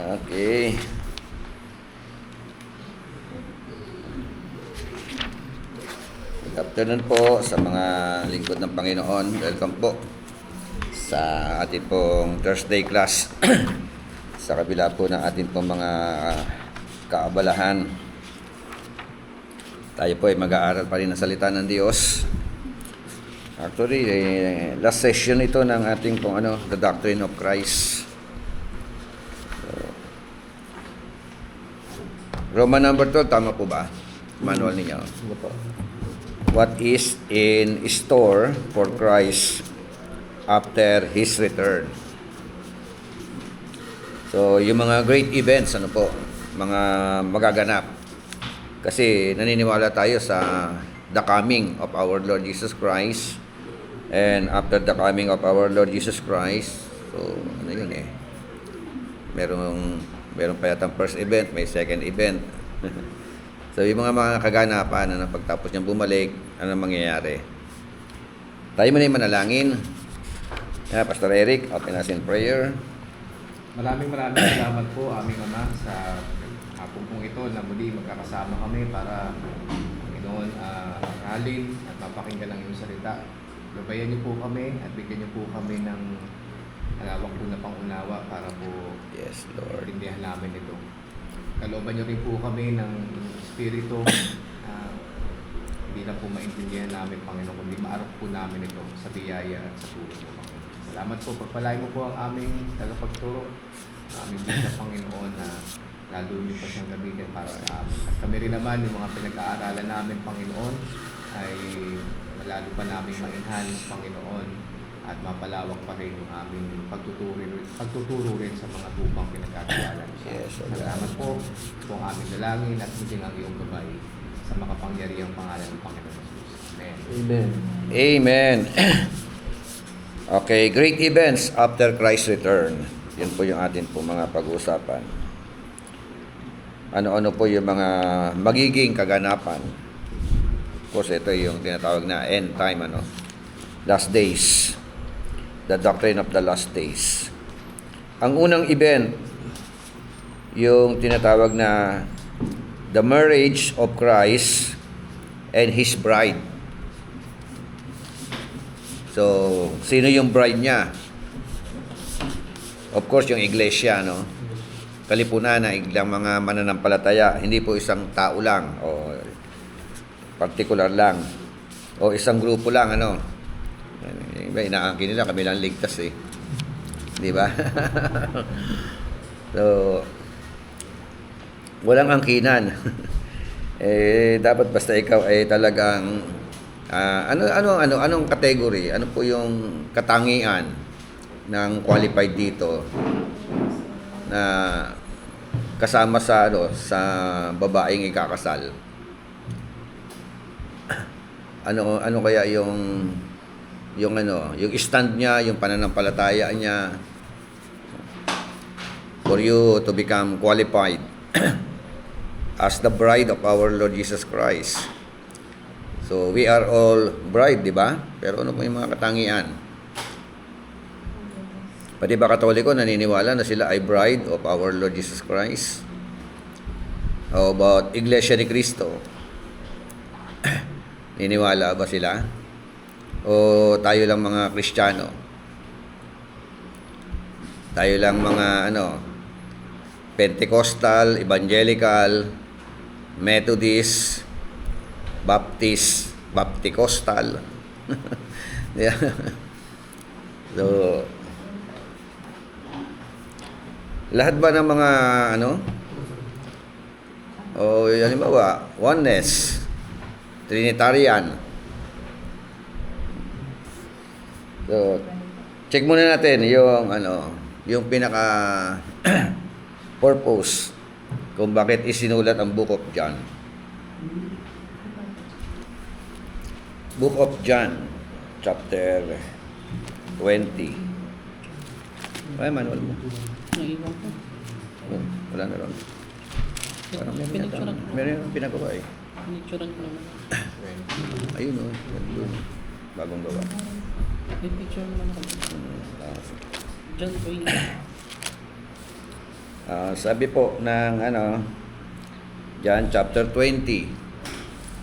Okay. Good afternoon po sa mga lingkod ng Panginoon. Welcome po sa ating pong Thursday class. Sa kabila po ng ating pong mga kaabalahan, tayo po ay mag-aaral pa rin ng salita ng Diyos. Actually, last session ito ng ating pong The Doctrine of Christ. Roman number 12, tama po ba? Manual ninyo. What is in store for Christ after His return? So, yung mga great events, mga magaganap. Kasi naniniwala tayo sa the coming of our Lord Jesus Christ. And after the coming of our Lord Jesus Christ, so, meron pa yatang first event, may second event. So, yung mga kaganapan na pagtapos niyang bumalik, ano mangyayari? Tayo muna yung manalangin. Pastor Eric, open us in prayer. Maraming salamat po aming Ama sa hapon pong ito na muli magkakasama kami para Panginoon aralin at mapakinggan ang iyong salita. Gabayan niyo po kami at bigyan niyo po kami ng malawak po na pangunawa para po Yes, Lord. intindihan namin ito. Kalooban niyo rin po kami ng Espiritu hindi na po maintindihan namin, Panginoon, kundi maarap po namin ito sa biyaya at sa tulong mo, Panginoon. Salamat po. Pagpalain mo po ang aming tagapagturo, aming Diyos, Panginoon, na lalo niyo pa siyang gamitin para sa amin. At kami rin naman, yung mga pinag-aaralan namin, Panginoon, ay lalo pa namin mainhan, Panginoon, at mapalawak pa rin yung aming pagtuturo rin sa mga tupang pinagkatiwalaan. Yes, salamat po ang aming dalangin at muling ang iyong gabay sa makapangyarihang pangalan ng Panginoon Jesus. Amen. Amen. Amen. Okay, great events after Christ's return. Yan po yung atin po mga pag-uusapan. Ano-ano po yung mga magiging kaganapan. Of course, ito yung tinatawag na end time, last days. The doctrine of the last days. Ang unang event, yung tinatawag na the marriage of Christ and His bride. So, sino yung bride niya? Of course, yung iglesia, Kalipunan na ilang mga mananampalataya, hindi po isang tao lang o particular lang o isang grupo lang, Iba, inaangkin nila, kami lang ligtas Di ba? So, walang angkinan. Dapat basta ikaw ay talagang anong category? Ano po yung katangian ng qualified dito na kasama sa sa babaeng ikakasal? Ano kaya yung stand niya, yung pananampalataya niya for you to become qualified as the bride of our Lord Jesus Christ. So, we are all bride, di ba? Pero ano po yung mga katangian? Pati ba Katoliko naniniwala na sila ay bride of our Lord Jesus Christ? How about Iglesia ni Cristo? Niniwala ba sila? O tayo lang mga Kristiyano? Tayo lang mga Pentecostal, Evangelical, Methodist, Baptist, Bapticostal. Yeah. So, lahat ba ng mga halimbawa, oneness, Trinitarian. So, check muna natin yung pinaka purpose kung bakit isinulat ang Book of John. Book of John, chapter 20. Ay, manual mo. Naiwan ko. Wala na ron. Parang meron yung pinagawa Pinicturean ko naman. Ayun yun. Bagong gawa. May picture naman ako. John 20. Sabi po ng John chapter 20,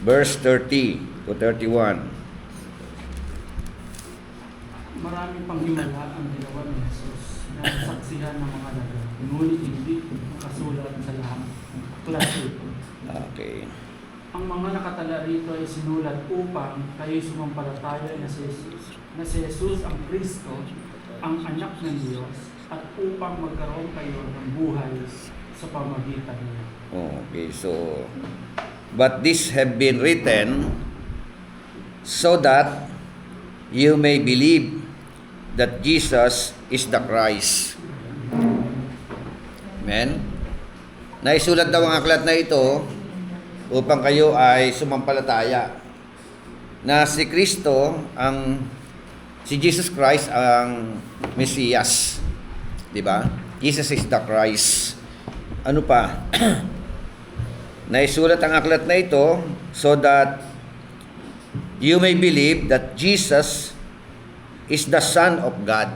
verse 30 to 31. Marami pang himala ang ginawa ni Jesus na saksihan ng mga daga, ngunit hindi nakasulat sa lahat ng aklat ito. Okay. Ang mga nakatala rito ay sinulat upang kayo sumampalataya na si Jesus ang Kristo, ang anak ng Diyos, at upang magkaroon kayo ng buhay sa pamagitan niya. Okay, so but this have been written so that you may believe that Jesus is the Christ. Amen? Naisulat daw ang aklat na ito upang kayo ay sumampalataya na si Jesus Christ ang Mesiyas. 'Di ba? Jesus is the Christ. Ano pa? Naisulat ang aklat na ito so that you may believe that Jesus is the Son of God.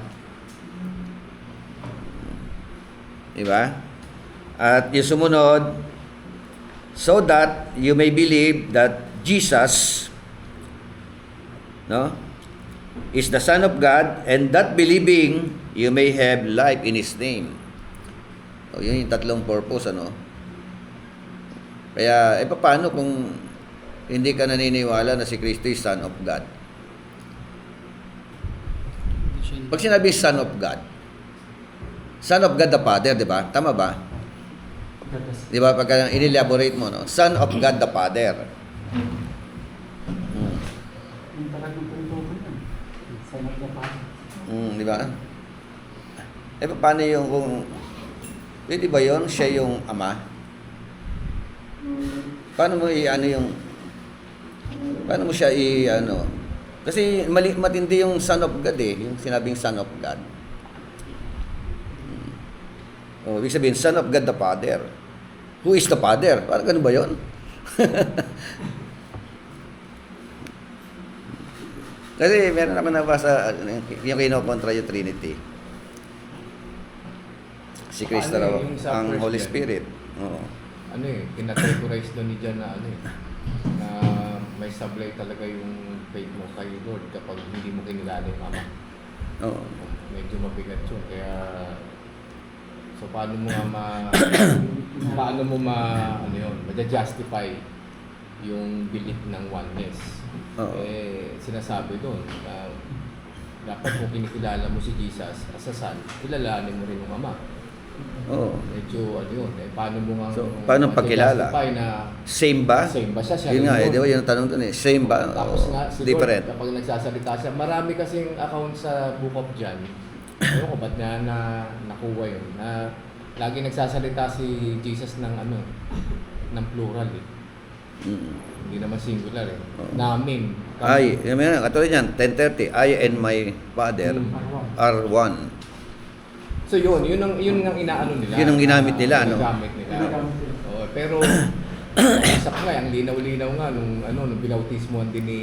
Diba? At yung sumunod, so that you may believe that Jesus, is the Son of God, and that believing, you may have life in His name. O, yun yung tatlong purpose, Kaya, paano kung hindi ka naniniwala na si Kristo is Son of God? Pag sinabi Son of God, Son of God the Father, di ba? Tama ba? Di ba? Pagka in-elaborate mo, Son of God the Father. Yung talagang pagtutunan yan. Sa nagdapat. Di ba? Paano yung kung... Di ba yun? Siya yung Ama? Paano mo paano mo siya kasi matindi yung Son of God yung sinabing Son of God. Ibig sabihin, Son of God the Father. Who is the Father? Parang ganun ba yun? Kasi meron naman nabasa yung kinokontra yung Trinity. Si Kristo raw, Yung sa ang first Holy gen? Spirit. Oo. Kinategorize doon ni John na na may sablay talaga yung faith mo kay Lord kapag hindi mo kinilala yung Ama. Oo. Medyo mabigat yun. Kaya, so paano mo ma-justify yung belief ng oneness? Oo. Sinasabi doon na dapat kung kinikilala mo si Jesus as a Son, kilalanin mo rin yung Ama. Oo. Medyo paano mo nga So, paano pagkilala? justify na Same ba? same ba siya? Yun nga, rin di ba yung tanong doon same ba? Tapos Oo. nga, si Different. Lord, kapag nagsasalita siya, marami kasing account sa Book of John. Ewan ko, ba't niya nakuha yun? Na lagi nagsasalita si Jesus ng ng plural Hindi naman singular Namin. Ay, katulad yan, 10:30, I and my Father are one. So yun ang inaano nila. Yun ang ginamit nila, Ginagamit nila. Ginagamit nila. Oo, pero sak nga, ang linaw-linaw nga nung binautismohan din ni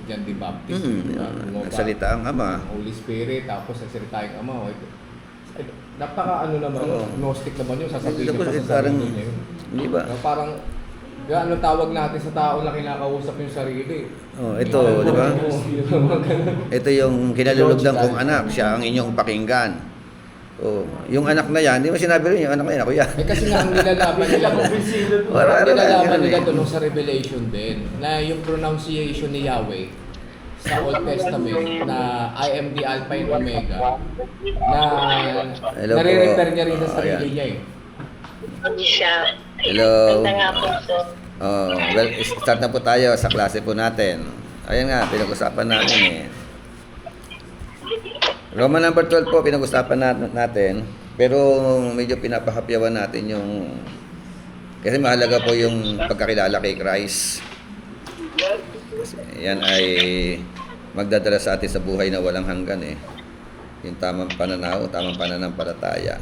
John the Baptist. Diba? Nagsalita ang Ama. Holy Spirit, tapos nagsalita yung Ama. Napaka naman, gnostic naman yun, sasabihin niya pa sa Parang, sarili niya yun. di ba? Parang, gaano tawag natin sa tao na kinakausap yung sarili. Oh, ito, di ba? Ito yung kinalulugdan kong anak, siya ang inyong pakinggan. Oh, yung anak na yan, di ba sinabi rin yung anak na yan, ako yan. Kasi nga ang nilalaman nila, nilalaman nila doon sa Revelation din, na yung pronunciation ni Yahweh sa Old Testament na I am the Alpha and Omega, na Hello po. nare-refer niya rin sa Oh, sarili ayan. niya siya. Hello. Ganda nga po, sir. Well, start na po tayo sa klase po natin. Ayan nga, pinag-usapan natin Roman number 12 po, pinag-usapan natin. Pero medyo pinapahapyawan natin yung... Kasi mahalaga po yung pagkakilala kay Christ. Kasi yan ay magdadala sa atin sa buhay na walang hanggan Yung tamang pananaw, tamang pananampalataya.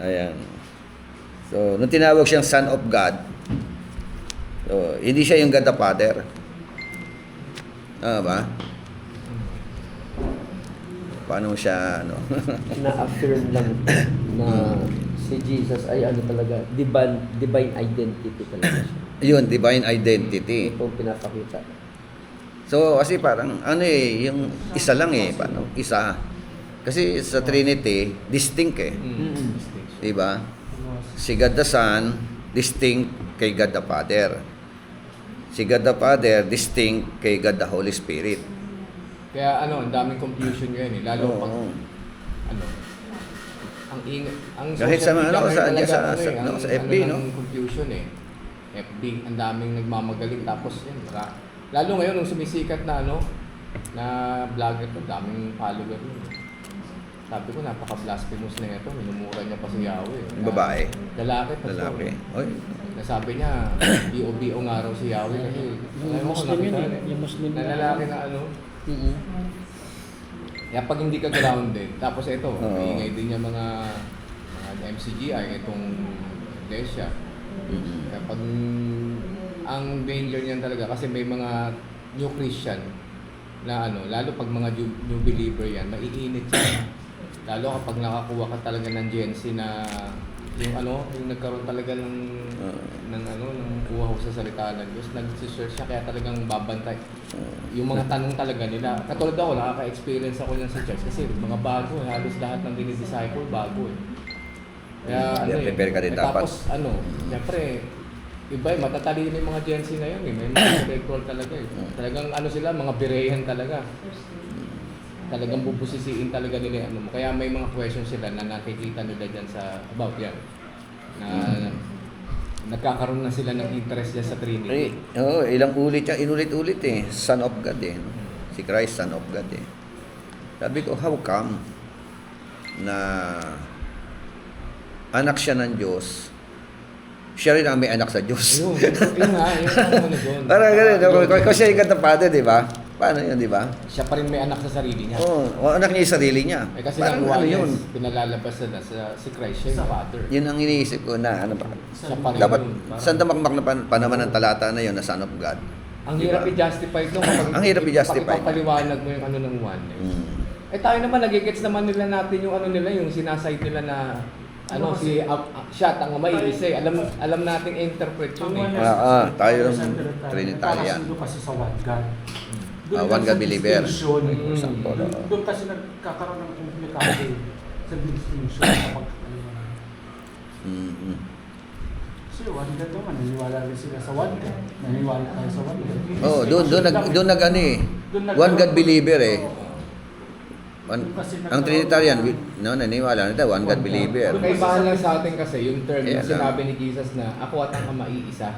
Ayan. So, nung tinawag siyang Son of God, so, hindi siya yung God the Father. Ba? Paano mo siya, Na-affirm lang na si Jesus ay ano talaga, divine identity talaga siya. Yun, divine identity. Ito ang pinapakita. So, kasi parang, ano yung isa lang paano? Isa. Kasi sa Trinity, distinct Distinction. Diba? Si God the Son, distinct kay God the Father. Si God the Father, distinct kay God the Holy Spirit. Kaya ang daming confusion ngayon Lalo pag, Oo. ang Kahit sa social media ano, sa- ngayon sa- talaga, sa- sa ang FB, no? ng confusion FB, ang daming nagmamagaling. Tapos lalo ngayon nung sumisikat na na vlogger to, daming follower yun. Sabi ko, napaka-blasphemous na ito. Minumura niya pa si Yahweh. Babae. Lalaki. Lalaki. Oy. Nasabi niya, B.O.B.O. nga raw si Yahweh. Kasi, Yung Muslim yun yung Muslim na lalaki na Kaya pag hindi ka grounded, tapos ito, maingay din yung mga MCGI, itong iglesia. Kaya pag ang danger niyan talaga, kasi may mga new Christian na lalo pag mga new believer yan, maiinit yan. Lalo kapag nakakuha ka talaga ng Gen Z na yung nagkaroon talaga ng uhaw sa salita ng Diyos, nag-search siya kaya talagang babantay. Yung mga tanong talaga nila, katulad ako, nakaka-experience ako niyan sa church kasi mga bago, halos lahat ng dinidisciple bago Kaya prepare ka din dapat. Tapos siyempre, iba matatalino yung mga Gen Z na yun may mga intellectual talaga Talagang sila, mga Berean talaga. Talagang bubusisiin talaga nila Kaya may mga questions sila na nakikita nila dyan sa about yan. Na nagkakaroon na sila ng interest dyan sa Trinity. Ilang ulit siya, inulit-ulit Son of God Si Christ, Son of God Sabi ko, how come na anak siya ng Diyos, siya rin ang may anak sa Diyos. Yun ang doon. Parang ganun. Kung siya yung katapado, di ba? Paano yun, di ba? Siya pa rin may anak sa sarili niya. Anak niya yung sarili niya. Kasi Parang ng yun. pinalalabas na si Christ, siya yung father. Yun ang iniisip ko na, Siya pa rin dapat, yun. saan tamakmak na pa naman ang talata na yun na Son of God? Ang Diba? hirap i-justify ito kapag Ang hirap i-justify. ipapaliwanag mo yung ng oneness. Tayo naman, nagigets naman nila natin yung nila, yung sinasite nila na siya, ang maiisay. Alam natin interpret yun tayo yung Trinitarian. Trinitarian. Doon kasi sa one God. One God believer. Example, doon kasi nagkakaroon ng komplikado sa distinction kapag kasi one God naman, naniniwala rin sila sa one God. Naniniwala tayo sa one God. Doon nag One God believer ang Trinitarian, naniniwala na One God believer. Kaibahan lang sa atin kasi yung term Kaya yung sinabi ni Jesus na ako at ang Ama iisa.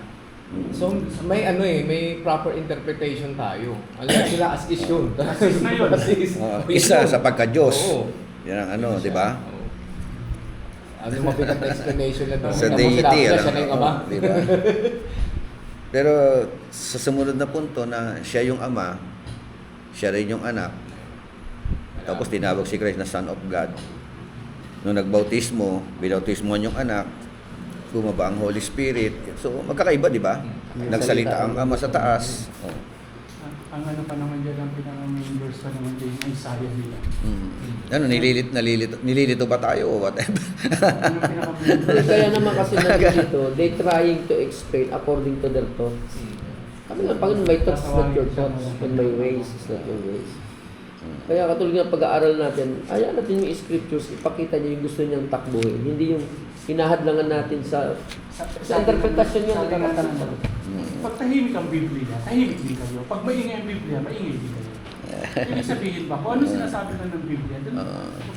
So may may proper interpretation tayo. Alam sila as is yun. Isa sa pagka-Diyos. Oo. Yan ang di ba? Ano mabigat na explanation na to? Sa deity, siya na yung Ama. di ba? Pero sa sumunod na punto na siya yung Ama, siya rin yung anak, tapos tinawag si Christ na Son of God. Nung nagbautismo, binautismohan yung anak, bumaba ang Holy Spirit. So, magkakaiba, di ba? Nagsalita ang Ama sa taas. Ang pa naman dyan, ang pinaka-main verse pa naman dyan, yung Isaiah nila. Nililito ba tayo o whatever? Ang pinaka-main verse. Kaya naman kasi nandito, they trying to explain according to their thoughts. Kami nga, Panginoon, my thoughts is not your thoughts, and my ways is not your ways. Kaya katulad ng pag-aaral natin, ayan natin yung scriptures, ipakita niya yung gusto niyang takbuhin. Hindi yung hinahadlangan natin sa interpretasyon niya. Pag tahimik ang Biblia, tahimik din kayo. Pag maingay ang Biblia, maingay din kayo. Ibig sabihin ba, kung ano sinasabi na ng Biblia, doon.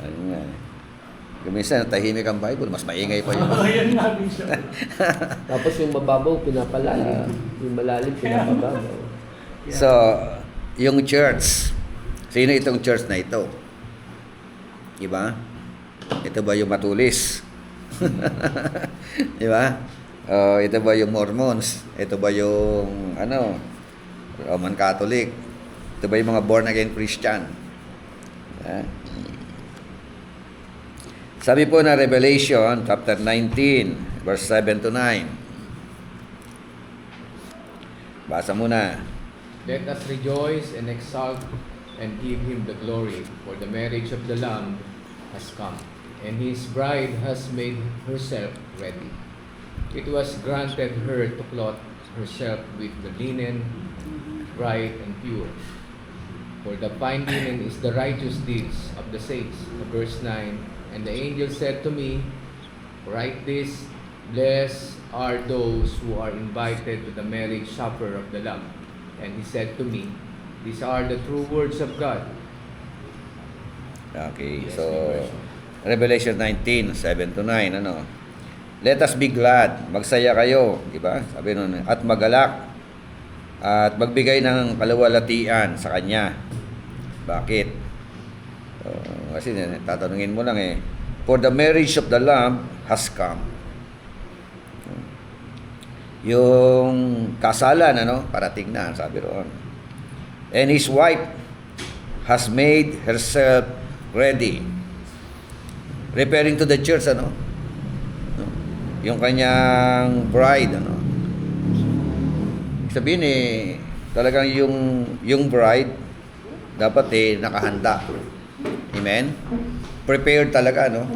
Ayun nga. Minsan, tahimik ang Bible, mas maingay pa yun. Ayan nga din siya. Tapos yung mababaw, pinapalalim. Yung malalim, pinapababaw. So, yung church, sino itong church na ito? Diba? Ito ba yung matulis? Diba? Ito ba yung Mormons? Ito ba yung Roman Catholic? Ito ba yung mga born again Christian? Sabi po na Revelation chapter 19 verse 7 to 9. Basa muna. Let us rejoice and exult and give Him the glory, for the marriage of the Lamb has come, and his bride has made herself ready. It was granted her to clothe herself with the linen, bright and pure. For the fine linen is the righteous deeds of the saints. Verse 9, and the angel said to me, write this, blessed are those who are invited to the marriage supper of the Lamb. And he said to me, these are the true words of God. Okay, Yes, so may version. Revelation 19, 7 to 9, ano? Let us be glad, magsaya kayo, di ba? Sabi nun, at magalak, at magbigay ng kaluwalhatian sa Kanya. Bakit? Kasi tatanungin mo lang eh. For the marriage of the Lamb has come. Yung kasalan, ano? Parating na, sabi roon. And his wife has made herself ready. Referring to the church, ano? Yung kanyang bride, ano? Sabihin eh, talagang yung bride dapat nakahanda. Amen? Prepared talaga, no?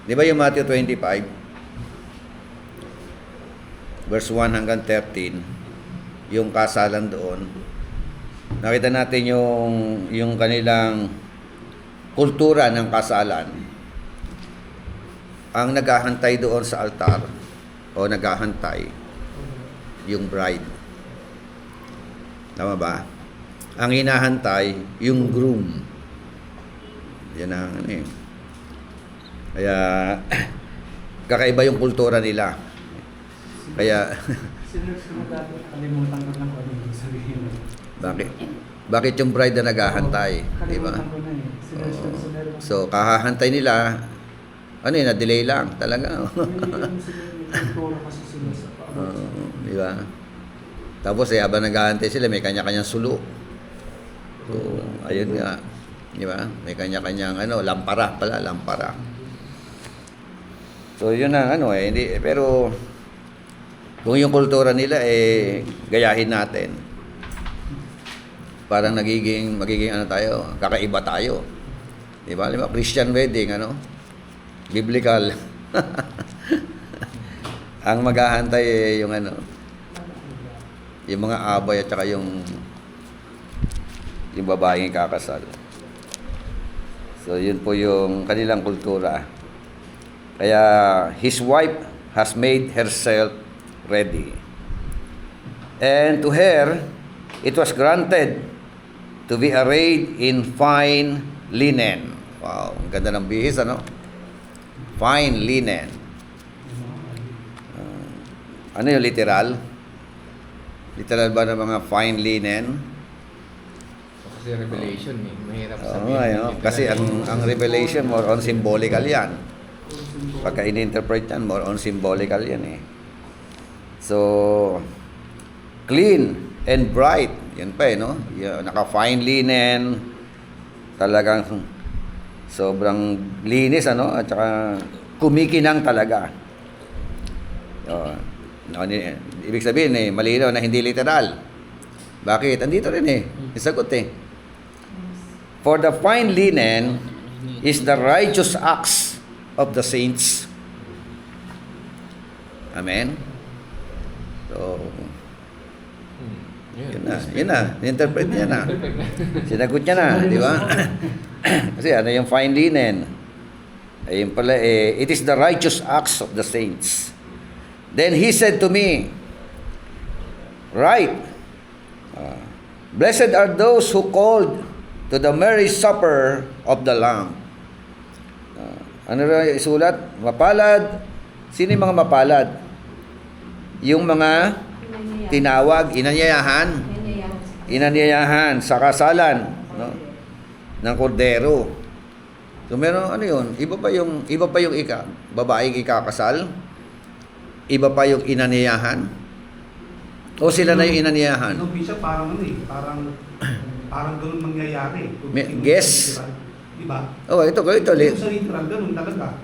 Di ba yung Matthew 25 verse 1 hanggang 13, yung kasalan doon, nakita natin yung kanilang kultura ng kasalan. Ang naghahantay doon sa altar o naghahantay yung bride. Tama ba? Ang hinahantay yung groom. Yan ang ano eh. Kaya kakaiba yung kultura nila. Kaya Sinerge ko na dati, kalimutan ko na kung ano yung sabihin. bakit yung bride na naghahantay, di ba? Kalimutan ko na eh. Sinerge ko na sinerge. So kahahantay nila, ano yun, na-delay lang talaga. Yung kultura kasi sila sa Di ba? Tapos habang naghahantay sila, may kanya-kanyang sulo. So, ayun nga. Di ba? May kanya-kanyang lampara pala, lampara. So, yun ang hindi, pero kung yung kultura nila gayahin natin. Parang magiging tayo, kakaiba tayo. Di ba? Christian wedding, biblical. Ang maghahantay yung yung mga abay at saka yung babaeng kakasal. So, yun po yung kanilang kultura. Kaya, his wife has made herself ready. And to her, it was granted to be arrayed in fine linen. Wow, ang ganda ng bihis, Fine linen. Ano yung literal? Literal ba ng mga fine linen? Kasi Revelation, mahirap Oo, sabihin. kasi ang Revelation more on symbolical yan. Pagka in-interpret yan, more on symbolical yan eh. So, clean and bright. Yan pa naka-fine linen. Talagang sobrang linis, at saka kumikinang talaga. Ibig sabihin malinaw na hindi literal. Bakit? Andito rin isagot For the fine linen is the righteous acts of the saints. Amen? So, yun na. Interpret niya na. Sinagot niya na, di ba? Kasi yung fine linen? Ayun pala, it is the righteous acts of the saints. Then he said to me, right, blessed are those who called to the marriage supper of the Lamb. Ano rin isulat? Mapalad. Sino yung mga mapalad? Yung mga tinawag, inanyayahan sa kasalan ng kordero. So meron yun? Iba pa yung babaeng ikakasal? Iba pa yung inanyayahan? O sila na yung inanyayahan? Yung bisa parang ganun mangyayari. Guess? Diba? Ito. Yung sa literal, ganun talaga.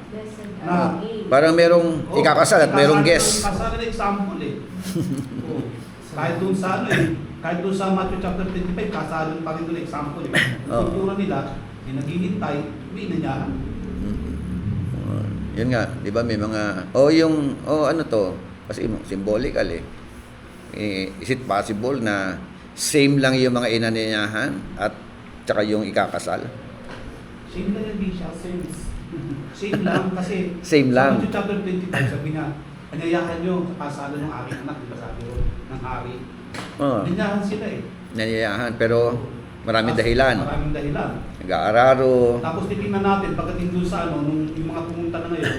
Na, Parang merong ikakasal at merong guess. Kasal na example Kahit doon sa Matthew chapter 25, kasalan pa rin doon example Yung kultura nila, naghihintay, may inanyahan. Yun nga, di ba may mga, ano to, kasi symbolical eh. Is it possible na same lang yung mga inanyayahan at tsaka yung ikakasal? Same lang yung Bishop. Same lang kasi Same lang. sa Matthew chapter 25, sabi nga, anyayahan nyo sa kasalan ng aking anak, di ba sabi ko, ng hari. Oh, Anyayahan sila eh. nanyayahan, pero maraming dahilan. Maraming dahilan. Nag-aararo, Tapos titingnan natin, pagdating doon sa nung yung mga pumunta na ngayon,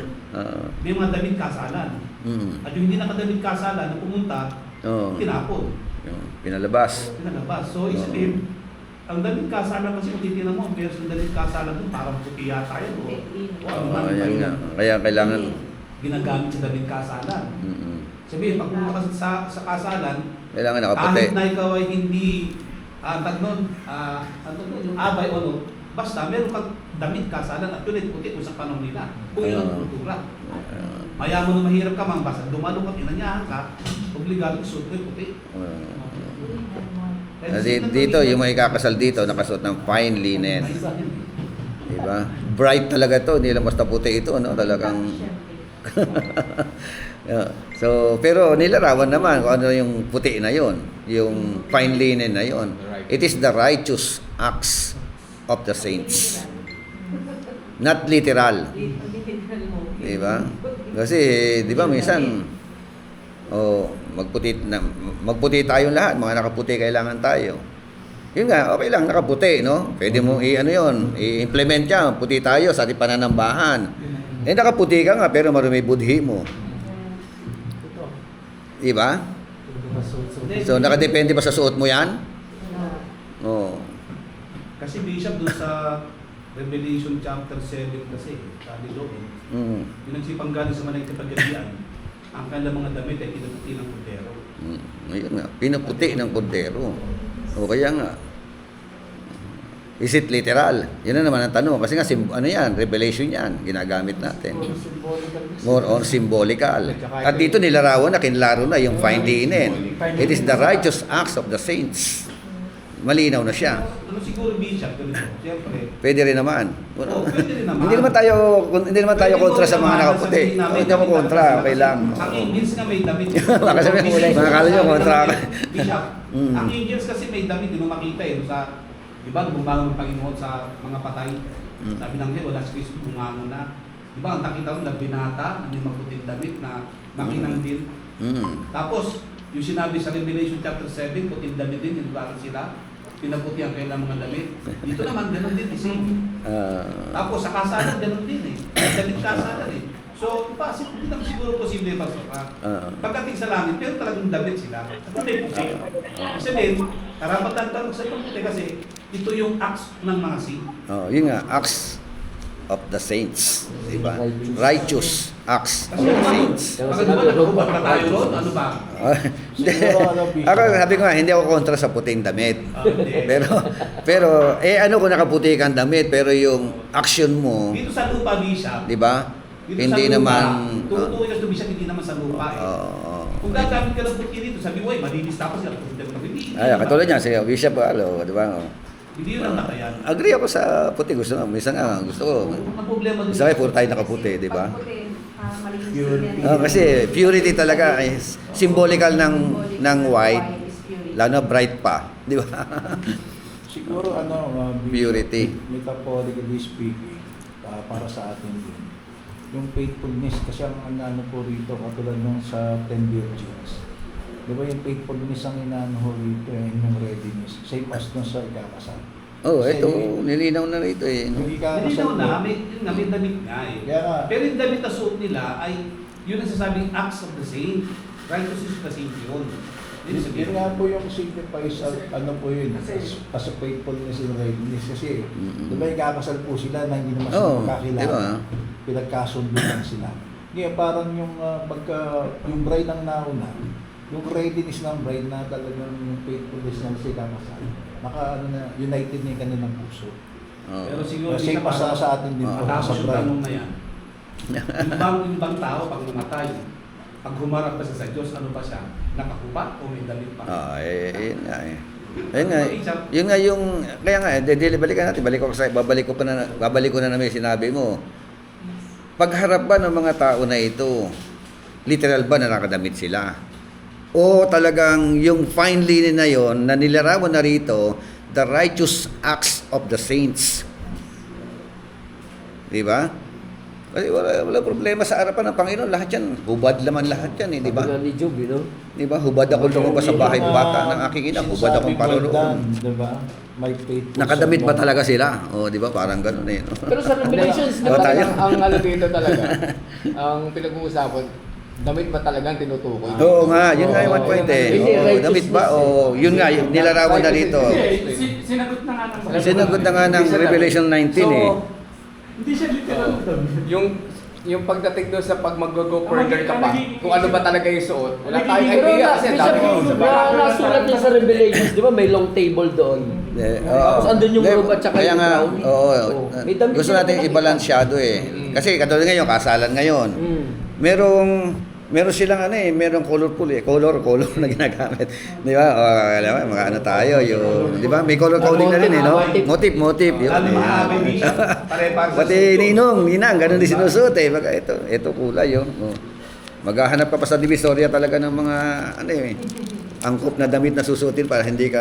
may mga damit kasalan. At yung hindi nakadamit kasalan na pumunta, tinapon, yung pinalabas. pinalabas. So, isipin, ang damit kasalan kasi kung titingnan mo, meron sa damit kasalan doon, parang puti yata yun. Ayan nga. Kaya kailangan, ginagamit sa damit kasalan. Sabihin, pag pumunta ka sa kasalan, kailangan nakaputi. kahit na ikaw ay hindi, yung abay o no, basta meron kang damit kasalan at yun ay puti kung sa panahon nila. Kung yun ang kultura. Mayaman na mahirap ka man, basta dumalo ka, inanyahan ka, obligado suot mo yung puti. Dito, yung may kakasal dito, nakasuot ng fine linen. Diba? Bright talaga to, hindi lang basta puti ito, no? Talagang... Yeah. So, pero nilarawan naman kung ano yung puti na yon, yung fine linen na yon. It is the righteous acts of the saints. Not literal. Diba? Kasi, di ba, minsan, magputi tayong lahat, mga nakaputi kailangan tayo. Yun nga, okay lang, nakaputi, no? Pwede mo i-implement yan, puti tayo sa ating pananambahan. Nakaputi ka nga, pero marumi budhi mo. Diba? So, nakadepende ba sa suot mo yan? Oo. Kasi Bishop, doon sa Revelation chapter 7 kasi, sabi doon, yung nagsipang galing sa malayang kapagalian, ang kanilang mga damit ay pinaputi ng kordero. Ngayon nga, pinaputi ng kordero. O kaya nga, is it literal? Yun na naman ang tanong. Kasi nga, ano yan, revelation yan, ginagamit natin. More on symbolical. At dito nilarawan na, kinlaro na yung fine linen. It is the righteous acts of the saints. Malinaw na siya. Ano siguro Bishop, ganito, siyempre, Pwede rin naman. pwede rin naman. Hindi naman tayo kontra sa mga nakaputi. Hindi ako kontra, okay lang. Ang Indians nga may damit. Baka sabihin, mga akala nyo kontra ako. Bishop, ang Indians kasi may damit, di mo makita eh. Sa, di ba, bumangon ng Panginoon sa mga patay. Sabi ng Hero, last Christmas, bumangon na. Di ba, ang nakita mo na binata, hindi maputing damit na makinang din. Tapos, yung sinabi sa Revelation chapter 7, puting damit din, yung bakit sila, pinaputi ang kailang mga damit. Dito naman, ganun din, same. Tapos sa kasalan, ganun din eh. Damit kasalan eh. So, hindi naman siguro posible pasok. Pagdating sa langit, pero talagang damit sila. At may puti. Kasi din, karapatan tanong sa ibang puti kasi ito yung acts ng mga saints. Yun nga, acts of the saints. Diba? Righteous acts of the saints. Pag ano ba, nagkubat pa tayo ron? Ano ba? Ako, sabi ko nga, hindi ako kontra sa puting damit. Hindi. Pero, ano kung nakaputi kang damit, pero yung action mo, Dito sa lupa, Bishop, di ba? dito Hindi sa lupa, naman... tutuloy ka sa Bishop, hindi naman sa lupa eh. Kung gagamit ka ng puti dito, sabi mo, malinis tapos ka, Ay, katulad niya, si Bishop, di ba? Hindi yun ang nakayan. Agree ako sa puti. Gusto nga, minsan nga, gusto ko. Ang problema dito. Minsan nga, puro tayo nakaputi, di ba? Purity. Kasi purity talaga is symbolical ng white, lalo na bright pa, di ba? Siguro Purity. metaphorically speaking, para sa atin din. Yung faithfulness, kasi ang ano po rito, katulad nung sa 10 virgins. Di ba yung faithfulness ang inaano ho rito, yung readiness, same as nung sa ikakasal. Ito, nilinaw na rito eh. No? Yung Hindi ikakasal na, may damit nga eh. Kaya nga, Pero yung damit na suot nila ay yun ang sasabing acts of the saint. Righteousness of the saint yun. yun nga po yung signifies, ano po yun, as a faithfulness and readiness. Kasi, di ba ikakasal po sila na hindi naman sila magkakilala. Diba? Pinagkasundo lang sila. Ngayon, parang yung yung bride ang nauna, yung readiness ng bride na talagang yung faithfulness ng sila kasal. United na yung kanilang puso. Pero siguro Same pa sa atin din po, sa matapos yung bride. tanong na yan. yung bang tao pag namatay, pag humarap ba siya sa Diyos, ano ba siya? Nakakupat o may damit pa? Yun nga eh. Yun nga yung, kaya nga, balikan natin, babalik ko na namin yung sinabi mo. pagharap ba ng mga tao na ito, literal ba na nakadamit sila? O talagang yung fine linen na yon na nilarawan na rito, the righteous acts of the saints. Di ba? Kasi wala problema sa harapan ng Panginoon. Lahat yan, hubad naman lahat yan, di ba? Sabi nga ni Job, Di ba? Hubad ako lumabas sa bahay bata ng aking ina. Hubad akong paroroon. Di ba? May faithful Nakadamit ba servant. talaga sila? O, di ba? Parang ganun eh. No? Pero sa Revelations, di O, ba? tayo. Ang ano dito talaga, ang pinag-uusapan, damit ba talagang tinutukoy? Oo nga, yun nga yung one point eh. Hindi, Oo, damit ba? O, yun nga, yung nilarawan na rito. Hindi, sinagot na nga ng Sinagot na nga ng Revelation 19 eh. Hindi siya literal na damit. Yung pagdating doon sa pag mag-go further ka pa, kung ano ba talaga yung suot, wala tayong Pero idea kasi ang dami ko sa bahay. nasulat din sa Revelations, di ba? May long table doon. Tapos andun yung robe at saka Kaya yung nga, crown. oo. May damit Gusto sila natin nakita. ibalansyado eh. Kasi katulad ngayon, kasalan ngayon. Meron silang ano eh, merong colorful eh, color na ginagamit. Di ba? O, alam mo, mga ano tayo, yung, di ba? May color coding na rin eh, no? Motif, yun. Lalo eh. mga Bishop, pare-pare sa Pati suot. ninang, ganun din sinusuot eh. Baka ito kulay yun. Oh. Maghahanap ka pa sa Divisoria talaga ng mga, ano eh, angkop na damit na susutin para hindi ka,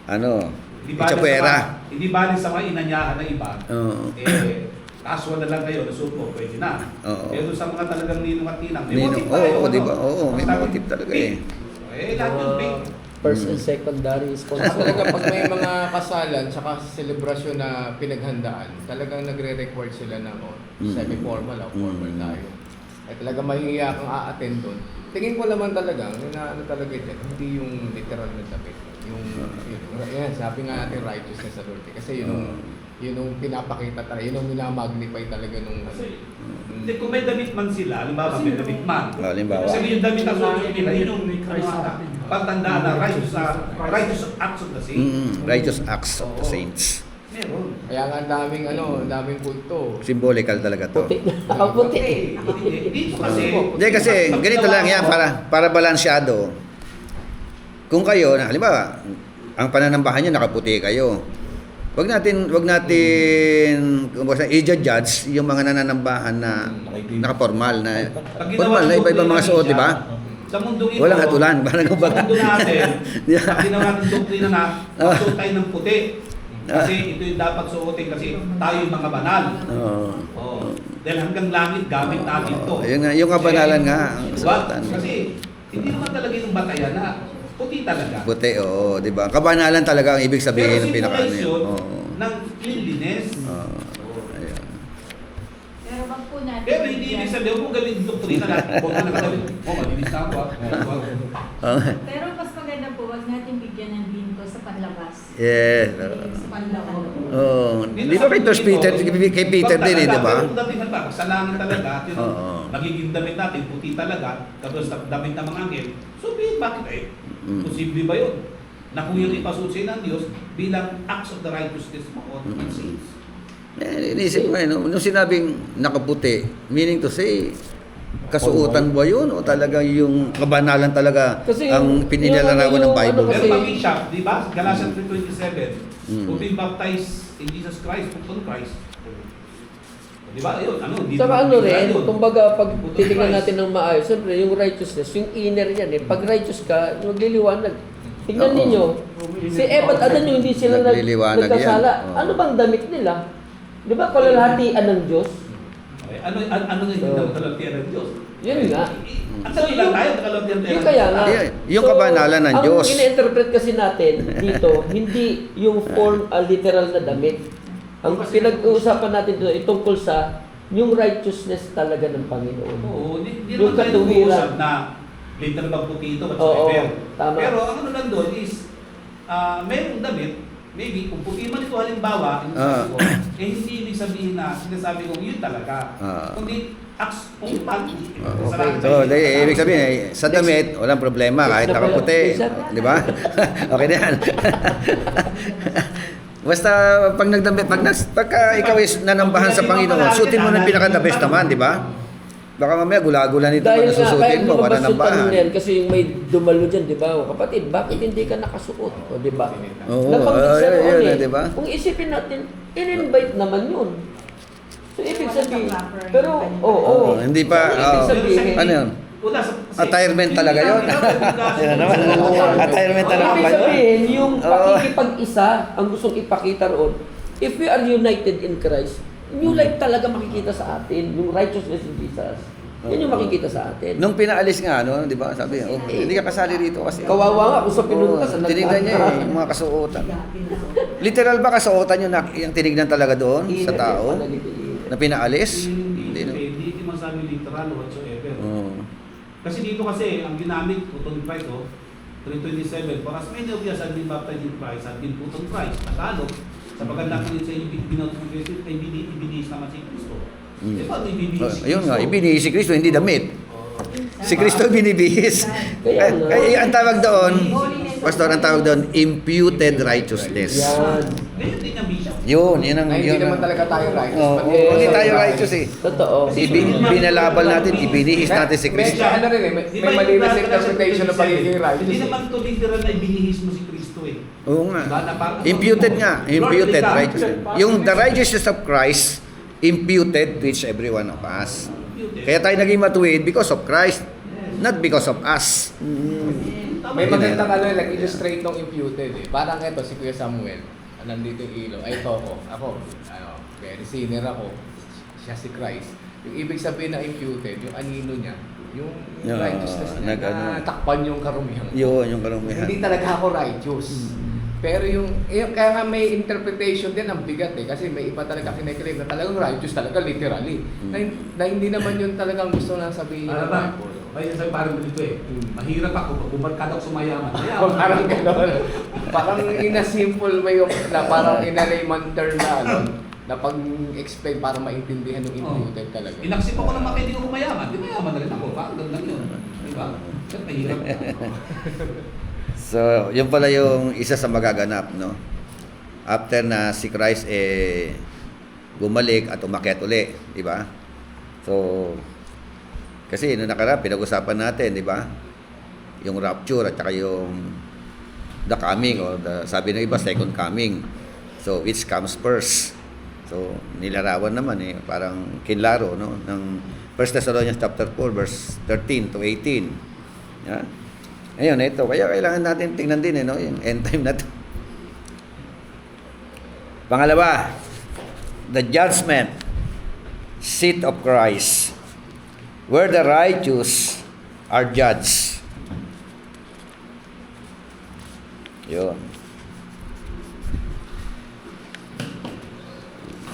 ano, itsapwera. Hindi bali sa mga inanyahan na iba. Oo. Casual na lang kayo, nasuot mo, pwede na. Oo. Pero sa mga talagang ninong at ninang, may Ninong, motive tayo. oo, ano? di ba? Oo, may Basta motive talaga pink. eh. Lahat yung pink. First and secondary sponsor. Talaga pag may mga kasalan tsaka selebrasyon na pinaghandaan, talagang nagre-record sila ng semi-formal o formal tayo. Ay talaga mahihiya kang a-attend doon. Tingin ko naman talaga, ano talaga ito, hindi yung literal na damit. Yan, sabi nga natin righteousness sa Lord. Kasi yun yung pinapakita talaga, yun yung minamagnify talaga nung Hindi, kung may damit man sila, halimbawa may damit man. Halimbawa. Kasi yung damit na suot nila, yun yung May Christ sa atin. pagtandaan na righteous acts of the saints. Righteous acts of the saints. Meron. Kaya nga ang daming kulto. Symbolical talaga to. Puti. Nakaputi. Dito kasi, Hindi kasi ganito lang yan para balansyado. Kung kayo, halimbawa, ang pananambahan nyo nakaputi kayo. Wag natin i-judge yung mga nananambahan na nakapormal na formal na iba-ibang mga suot, di ba? Sa mundong ito, Walang hatulan, parang sa kumbaga. mundo natin, Yeah. pag ginawa natin doktrina na magsuot tayo ng puti. Kasi ito yung dapat suotin kasi tayo yung mga banal. Oo. Oh. Dahil hanggang langit gamit natin to. Ayun nga, yung kabanalan nga ang Diba? suotan. Kasi hindi naman talaga yung batayan na puti talaga. Puti, oo, di ba? Kabanalan talaga ang ibig sabihin ng pinaka symbolizes yun Oo. ng cleanliness. Oo. Ayun. Pero wag po natin. Pero hindi ibig sabihin, huwag mo gawin yung doktrina na huwag ka nakagawin. Malinis na ako. Pero mas maganda po, wag natin bigyan ng linto sa panlabas. Yes. Sa panloob. Oh, di ba kay Peter, kay Peter din eh, di ba? Pero dating ba, sa langit talaga, at yun, Oo. magiging damit natin, puti talaga, tapos damit ng mga anghel. So, bakit eh? Posible ba yun? Na kung yung ipasuot ng Diyos bilang acts of the righteousness mo or saints. Inisip ko nung sinabing nakaputi, meaning to say, kasuotan ba yun o talaga yung kabanalan talaga Kasi ang pinilalarawan ng yung Bible? ano Pero kasi- pag Bishop, di ba? Galatians 3:27, who been baptized in Jesus Christ, upon Christ. Di ba? Ayun, di Saka ano rin, yun. kumbaga pag titignan natin ng maayos, siyempre yung righteousness, yung inner yan eh. Pag righteous ka, magliliwanag. Tingnan Oo. ninyo, si Eva at Adan yung hindi sila Nagliliwanag nagkasala. yan. Oo. Ano bang damit nila? Di ba kalalhatian ng Diyos? Okay, ano nga yung kalatian ng Diyos? Yun nga. Ang sabi lang tayo, kalatian tayo. Yung kaya nga. Yung kabanalan ng Diyos. Ang ina-interpret kasi natin dito, hindi yung form literal na damit. Ang pinag-uusapan natin dito ay tungkol sa yung righteousness talaga ng Panginoon. Oo, di Yung naman tayo katuwiran. nag-uusap na literal bang puti ito, Oo, whatsoever. tama. Pero ang ano lang doon is, mayroong damit, maybe kung puti man ito halimbawa, yung sabi ko, hindi ibig sabihin na sinasabi kong yun talaga. Kundi acts kung Okay. So, ibig sabihin, sa damit, walang problema kahit nakaputi. Di ba? Okay na yan. Basta pag nagdamit, pagka ikaw is nanambahan sa Panginoon, suotin mo ng pinaka-the best naman, di ba? Baka mamaya gula-gula nito Dahil na nga, susutin kahit mo, lumabas yung tanong mananambahan. na yan, kasi yung may dumalo dyan, di ba? Kapatid, bakit hindi ka nakasuot? O, di ba? Oo, Nabanggit sa yun, noon yun, eh. di ba? Kung isipin natin, in-invite naman yun. So, So, ibig Wala sabihin, kang proper pero, yung oo. Hindi pa, Ibig sabihin, ano yun? Una, Attachment talaga yun. Yan naman. Attachment talaga ibig ba yun? sabihin, yung Oo. pakikipag-isa, ang gustong ipakita roon, if we are united in Christ, new life talaga makikita sa atin, yung righteousness in Jesus. Yan yung makikita sa atin. Nung pinaalis nga, no, di ba, sabi, oh, hindi ka kasali rito kasi. Kawawa nga kung sa pinuntas. Oo, tinignan niya eh, yung mga kasuotan. Literal ba kasuotan yung, yung tinignan talaga doon sa tao na pinaalis? Hindi no? hindi masabi literal whatsoever. Oo. Kasi dito kasi, ang ginamit, put on Christ, 3:27, for as many of you as have been baptized in Christ, have been put on Christ. Tagalog, sapagkat natin sa inyo, binautismo ni Kristo, ay ibinihis naman si Kristo. Eh, paano ibinihis si Kristo? Ayun nga, ibinihis si Kristo, hindi damit. Si Kristo binibihis. Ang tawag doon, Pastor, ang tawag doon, imputed righteousness. Yan. Ganyan din ang bishop. Yun ang Na hindi yun. naman talaga tayo righteous. Oo, Pati- hindi tayo righteous eh. Totoo. Binalabal natin, ibinihis natin si Kristo. Ano rin eh, Di may ba malinis yung interpretation ng pagiging righteous. Hindi eh. naman ito literal na ibinihis mo si Kristo eh. Oo nga. Diba? Na parang- Imputed nga, imputed Lord, ka. righteousness. Yung the righteousness of Christ imputed to each every one of us. Imputed. Kaya tayo naging matuwid because of Christ, not because of us. May magandang nag-illustrate ng imputed eh. Parang ito, si Kuya Samuel, nandito yung ilaw. Ay, ito ako, very sinner ako. Siya si Christ. Yung ibig sabihin ng imputed, yung anino niya, yung Yeah, righteousness niya, takpan yung karumihan. Yun, yung karumihan. Hindi talaga ako righteous. Pero kaya nga may interpretation din ang bigat eh. Kasi may iba talaga kiniklaim na talagang righteous talaga, literally. Na hindi naman yun talagang gusto na sabihin. Alam ng ba? Bible. Kaya sabi parang ganito eh. Mahirap ako, bumarkada ako sumayaman. O, parang gano'n. Parang in a simple way of, na parang in a layman term na ano, na pag-explain para maintindihan yung imputed talaga. Inaksip ako ng makindi ko mayaman. Di mayaman na rin ako. Parang ganun yun. Di ba? Kasi mahirap. So, yun pala yung isa sa magaganap, no? After na si Christ bumalik at umakyat uli, di ba? So, kasi nung nakaraan, pinag-usapan natin, di ba? Yung rapture at saka yung the coming or sabi ng iba, second coming. So, which comes first? So, nilarawan naman parang kinlaro, no? Ng 1 Thessalonians chapter 4, verse 13 to 18. Yeah? Ayun, ito. Kaya kailangan natin tingnan din, no? Yung end time na to. Pangalawa, the judgment seat of Christ, where the righteous are judged. Yun.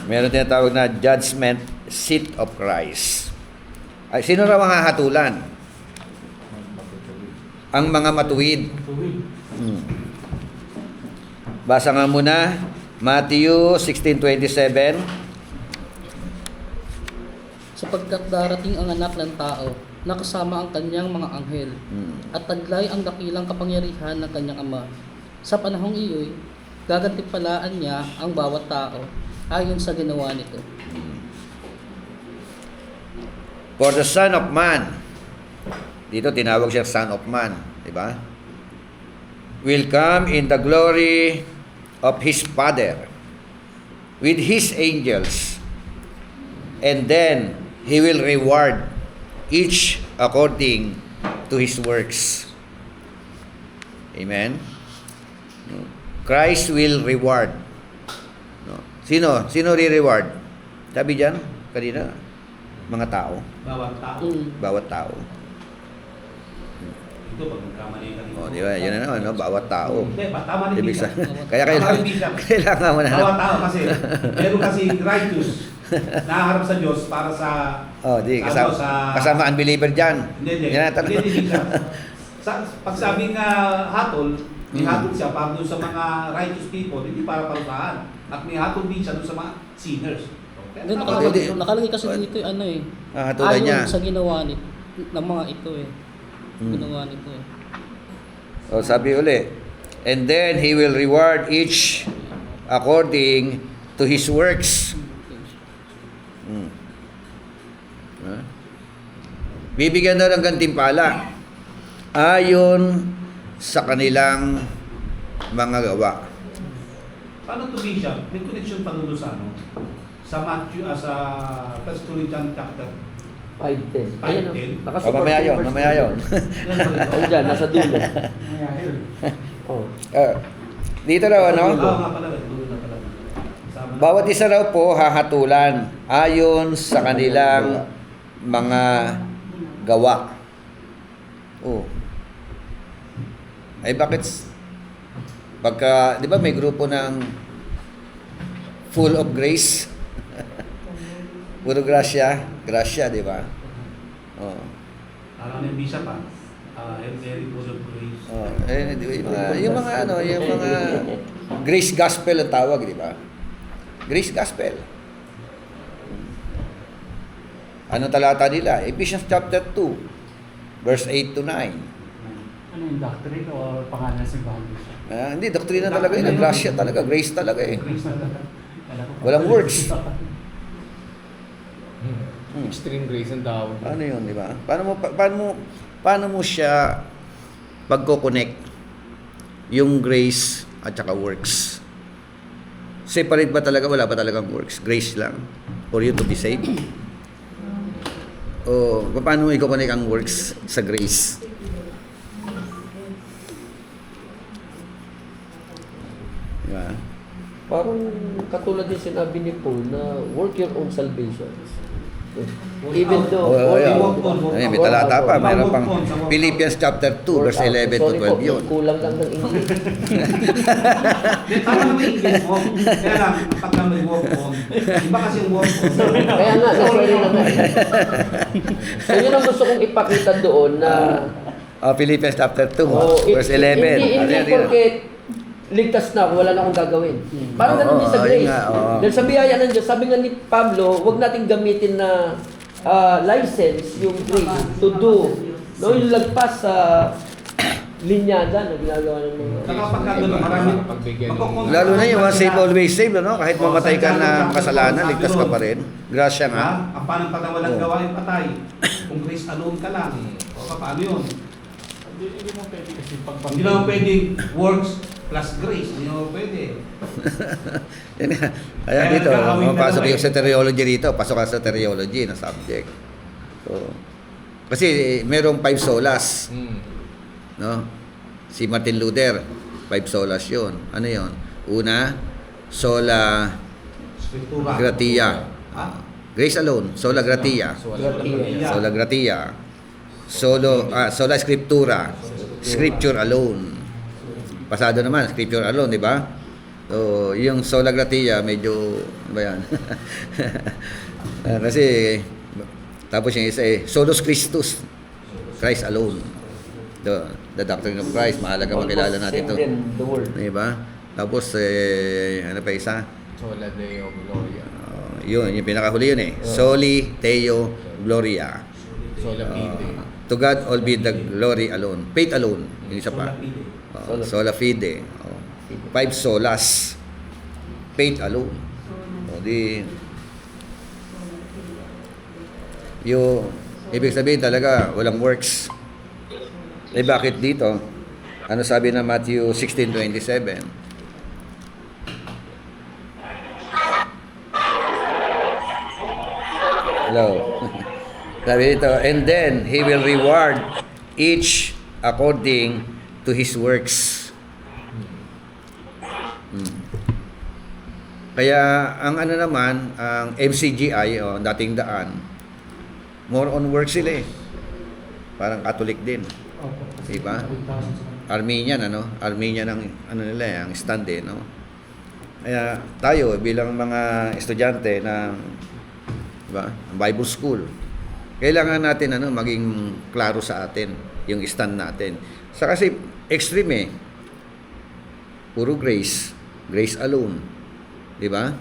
Meron tinatawag na judgment seat of Christ. Ay, sino raw ang hahatulan? Ang mga matuwid. Basa nga muna, Matthew 16:27. Sapagkat darating ang anak ng tao, nakasama ang kanyang mga anghel, at taglay ang dakilang kapangyarihan ng kanyang ama. Sa panahong iyo'y, gagantimpalaan niya ang bawat tao ayon sa ginawa nito. For the Son of Man, dito tinawag siya Son of Man, di ba? Will come in the glory of His Father with His angels, and then He will reward each according to his works. Amen? Christ will reward. No. Sino re-reward? Sabi dyan, kanina, mga tao. Bawat tao. Bawat tao. Ito, pag magkamali ka rin. O, di ba? Yan na naman, no? Bawat tao. Hindi, tama rin Ibig bishop. sabihin, kaya Tama rin, bishop. kailangan mo na. Bawat tao kasi, meron kasi righteous naharap sa Diyos para sa Oh, di, kasama, kasama unbeliever dyan. Hindi. Yan na Hindi, bishop. Pag sabing hatol, may hatol siya para doon sa mga righteous people, hindi para parusahan. At may hatol din siya doon sa mga sinners. Okay? Then, Tama hindi. rin. nakalagay kasi dito ano eh. Hatulan Ayon niya. sa ginawa ng mga ito eh. Ginawa nito eh. O, sabi uli, and then He will reward each according to his works. Bibigyan daw ng gantimpala ayon sa kanilang mga gawa. Paano to bishop? May connection pa doon sa ano? sa Matthew, sa 1 Corinthians chapter 5:10. 5:10. O, mamaya yun, mamaya yun. Ayun dyan, nasa dulo. Oh. Dito raw, ano? Oo nga pala, dulo na pala. Sa- Bawat isa raw po hahatulan ayon sa kanilang mga gawa. Oh. Ay bakit pagka, 'di ba may grupo ng full of grace? Puro gracia, di ba? Oh. Parang yung visa pa. Very full of grace. Oh, di ba, yung mga grace gospel ang tawag, di ba? Grace gospel. Ano talata nila? Ephesians chapter 2, verse 8 to 9. Ano yung doctrine o pangalan ng simbahan? Hindi, doktrina talaga yun. Gracia talaga, grace talaga eh. Grace na talaga. Walang works. Extreme grace ang tawag. Ano yun, di ba? Paano mo siya pagko-connect yung grace at saka works? Separate ba talaga? Wala ba talagang works? Grace lang for you to be saved? O paano mo i-connect ang works sa grace? Diba? Parang katulad din sinabi ni Paul na work your own salvation. Even though... Ay, may talata pa. Meron pang Philippians chapter 2, verse 11 to 12 yun. Kulang lang ng English. Tama naman yung English mo. Kaya lang, pagka may walk on, iba kasi yung walk on. Kaya nga, sorry na nga. So yun ang gusto kong ipakita doon na... Philippians chapter 2, verse 11. Hindi porket ligtas na ako, wala na akong gagawin. Parang ganun din sa grace. Dahil sa biyaya ng Diyos, sabi nga ni Pablo, huwag natin gamitin na license yung grace to do. No, yung lagpas sa linyada na ginagawa ng mga... Kapag gano'n, marami. Lalo na yung once save, always save, no? Kahit mamatay ka na kasalanan, ligtas ka pa rin. Grasya nga. Ang pananampalatayang walang gawain patay. Kung grace alone ka lang. O paano yun? Hindi mo pwede kasi Hindi naman pwedeng works plus grace. Hindi naman pwede. Yan nga. Kaya dito, mapasok yung soteriology dito. Pasok ka sa soteriology na subject. So, kasi merong 5 solas. No? Si Martin Luther, 5 solas yun. Ano yun? Una, sola Scriptura. gratia. Grace alone, sola gratia. Sola gratia. Sola scriptura. Scripture alone. Pasado naman, scripture alone, di ba? So, yung sola gratia, medyo, ano ba yan? Kasi, tapos yung isa solos Christus. Christ alone. The doctrine of Christ, mahalaga makilala natin ito. The word. Di ba? Tapos, ano pa isa? Sola Deo Gloria. Yun, yung pinakahuli yun eh. Soli Deo Gloria. Sola Fide. To God all be the glory alone. Faith alone. Yung isa pa. Sola fide. 5 solas. Faith alone. O di... Yung... Ibig sabihin talaga, walang works. Eh bakit dito? Ano sabi na Matthew 16:27? Hello. Sabi dito, and then He will reward each according to his works. Kaya, ang ano naman, ang MCGI, o dating daan, more on works sila eh. Parang Catholic din. Diba? Armenian, Armenian ang, nila eh, ang stand eh, no? Kaya, tayo, bilang mga estudyante ng, diba, Bible School, kailangan natin maging klaro sa atin yung stand natin. Sa kasi extreme eh. Puro grace, grace alone. 'Di ba?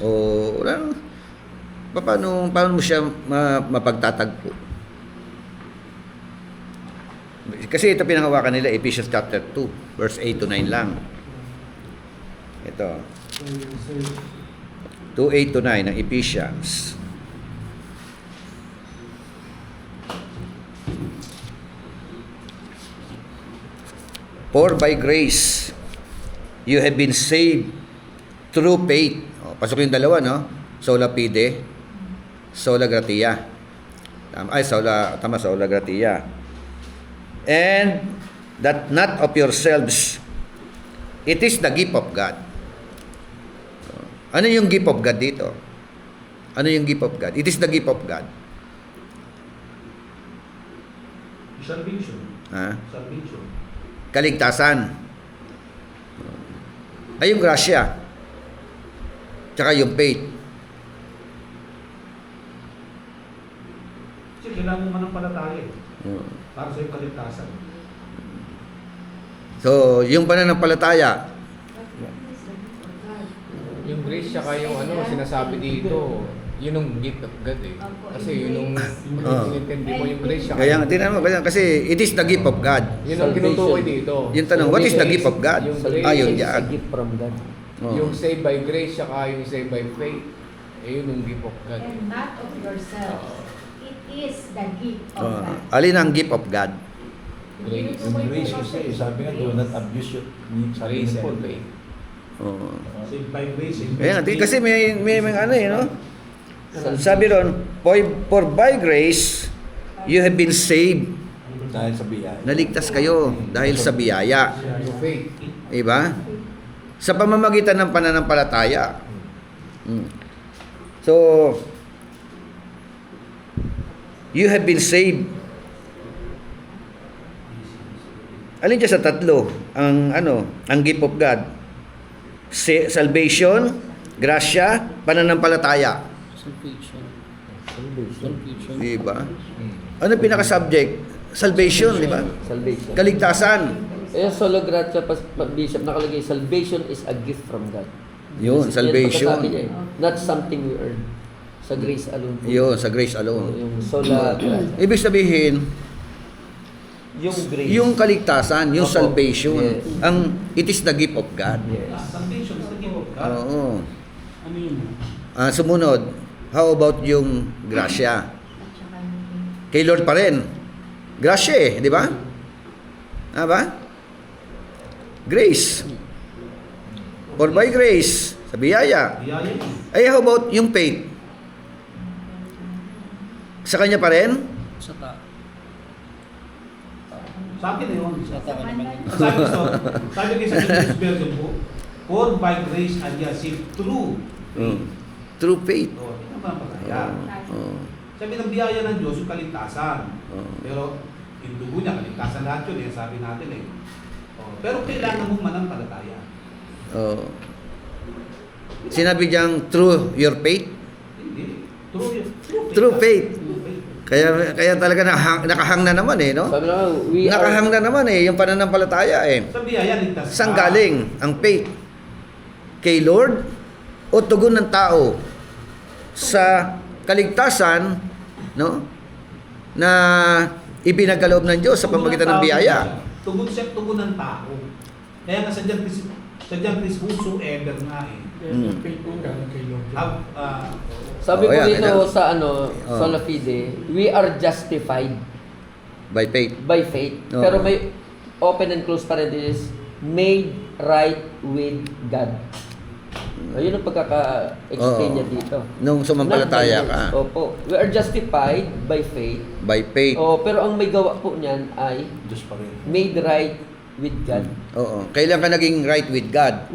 O paano mo siya mapagtatagpo? Kasi ito pinanghawakan nila Ephesians chapter 2, verse 8 to 9 lang. Ito. 2:8 to 9 ng Ephesians. For by grace, you have been saved through faith. Pasok yung dalawa, no? sola fide, sola gratia. Sola gratia. And that not of yourselves, it is the gift of God. Ano yung gift of God dito? Ano yung gift of God? It is the gift of God. Salvation. Ha? Salvation. Kaligtasan. Ay yung grasya. Tsaka yung faith. Kasi kailangan mo mananampalataya para sa iyong kaligtasan. So, yung pananampalataya, Yung grace siya yung sinasabi dito, yun yung gift of God eh. Kasi yun yung inintindi mo yung grace siya. kaya tingnan mo, kasi it is the gift of God. Yun ang tinutukoy dito. Yung tanong, what is the gift of God? Yung grace Ayun It's a yan. gift from God. Oh. Yung saved by grace siya yung saved by faith. Yun yung gift of God. And not of yourselves. It is the gift of Oh. God. Alin ang gift of God? Grace. Yung grace kasi, sabi nga, do not abuse your sabi Grace ni Paul. and faith. Oh. Saved by grace. saved by Kaya, faith. kasi may ano no? Sabi ron, for by grace, you have been saved. Dahil sa biyaya. Naligtas kayo dahil sa biyaya. Yung faith. Diba? Sa pamamagitan ng pananampalataya. So, you have been saved. Alin dyan sa tatlo? Ang gift of God. Salvation, grasya, pananampalataya. Salvation. Salvation. Salvation. Diba? Ano pinaka-subject? Salvation, di ba? Salvation. Kaligtasan. Kaya solo gratia Bishop nakalagay, salvation is a gift from God. Yun, Yan salvation. pagkasabi niya eh. Not something we earn. Sa grace alone. po. Yun, sa grace Oh, alone. yung sola gratia. Ibig sabihin, Yung grace. yung kaligtasan, yung Opo. salvation, Yes. it is the gift of God. Yes. Salvation is the gift of God. Oo. Ano yun? Sumunod, how about yung grasya? At saka yung Kay Lord pa rin. Grasya eh, di ba? Ba? Grace. For by grace, sa biyaya. Biyaya. Ay, how about yung faith? Sa kanya pa rin? Sa ta. Sa akin na yun. Sa ta naman. Sabi ko sa English version po, for by grace and ye are saved through. True faith. Oh, ito naman ang pataya. Oh. Sabi ng biyaya ng Diyos yung kaligtasan. Oh. Pero yung dugo niya, kaligtasan lahat yun, sabi natin eh. Oh, pero kailangan mong mananampalataya. Oh. Sinabi diyang through your faith. Hindi. True True faith. True faith. Kaya talaga nakahang na naman eh, no? Sabi naman, we Nakahang are na naman eh, yung pananampalataya eh. Sa biyaya, ligtas ka. Saan galing ang faith? Kay Lord o tugon ng tao sa kaligtasan, no? Na ibinagaloob ng Diyos sa pamamagitan ng biyaya. Tugon siya, tugon ng tao. Kaya nga sadyang Chris whosoever nga eh. Mm. Faith po galing kay Lord. sabi Oh, ko yeah, dito yeah. sa Oh. sola fide, we are justified By faith. by faith. Oo. Pero may open and close parenthesis, made right with God. Ayun ang pagkaka-explain Oo. niya dito. Nung sumampalataya Not by ka. works. Opo. We are justified by faith. By faith. Oh, pero ang may gawa po niyan ay Diyos pa rin. made right with God. Oo. Kailan ka naging right with God?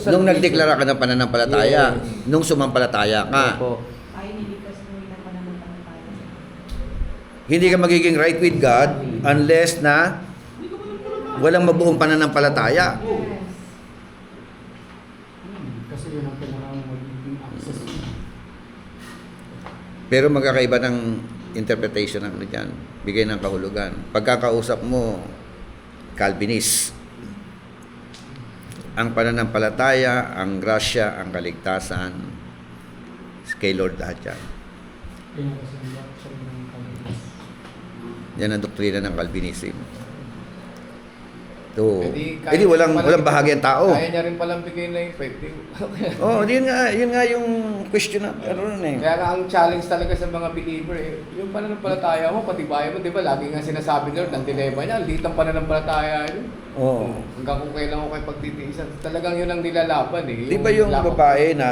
Nung nagdeklara ka ng pananampalataya. Yes. Nung sumampalataya ka. Opo. ay nilipas mo nila pa naman tayo. Hindi ka magiging right with God unless na walang mabuong pananampalataya. Yes. Kasi yun ang kailangan magiging access. Pero magkakaiba ng interpretation ng dyan. Bigay ng kahulugan. Pagkakausap mo, Calvinist. Ang pananampalataya, ang grasya, ang kaligtasan, kay Lord lahat yan. Kaya kasi ang doctrine ng Calvinism. Yan ang doktrina ng Calvinism. To. kaya Edi walang niya palang- walang bahagi ang tao. Kaya niya rin palang bigay na yung faith. Oh, yun nga yung question na ano eh. Kaya nga ang challenge talaga sa mga believer, yung pananampalataya mo, patibayan mo, di ba? Lagi nga sinasabi nila, ang dilema niya, ang liit ang pananampalataya yun. Oo. Hanggang kung kailan ko kayo pagtitiisan. Talagang yun ang nilalaban eh. Di ba yung laban- babae na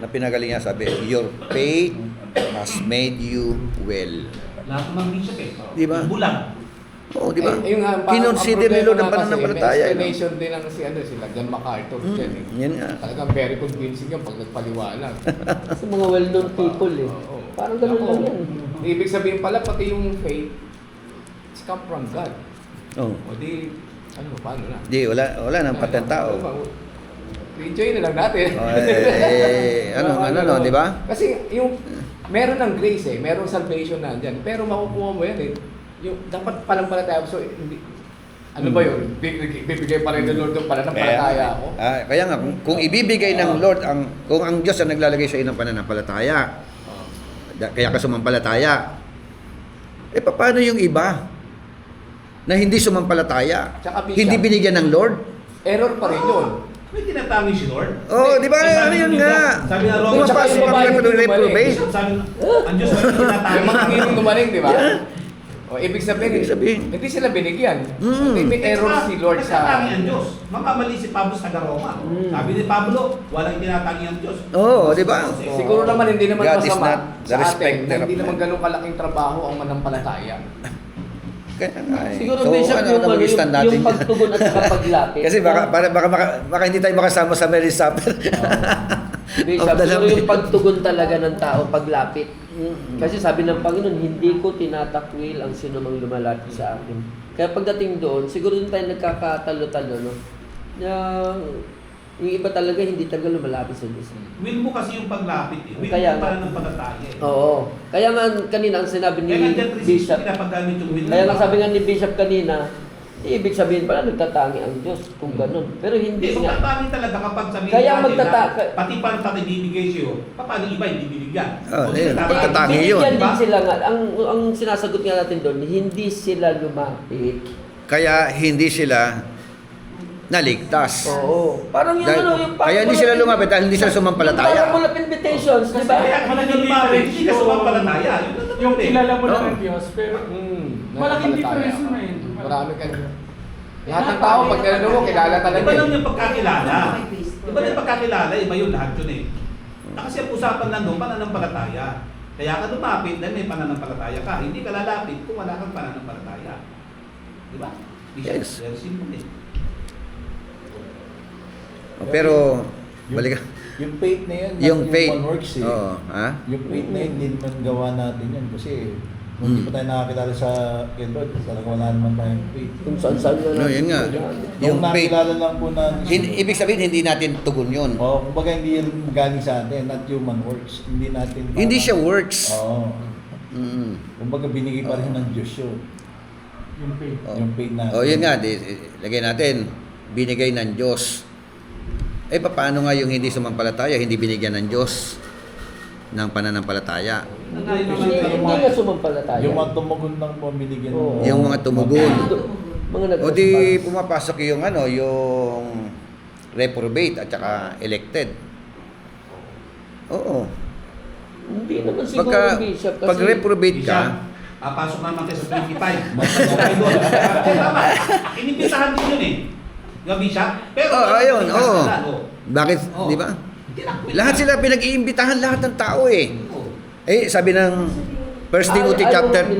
na pinagaling niya sabi, your faith has made you well. Lahat ng mga bishop eh. Di ba? Bulag. Oo, di ba? Yung nga, Kinonsider ni Lord ang problema nga kasi, pananampalataya. May explanation din ang sila John MacArthur dyan eh. Yan nga. Talagang very convincing yan pag nagpaliwanag. Sa mga well-known people eh. Oo. Parang ganun Ako, lang yan. Ibig sabihin pala, pati yung faith, it's come from God. Oh. O di, paano na? Di, wala nang pateng tao. Enjoy na lang natin. Oh, no, di ba? Kasi yung, meron ng grace eh, merong salvation na dyan. Pero makukuha mo yan eh. Yung, dapat panampalataya. So, hindi, ano ba yun? Bibigay pa rin ng Lord ng pananampalataya ako? Kaya nga, kung ibibigay ng Lord, kung ang Diyos ang naglalagay sa iyo ng pananampalataya, kaya ka sumampalataya, paano yung iba na hindi sumampalataya? Tsaka, Bishop, Hindi binigyan ng Lord? error pa rin yun. May tinatangin si Lord. Oh, di ba? Eh, Ano yun nga? Sabi nga Romans, Pumapasok yung ang babae yung reprobate. sabi, ang Diyos may tinatangin. Yung mga ngiling gumaling, di ba? O, ibig sabihin, hindi sila binigyan. May error si Lord sa... Tinatangin ang Diyos. Makamali si Pablo sa Roma. Sabi ni Pablo, walang tinatangin ang Diyos. Oo, di ba? Siguro naman hindi naman God is masama not the sa atin respecter na hindi of naman men. ganun kalaking trabaho ang manampalataya. Kaya nga eh. Siguro So, Bishop, ano yung, na mag-stand natin? yung pagtugon at saka paglapit. Kasi baka hindi tayo makasama sa Mary's Supper. Bishop, Of the siguro Lamb. yung pagtugon talaga ng tao, paglapit. Kasi sabi ng Panginoon, hindi ko tinatakwil ang sino mang lumalapit sa akin. Kaya pagdating doon, siguro doon tayo nagkakatalo-talo, no? Yung iba talaga, hindi talaga lumalapit sa Diyos. Will mo kasi yung paglapit eh. Will Kaya mo nga. pala ng palataya eh. Oo. Kaya nga kanina ang sinabi ni Kaya nga dyan, Bishop, pinapagamit yung will. kaya nga sabi nga ni Bishop kanina, ibig sabihin pala nagtatangi ang Diyos kung ganun. Pero hindi Hindi, nga. magtatangi talaga kapag sabihin Kaya natin magtata- na pati pa ng bibigay sa'yo, paano iba hindi binigyan? Oh, O, yun. tinatanggi. Magtatangi yun. Binigyan Diba? din sila nga. Ang sinasagot nga natin doon, hindi sila lumapit. Kaya hindi sila naligtas. Oo. Parang yung Dahil- yung kaya hindi sila lumapit dahil hindi sila sumampalataya. Yung parang full of invitations, di ba? Kaya kung hindi lumapit, hindi ka sumampalataya. Yun ang Yung totoo eh. kilala mo lang Oo. ng Diyos, pero malaking Nanampalataya difference ako. yun eh. Marami ka. Lahat ng tao, pag tinanong mo, kilala talaga. Iba lang eh. yung pagkakilala. Iba lang yung pagkakilala, iba yung lahat yun eh. Kasi ang usapan lang doon, pananampalataya. Kaya ka lumapit dahil may pananampalataya ka. Hindi ka lalapit kung wala kang pananampalataya. Di ba? Yes. Very simple eh. Pero, balik Yung faith na yan, yung not faith. human works eh. Oo, ha? Yung faith na yun, hindi naman gawa natin yan. Kasi kung hindi pa tayo nakakilala sa kay Lord, talagang wala naman tayong faith. Kung saan-saan na No, yun nga. Yung Yung faith. nakilala lang po natin. Ibig sabihin, hindi natin tugon yun. Oo, kumbaga hindi yan galing sa atin, not human works. Hindi natin... Hindi siya works. Oo. Mm. Kumbaga binigay pa rin ng Diyos yun. Yung faith. Oh. Yung faith natin. Oh, yun nga, lagay natin, binigay ng Diyos. Paano nga yung hindi sumampalataya, hindi binigyan ng Diyos ng pananampalataya? Hindi nga sumampalataya. Yung mga tumugon lang po, binigyan Oo. ng... Yung mga tumugon. Mga O di pumapasok yung yung reprobate at saka elected. Oo. Hindi naman siguro, Bishop. Kasi Pag reprobate ka, Pasok naman kayo sa 25. Okay doon. Tama. Inibitahan din yun eh. Gabisha. Pero ayun, imbitahan oo. sila, oo. Bakit, Oo. di ba? Tinakwil Lahat ka. sila pinag-iimbitahan lahat ng tao eh. Oo. Sabi ng 1 Timothy chapter 2,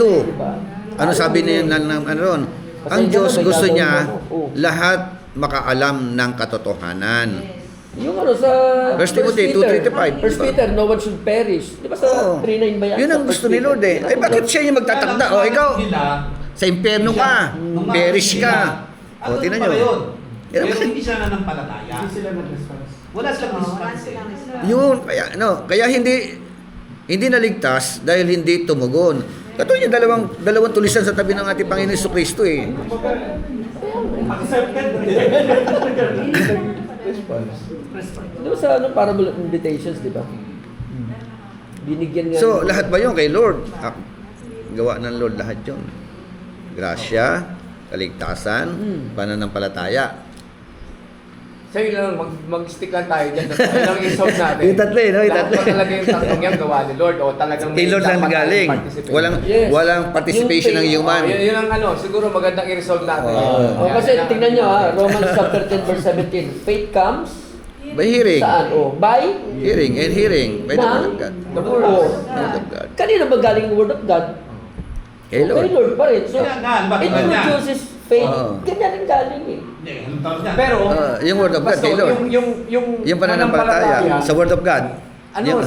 ano sabi niya ano ron? Ang Diyos gusto niya lahat makaalam ng katotohanan. yung ano sa 1 Timothy 2:3-5. 1 Peter, no one should perish. Di ba sa 3:9 ba yan? Yun ang Sa gusto 1 ni Lord eh. Peter? Bakit siya yung magtatakda? Kaya Ikaw, sila, sa impyerno ka, perish ka. Ano Tingnan pala nyo. yun? Yan Pero ang- hindi sila nanampalataya. Hindi sila nag-response. Wala silang response. Yun, kaya hindi naligtas dahil hindi tumugon. Katulad yung dalawang tulisan sa tabi ng ating Panginoon Jesucristo eh. Accepted. Response. Di ba sa parable of invitations, di ba? Binigyan nga. So, lahat ba yun kay Lord? Gawa ng Lord lahat yun. Grasya, kaligtasan, pananampalataya. Sa'yo lang, mag-stick lang tayo dyan. Ilang i-solve natin. Yung tatlo eh, no? Yung Lahat tatlo. ba talaga yung tatlong yan gawa ni Lord? O talagang Kay Lord lang dapat galing. tayong participate? Walang participation ng human. Yun ang siguro magandang i-resolve natin. Kasi tingnan nyo Romans chapter 10 verse 17. Faith comes By hearing. saan? By Hearing and hearing. By the word of God. the word of Word of God. Kanina ba galing yung word of God? Kay Lord. Kay Lord pa rin. So, Kaya nga, it bakit niya? produces faith. Oo. Ganyan rin galing eh. Hindi, anong tawag niya? Pero, Yung word of God kay Lord. yung Pananampalataya sa word of God.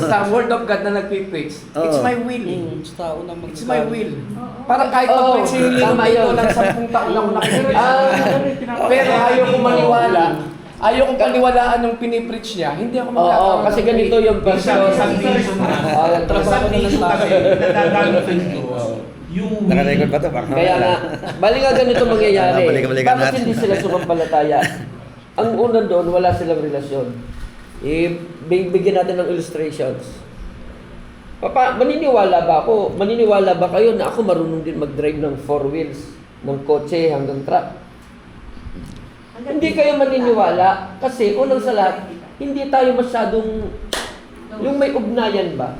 sa word of God na nagpipreach, it's my will. Sa tao na It's my will. Oo. Parang kahit Oo, mag-preach si Lilo tama dito yun. ng 10 taon ako nakikinig. Ah, Pero ayaw kong maniwala. Ayaw kong paniwalaan yung pinipreach niya. Hindi ako Oo, kasi ganito yung Sa pastor. salvation na. Ah, Sa salvation kasi, nagagamit ng Diyos. Yung Naka-record ba ito? Baka Kaya nga, bali nga ganito mangyayari. Balikan Bakit natin. hindi sila sumampalataya? Ang una doon, wala silang relasyon. Bigyan natin ng illustrations. Maniniwala ba ako? Maniniwala ba kayo na ako marunong din mag-drive ng 4 wheels, ng kotse hanggang truck? Hindi kayo maniniwala kasi unang sa lahat, hindi tayo masyadong yung may ugnayan ba?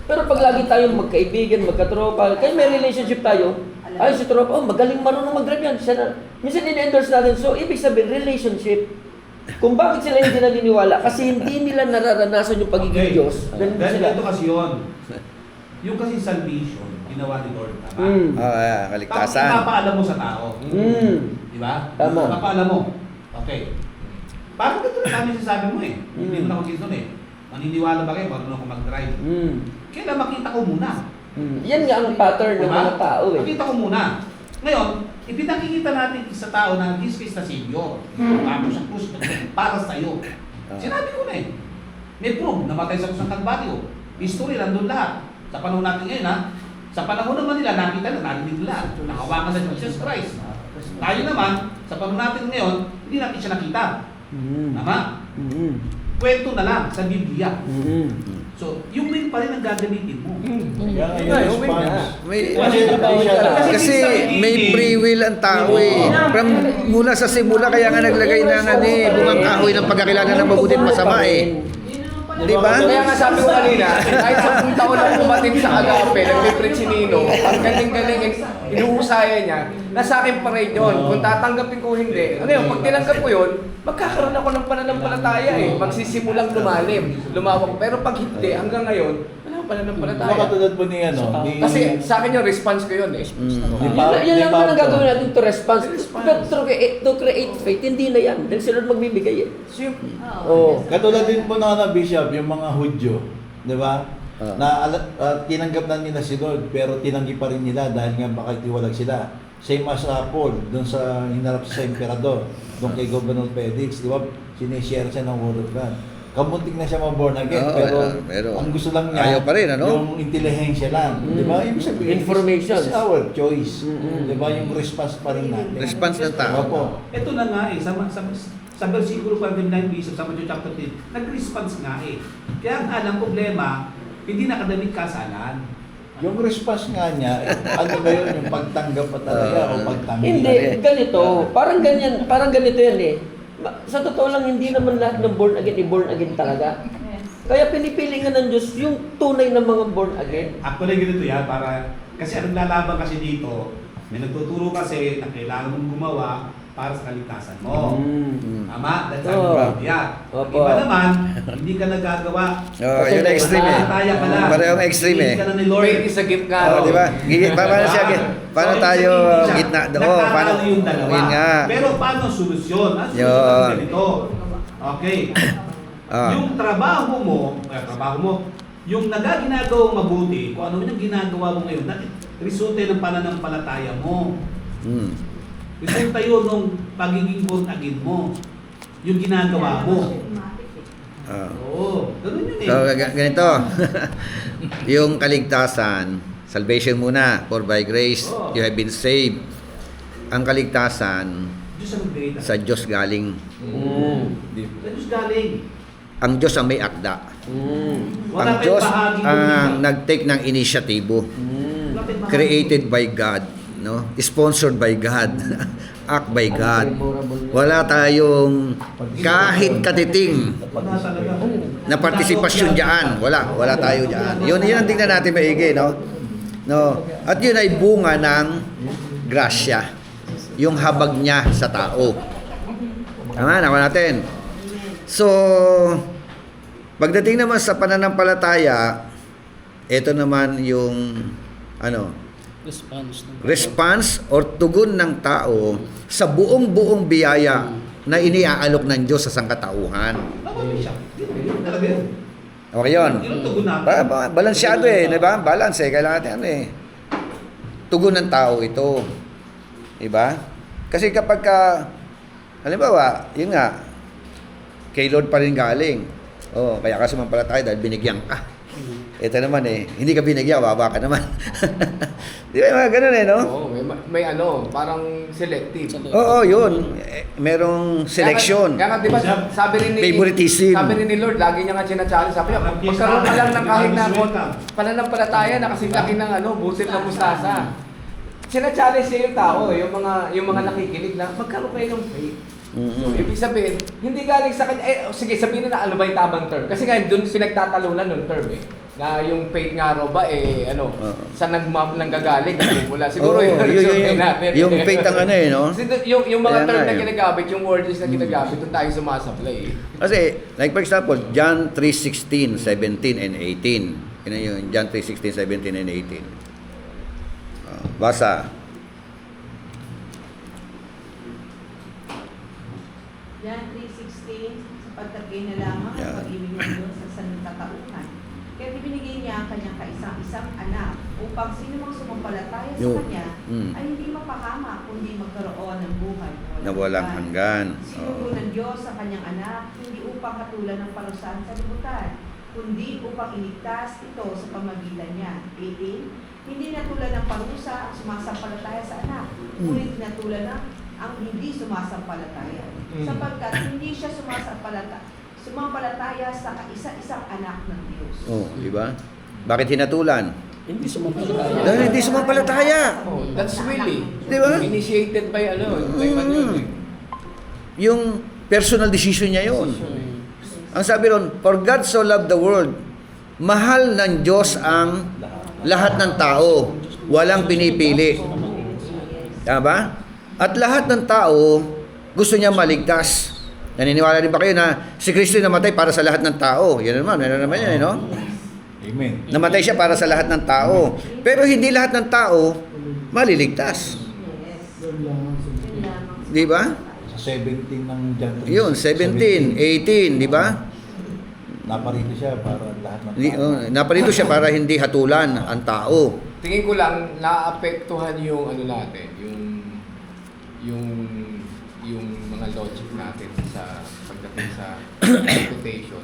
Pero pag lagi tayong magkaibigan, magkatropa, kaya may relationship tayo, ay si tropa, magaling marunong mag-drive yan. Siya na. Minsan in-endorse natin. So, ibig sabihin, relationship. Kung bakit sila hindi naniniwala, kasi hindi nila nararanasan yung pagiging Diyos. Ganun sila. Ganito kasi yun. Yung kasi salvation, ginawa ni Lord, tama? Tapos kaligtasan. ipapaalam mo sa tao. Di ba? Tama. Ipapaalam mo. Okay. Parang ganito na namin sasabi mo eh. Hindi mo na ako kinsun eh. Maniniwala ba kayo? Marunong ako mag-drive. Kailan makita ko muna. Yan nga ang pattern ng mga tao eh. Makita ko muna. Ngayon, ipinakikita natin sa tao na Jesus Christ na Savior. Tapos sa krus para sa iyo. Sinabi ko na eh. May proof, namatay sa krus ng Kalbaryo. History, nandun lahat. Sa panahon natin ngayon ha, sa panahon naman nila, nakita na, narinig nila. Nakawakan sa Jesus Christ. Tayo naman, sa panahon natin ngayon, hindi natin siya nakita. Tama? Kwento na lang sa Biblia. So, yung will pa rin ang gagamitin mo. Kaya nga yung response. Kasi may free will ang tao eh. Mula sa simula, kaya nga naglagay ng bumangkahoy ng pagkakilala ng mabuti at masama eh. Di ba? Kaya nga sabi ko kanina, kahit 10 taon lang pumating sa agape, nagpipreach si Nino, ang galing-galing, inuusaya niya, nasa akin pa rin yun. Kung tatanggapin ko hindi, ano yun, pag tinanggap ko yun, magkakaroon ako ng pananampalataya eh. Magsisimulang lumalim, lumawak. Pero pag hindi, hanggang ngayon, wala akong pananampalataya. Nakatulad po ni Kasi sa akin yung response ko yun eh. Yan lang naman ang gagawin natin to response. But to create faith, hindi na yan. Dahil sila magbibigay eh. Oh. Katulad din po na Bishop, yung mga Hudyo, di ba? Tinanggap na nila si Lord, pero tinanggi pa rin nila dahil nga baka tiwalag sila. Same as Paul, doon sa hinarap sa emperador, doon kay Governor Felix, di ba? Sinishare siya ng Word of God. Kamuntik na siya ma-born again, pero ang gusto lang niya, ayaw pa rin, ano? yung intelihensya lang. Di ba? Ibig sabihin, Information. it's our choice. Di ba? Yung response pa rin natin. Response ng tao. Opo. Ito na nga eh, sa versikulo 49 Bishop, sa Matthew chapter 10, nag-response nga eh. Kaya ang alang problema, hindi nakadamit kasalan. Yung response nga niya, ano ba yun? Yung pagtanggap pa talaga o pagtanggi? Hindi, ganito. Parang ganito yan eh. Sa totoo lang, hindi naman lahat ng born again talaga. Kaya pinipili nga ng Diyos yung tunay na mga born again. Actually, ganito yan, kasi anong lalaban kasi dito, may nagtuturo kasi na kailangan mong gumawa para sa kaligtasan mo. Tama? That's ang yeah. Opo. Iba naman, hindi ka nagagawa. Yun ang extreme eh. Matataya ka na. Parehong extreme eh. Hindi ka na ni Lord. Faith is a gift nga. Di ba? Paano tayo gitna doon? Paano yung dalawa. Yun nga. Pero paano ang solusyon? Ang Yun. solusyon ganito. Okay. Ah. Yung trabaho mo, yung ginagawang mabuti, kung ano yung ginagawa mo ngayon, resulta ng pananampalataya mo. Resulta yun nung pagiging born again mo. Yung ginagawa mo. Oo. Ganun yun eh. So, ganito. Yung kaligtasan, salvation muna, for by grace, you have been saved. Ang kaligtasan, Diyos ang nagbigay sa Diyos galing. Sa Diyos galing. Ang Diyos ang may akda. Wala Ang kayong Diyos bahagi ang doon. nag-take ng inisyatibo. Wala kayong bahagi. Created by God. no? Sponsored by God. Act by God. Memorable. Wala tayong kahit katiting Wala talaga. na partisipasyon diyan. Wala tayo diyan. Yun ang tingnan natin maigi, no? No. At yun ay bunga ng grasya. Yung habag niya sa tao. Tama, nakuha natin. So, pagdating naman sa pananampalataya, ito naman yung response or tugon ng tao sa buong biyaya na iniaalok ng Diyos sa sangkatauhan. Tama siya. Yun talaga yun. Okay yun. Yun ang tugon natin. Balansyado di ba? Balance kailangan natin tugon ng tao ito. Di ba? Kasi kapag halimbawa, yun nga, kay Lord pa rin galing. Kaya ka sumampalataya dahil binigyan ka. Ito naman hindi ka binigyan, baba ka naman. Di ba, mga ganun no? Oo, may parang selective. Oo, yun. Merong selection. Kaya nga, di ba, sabi rin ni Lord, lagi niya nga sinachallenge. Sabi niya, magkaroon ka lang ng kahit na pananampalataya na kasing laki ng butil na mustasa. Sinachallenge niya yung tao, yung mga nakikinig na, magkaroon kayo ng faith. So, ibig sabihin, hindi galing sa kanya, sige, sabihin na ano ba yung tamang term? Kasi nga, doon pinagtatalunan ng term na yung faith nga raw ba, saan nanggagaling? Wala. Siguro natin. Yung faith ang no? Yung mga term na ginagamit, yung words na ginagamit, doon tayo sumasablay. Kasi, like for example, John 3:16, 17, and 18. Yun yung John 3:16, 17, and 18. Basa. Yan, 3:16, sapagkat kayo na lamang ang pag-ibig ng Diyos sa sangkatauhan. Kaya ibinigay niya ang kanyang kaisang-isang anak upang sino mang sumampalataya sa kanya ay hindi mapahamak kundi magkaroon ng buhay Na walang hanggan. Sinugo ng Diyos sa kanyang anak hindi upang katulan ng parusahan sa libutan, kundi upang iligtas ito sa pamagitan niya. 18, hindi natulan ng parusa ang sumasampalataya sa anak, ngunit natulan ng ang hindi sumasampalataya. Sapagkat hindi siya sumampalataya sa kaisa-isang anak ng Diyos. Di ba? Bakit hinatulan? Hindi sumampalataya. Dahil hindi sumampalataya. That's really. Di ba? Initiated by by Manuel. Yung personal decision niya yun. Ang sabi ron, for God so loved the world, mahal ng Diyos ang lahat ng tao. Walang pinipili. Tama ba? At lahat ng tao, gusto niya maligtas. Naniniwala rin ba kayo na si Kristo namatay para sa lahat ng tao? Yan naman yan, no? Amen. Namatay siya para sa lahat ng tao. Pero hindi lahat ng tao maliligtas. Di ba? Sa 17 ng John 3. Yun, 17, 18, di ba? Naparito siya para lahat ng tao. Naparito siya para hindi hatulan ang tao. Tingin ko lang naapektuhan yung natin, yung mga logic natin sa pagdating sa reputation.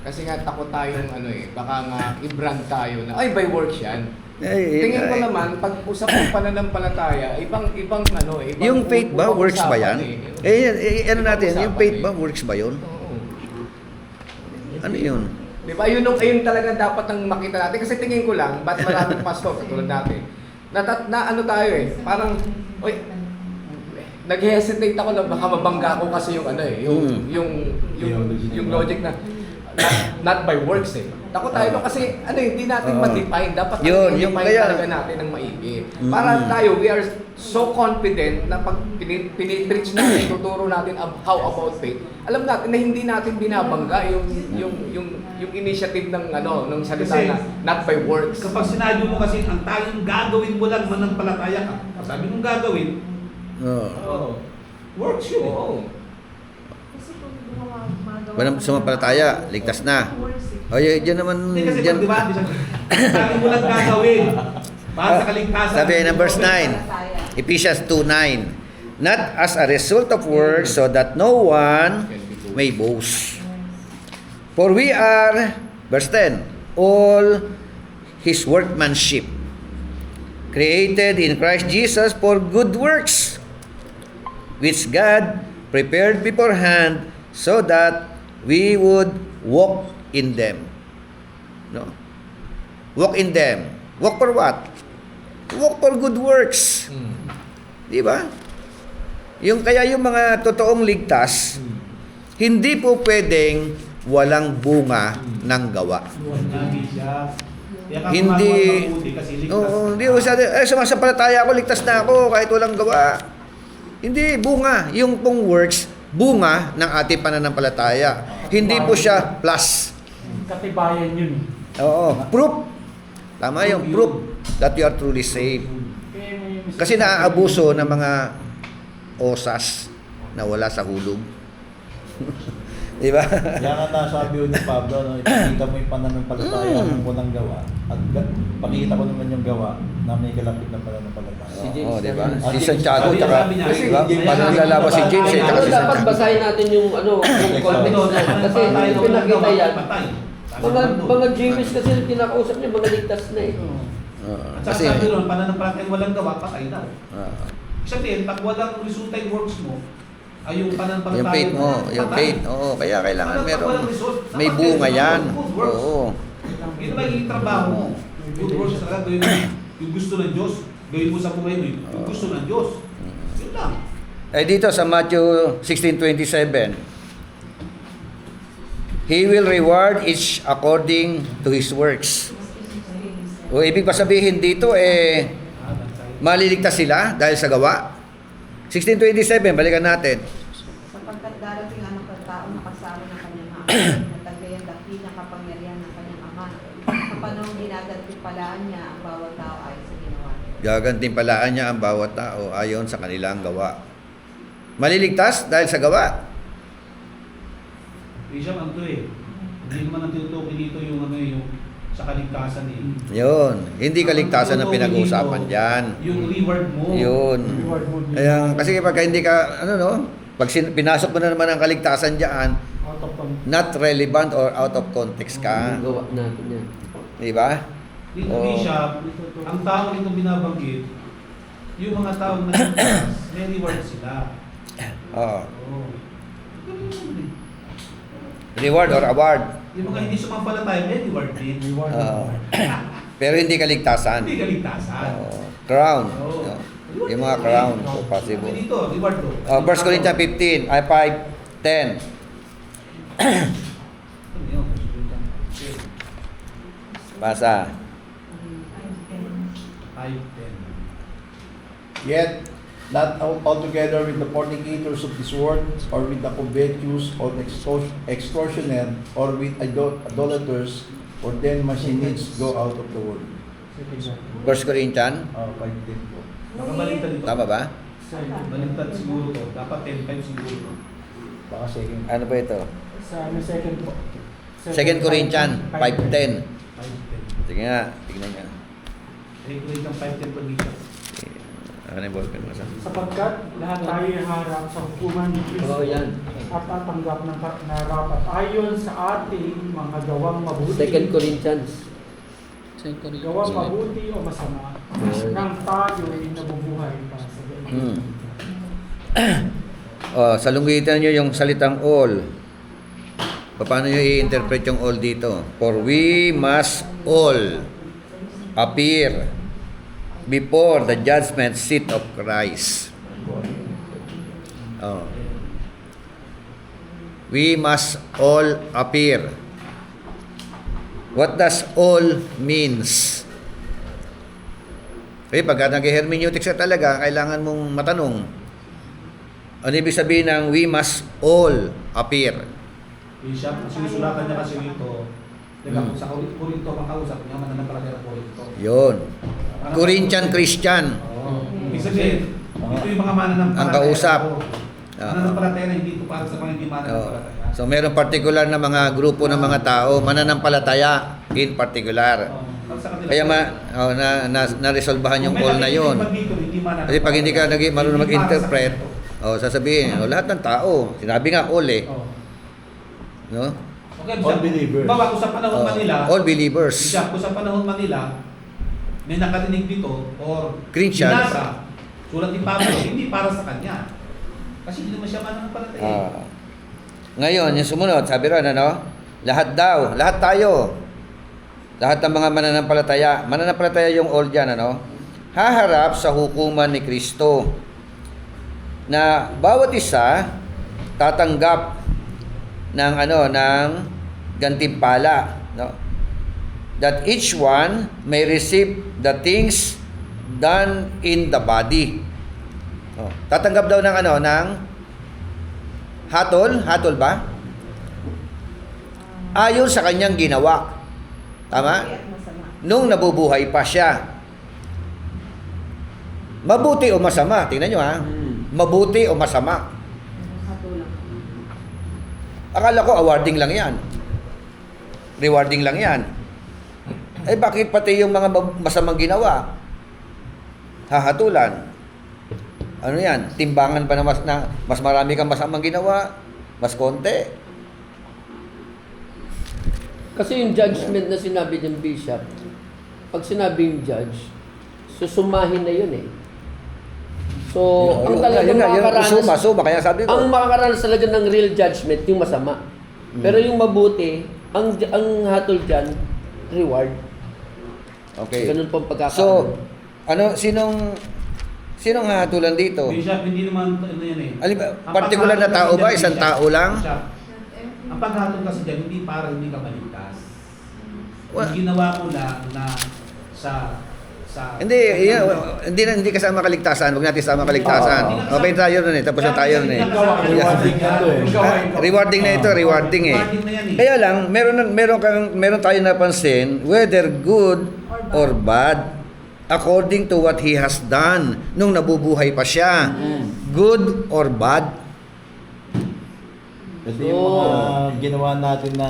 Kasi nga takot tayong baka nga i-brand tayo na by works yan. Tingin ko naman pag usap ng pananampalataya, ibang yung faith ba works ba yan? Yung faith ba works ba yun? Ano yun? Di ba? Ayun talaga dapat ang makita natin. Kasi tingin ko lang, ba't maraming pastor, katulad natin, tayo parang, nag-hesitate ako na baka mabangga ko kasi yung logic na, not by works Takot tayo kasi hindi natin ma-define. Dapat i-define talaga natin ng maigi. Para tayo, we are so confident na pag pinipreach natin, tuturo natin how about faith, alam natin na hindi natin binabangga yung initiative ng salita na not by works. Kapag sinabi mo kasi ang tayong gagawin mo lang manampalataya ka, sabi mong gagawin, works yun. Kasi kung gumawa Walang sumampalataya, ligtas na. Diyan naman, Hindi kasi diyan. di ba? Sabi mo lang gagawin para sa kaligtasan. Sabi ng verse 9, Ephesians 2:9, not as a result of works, so that no one may boast. For we are, verse 10, all His workmanship, created in Christ Jesus for good works, which God prepared beforehand so that we would walk in them. No? Walk in them. Walk for what? Walk for good works. Di ba? Kaya yung mga totoong ligtas, hindi po pwedeng walang bunga ng gawa. Nabi siya. Kaya ka Hindi, gumagawa ng mabuti kasi ligtas oo, ka. hindi ko sabi, sumasampalataya ako, ligtas na ako, kahit walang gawa. Hindi, bunga. Yung pong works, bunga ng ating pananampalataya. Hindi po siya plus. Katibayan yun. Oo, proof. Tama yung proof that you are truly saved. Kasi naaabuso ng mga osas na wala sa hulog. Di ba? Kaya nga nasabi ni Pablo, no, ipakita mo yung pananampalataya ng walang gawa. At pakita ko naman yung gawa na may kalapit na pananampalataya. Oo, di ba? Si James Santiago, Sabi- tsaka, sabi niya, di ba? kasi- Paano nilalaban si James, eh, tsaka Pero si dapat Santiago. basahin natin yung yung context Ano, na. Kasi yung pinakita yan, mga Jewish kasi yung kinakausap niya, mga ligtas na eh. Oo, At saka kasi, sabi ron, pananampalataya walang gawa, patay daw. oo. Sabihin, pag walang resulta yung works mo, ay yung pananampalataya Yung faith mo, yung patay. faith, oo, kaya kailangan Pag meron, walang result, may dapat bunga meron yan. good works. Oo. Yun ba yung trabaho mo? Good works talaga, gawin mo yung gusto ng Diyos. Gawin mo sa buhay mo yung gusto ng Diyos. Yun lang. Eh dito sa Matthew 16:27, He will reward each according to his works. O ibig pa sabihin dito maliligtas sila dahil sa gawa. 16:27, balikan natin. Sapagkat darating ang tao na kasama ng kanyang ama, na taglay ang dakilang kapangyarihan ng kanyang ama. Sa panahong ginagagantimpalaan niya ang bawat tao ayon sa ginawa niya. Gagantimpalaan niya ang bawat tao ayon sa kanilang gawa. Maliligtas dahil sa gawa. Hindi siya manto eh. Hindi naman ang tinutukoy dito yung sa kaligtasan eh. Yun, hindi kaligtasan ang Ang tinutukoy pinag-uusapan dito, diyan. Yung reward mo. Yun. Kaya, kasi pag hindi ka, pag pinasok mo na naman ang kaligtasan diyan, Out of context. not relevant or out of context ka. Gawa natin yan. Di ba? Dito Oo. Bishop, ang tao dito binabanggit, yung mga taong nagligtas, may reward sila. Oo. Oo. Reward or award. Yung mga hindi sumampalataya, may reward din. Oo. Pero hindi kaligtasan. Hindi kaligtasan. Oo. Crown. Oo. Oo. Yung mga crown, so possible. Dito, reward do. 1 Corinthians 15, 5:10. Basa. 5:10. Yet, not altogether with the fornicators of this world, or with the covetous, or extortioner, or with idolaters, for then must he needs go out of the world. 1 Corinthians, 5:10 po. Nakabaliktad dito. tama ba? Baliktad siguro to. Dapat 10 siguro to. Baka second. Ano ba ito? Sa second po. 2 Corinthians 5:10. 5:10. Sige nga, tignan niya. Reward ng 5:10 po dito. Ano yung ballpen mo sa? Sapagkat lahat tayo harap sa hukuman ni Kristo Oo, yan. at tatanggap ng narapat ayon sa ating mga gawang mabuti. 2 Corinthians. Gawang mabuti o masama nang tayo ay nabubuhay para sa Diyos. Salunggitan nyo yung salitang all. Paano nyo i-interpret yung all dito? For we must all appear before the judgment seat of Christ. Oh. We must all appear. What does all means? Pagka nag-hermeneutics ka talaga, kailangan mong matanong. Ano ibig sabihin ng we must all appear? Bishop, sinusulatan niya kasi dito. Teka, sa Corinto, makausap niya, mananampalataya ng Corinto. Yun. Corinthian Christian. Oo. Ibig sabihin, ito yung mga mananampalataya. Ang kausap. Mananampalataya na hindi ito para sa mga hindi mananampalataya. So meron particular na mga grupo ng mga tao, mananampalataya in particular. Kaya na-resolbahan yung all na yun. Kasi pag hindi ka marunong mag-interpret, sasabihin, lahat ng tao, sinabi nga all eh. No? Okay, All believers. Bawa kung sa panahon Manila, All believers. Bishop, kung sa panahon Manila, may nakarinig dito or Christians. binasa, sulat ni Pablo, hindi para sa kanya. Kasi hindi naman siya mananampalataya. Ngayon, yung sumunod, sabi ron, lahat daw, lahat tayo, lahat ng mga mananampalataya yung all dyan, haharap sa hukuman ni Kristo. na bawat isa tatanggap ng ng gantimpala, no? That each one may receive the things done in the body. Oh, tatanggap daw ng ng hatol ba? Ayon sa kanyang ginawa. Tama? At masama. Nung nabubuhay pa siya. Mabuti o masama? Tingnan nyo ha. Mabuti o masama? Hatulan. Akala ko awarding lang yan. Rewarding lang yan. Eh bakit pati yung mga masamang ginawa? Hahatulan. Ano yan? Timbangan pa na mas marami kang masamang ginawa? Mas konti? Kasi yung judgment na sinabi ng bishop, pag sinabing judge, susumahin na yun eh. So, ang talagang makakaranas, suma, kaya sabi ko. ang makakaranas talaga ng real judgment, yung masama. Pero yung mabuti, ang hatol dyan, reward. Okay. Ganun po ang pagkakaano. So, sinong hahatulan dito? Bishop, hindi naman ano yan eh. Alin ba, Ang particular na tao paghahatol ba? kasi Isang dyan, tao lang? Bishop, ang paghatol kasi dyan, hindi para hindi ka maligtas. Well, Yung ginawa mo na sa hindi kasama kaligtasan. Huwag natin sama kaligtasan. Okay tayo nun eh. Tapos na tayo nun eh. Rewarding na to eh. Rewarding na ito, rewarding eh. Rewarding na yan eh. Kaya lang, meron tayo napansin, whether good or bad, according to what he has done nung nabubuhay pa siya. Good or bad. Kasi yung mga ginawa natin na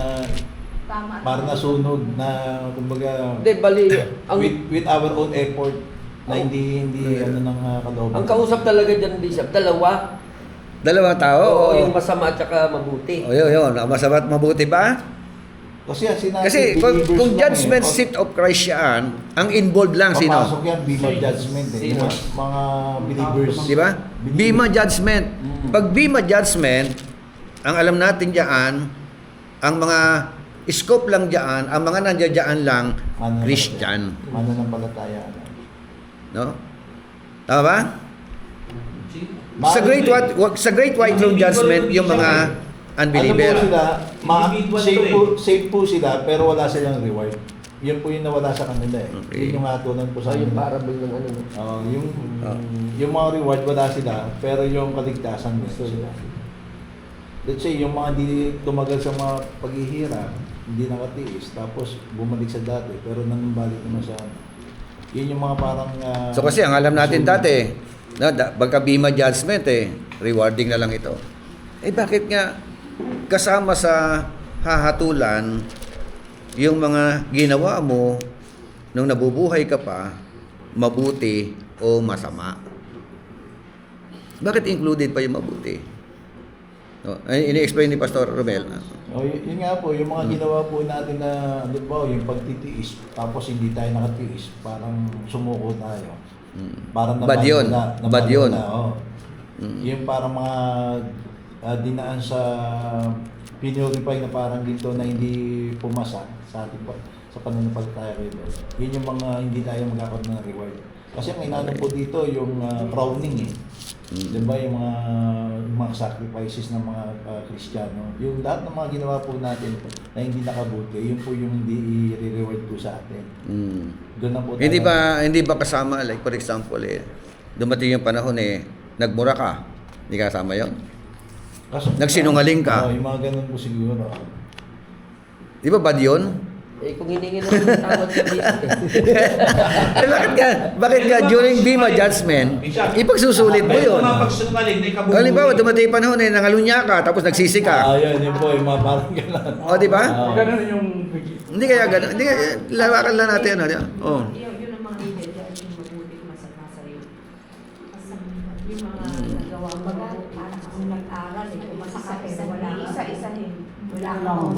Tama. para nasunod na kumbaga Hindi, bali, with our own effort na hindi ng kalooban. ang kausap talaga dyan, bishop, dalawa. Dalawang tao? Oo, o- yung masama at saka mabuti. O yun. Masama at mabuti ba? Kasi yan, sinabi, Kasi kung judgment seat of Christ yan, ang involved lang sino? papasok yan, bima judgment eh. Sino? Yung mga believers. Di ba? Bima judgment. Pag bima judgment, ang alam natin diyan, ang mga scope lang diyan, ang mga nandiyan lang Christian, Mananampalataya. no? Tama ba? Maano Sa great white throne judgment yung mga unbeliever. Ano po sila, Individual to safe po sila, pero wala silang reward. Yun po yung nawala sa kanila eh. Okay. Yun yung hatulan po So, sa yung kanila. parable ng ano. no? Yung mga reward wala sila, pero yung kaligtasan gusto sila. Let's say, yung mga di tumagal sa mga paghihirap, hindi nakatiis, tapos bumalik sa dati, pero nanumbalik naman sa ano. Yun yung mga parang... So kasi ang alam natin dati, no, pagka bima judgment rewarding na lang ito. Eh bakit nga kasama sa hahatulan yung mga ginawa mo nung nabubuhay ka pa, mabuti o masama? Bakit included pa yung mabuti? No, ini-explain ni Pastor Romel. yun nga po, yung mga ginawa po natin na, yung pagtitiis, tapos hindi tayo nakatiis, parang sumuko tayo. Parang Bad yun. Bad yun. Yung parang mga dinaan sa pinurify na parang ginto na hindi pumasa sa ating sa pananampalataya kayo. Yun yung mga hindi tayo magkakaroon ng reward. Kasi ang inaano po dito yung crowning eh. Diba yung mga sacrifices ng mga Kristiyano. Yung lahat ng mga ginawa po natin na hindi nakabuti, yun po yung hindi i-reward po sa atin. Doon na po tayo. Hindi ba kasama, like for example dumating yung panahon nagmura ka, hindi kasama yon? Nagsinungaling ka. Yung mga ganun po siguro. Di ba bad yun? Kung hiningi naman ng tawad sa bishop Bakit nga during bima judgment, ipagsusulit mo yun? Pagsungaling na ikabubuhay. Halimbawa, dumating yung panahon nangalunya ka, tapos nagsisi ka. Yun po, yung mga parang ganun. O, di ba? Ganun yung Hindi kaya gano'n. Hindi kaya, lawakan lang natin, di ba? Oh. Yun ang mga leader dyan, yung mabuti masama sa'yo. Yung mga nagawa mo, parang kung nag-aral masakit pero wala isa-isahin. Wala kang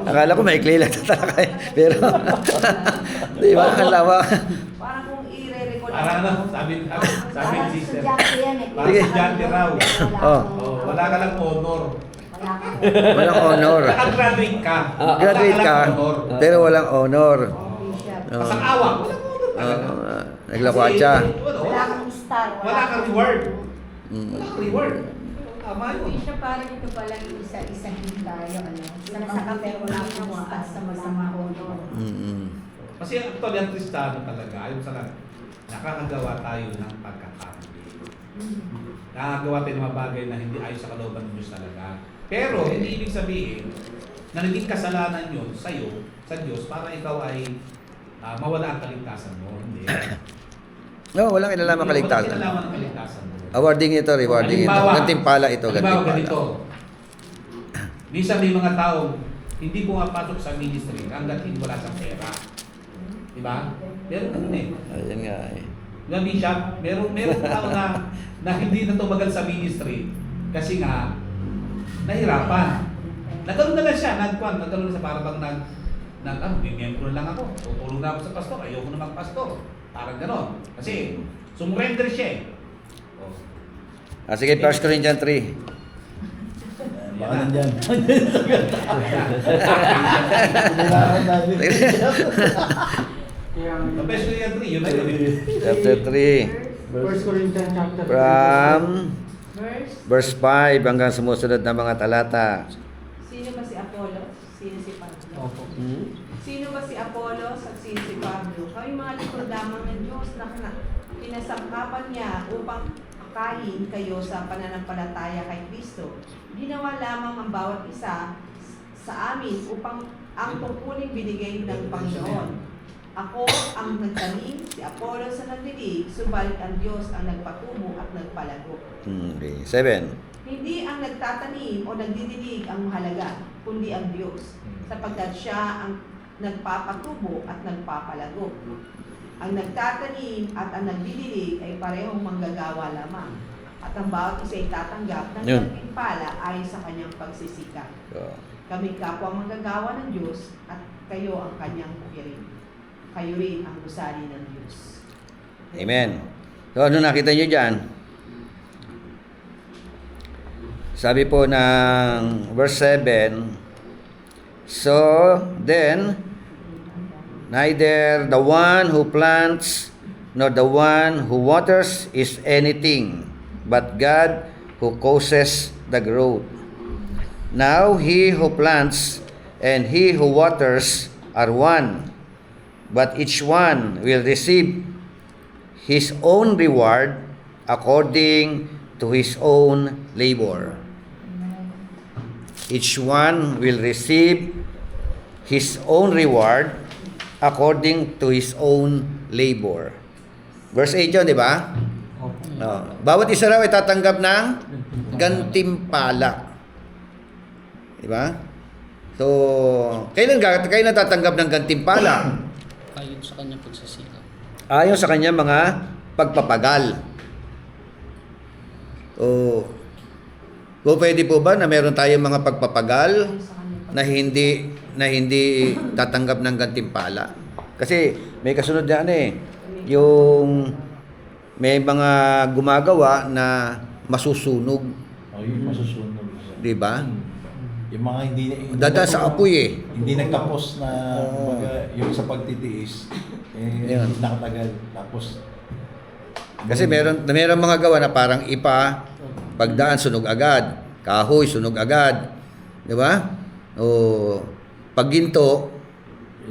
Akala ko maikli lang talaga Pero, di ba? Ang lawa. parang kung i-re-record. Parang sabi ni sister. yan Parang estudyante raw. Oh. Wala ka lang honor. Walang honor. Nakagraduate ka. Graduate ka, pero walang honor. Pasang awa. Walang honor. Naglakwatsa. Wala kang wala kang reward. Mm. Wala kang reward. Tama yun. Hindi siya parang ito pala isa-isahin tayo, ano? Sa pero wala akong wakas sa masama ko. Kasi actually ang Kristiyano talaga, ayon sa lahat, nakakagawa tayo ng pagkakamali. Nakakagawa tayo ng mga bagay na hindi ayon sa kalooban ng Diyos talaga. Pero hindi ibig sabihin na naging kasalanan yun sa'yo, sa Diyos, para ikaw ay mawala ang kaligtasan mo. Hindi. No, walang kinalaman kaligtasan. Walang kinalaman ang kaligtasan mo. Awarding ito, rewarding ito. Gantimpala ito, Halimbawa gantimpala. ganito. Minsan may mga taong hindi pumapasok sa ministry hanggat hindi wala siyang pera. Diba? Pero ganun eh. Ayun nga eh. Diba, Bishop? Meron tao na hindi na tumagal sa ministry kasi nga nahirapan. Nagkaroon na lang siya, nagkaroon na siya para bang may miyembro na lang ako. Tutulong na ako sa pastor, ayoko na magpastor. Parang gano'n. Kasi sumurrender siya eh. Oh. Sige, 1 Corinthians 3. Baka nandyan. Kaya The best way yan 3, yun na yun. Chapter 3. 1 Corinthians chapter 3. From Verse, verse 5 hanggang sumusunod na mga talata. sino ba si Apollos? Sino si Pablo? Opo. Sino ba si Apollos at sino si Pablo? Kami mga lingkod lamang ng Diyos na pinasangkapan niya upang akayin kayo sa pananampalataya kay Kristo. Ginawa lamang ang bawat isa sa amin upang ang tungkuling binigay ng Panginoon. Ako ang nagtanim, si Apollos ang nagdilig, subalit ang Diyos ang nagpatubo at nagpalago. Okay. 7. Hindi ang nagtatanim o nagdidilig ang mahalaga, kundi ang Diyos, sapagkat siya ang nagpapatubo at nagpapalago. Ang nagtatanim at ang nagdidilig ay parehong manggagawa lamang, at ang bawat isa ay tatanggap ng Yun. gantimpala ayon sa kanyang pagsisikap. So, Kami kapwa manggagawa ng Diyos at kayo ang kanyang bukirin. Kayo rin ang gusali ng Diyos. amen. So, ano nakita nyo dyan? Sabi po ng verse 7, so then, neither the one who plants nor the one who waters is anything, but God who causes the growth. Now he who plants and he who waters are one, but each one will receive his own reward according to his own labor. Each one will receive his own reward according to his own labor. Verse 8 yun, di ba? No. Bawat isa raw ay tatanggap ng gantimpala. Di ba? So, kailan tatanggap ng gantimpala? Ayon sa kanyang pagsisikap. Ayon sa kanyang mga pagpapagal. O pwede po ba na meron tayong mga pagpapagal na hindi tatanggap ng gantimpala? Kasi may kasunod na yung may mga gumagawa na masusunog, Yung masusunog. di ba? Yung mga hindi Dada sa apoy Hindi nagtapos na baga, yung sa pagtitiis. Yan. Nakatagal. Tapos Kasi meron mga gawa na parang ipa, pagdaan sunog agad, kahoy sunog agad, di ba? O pagginto,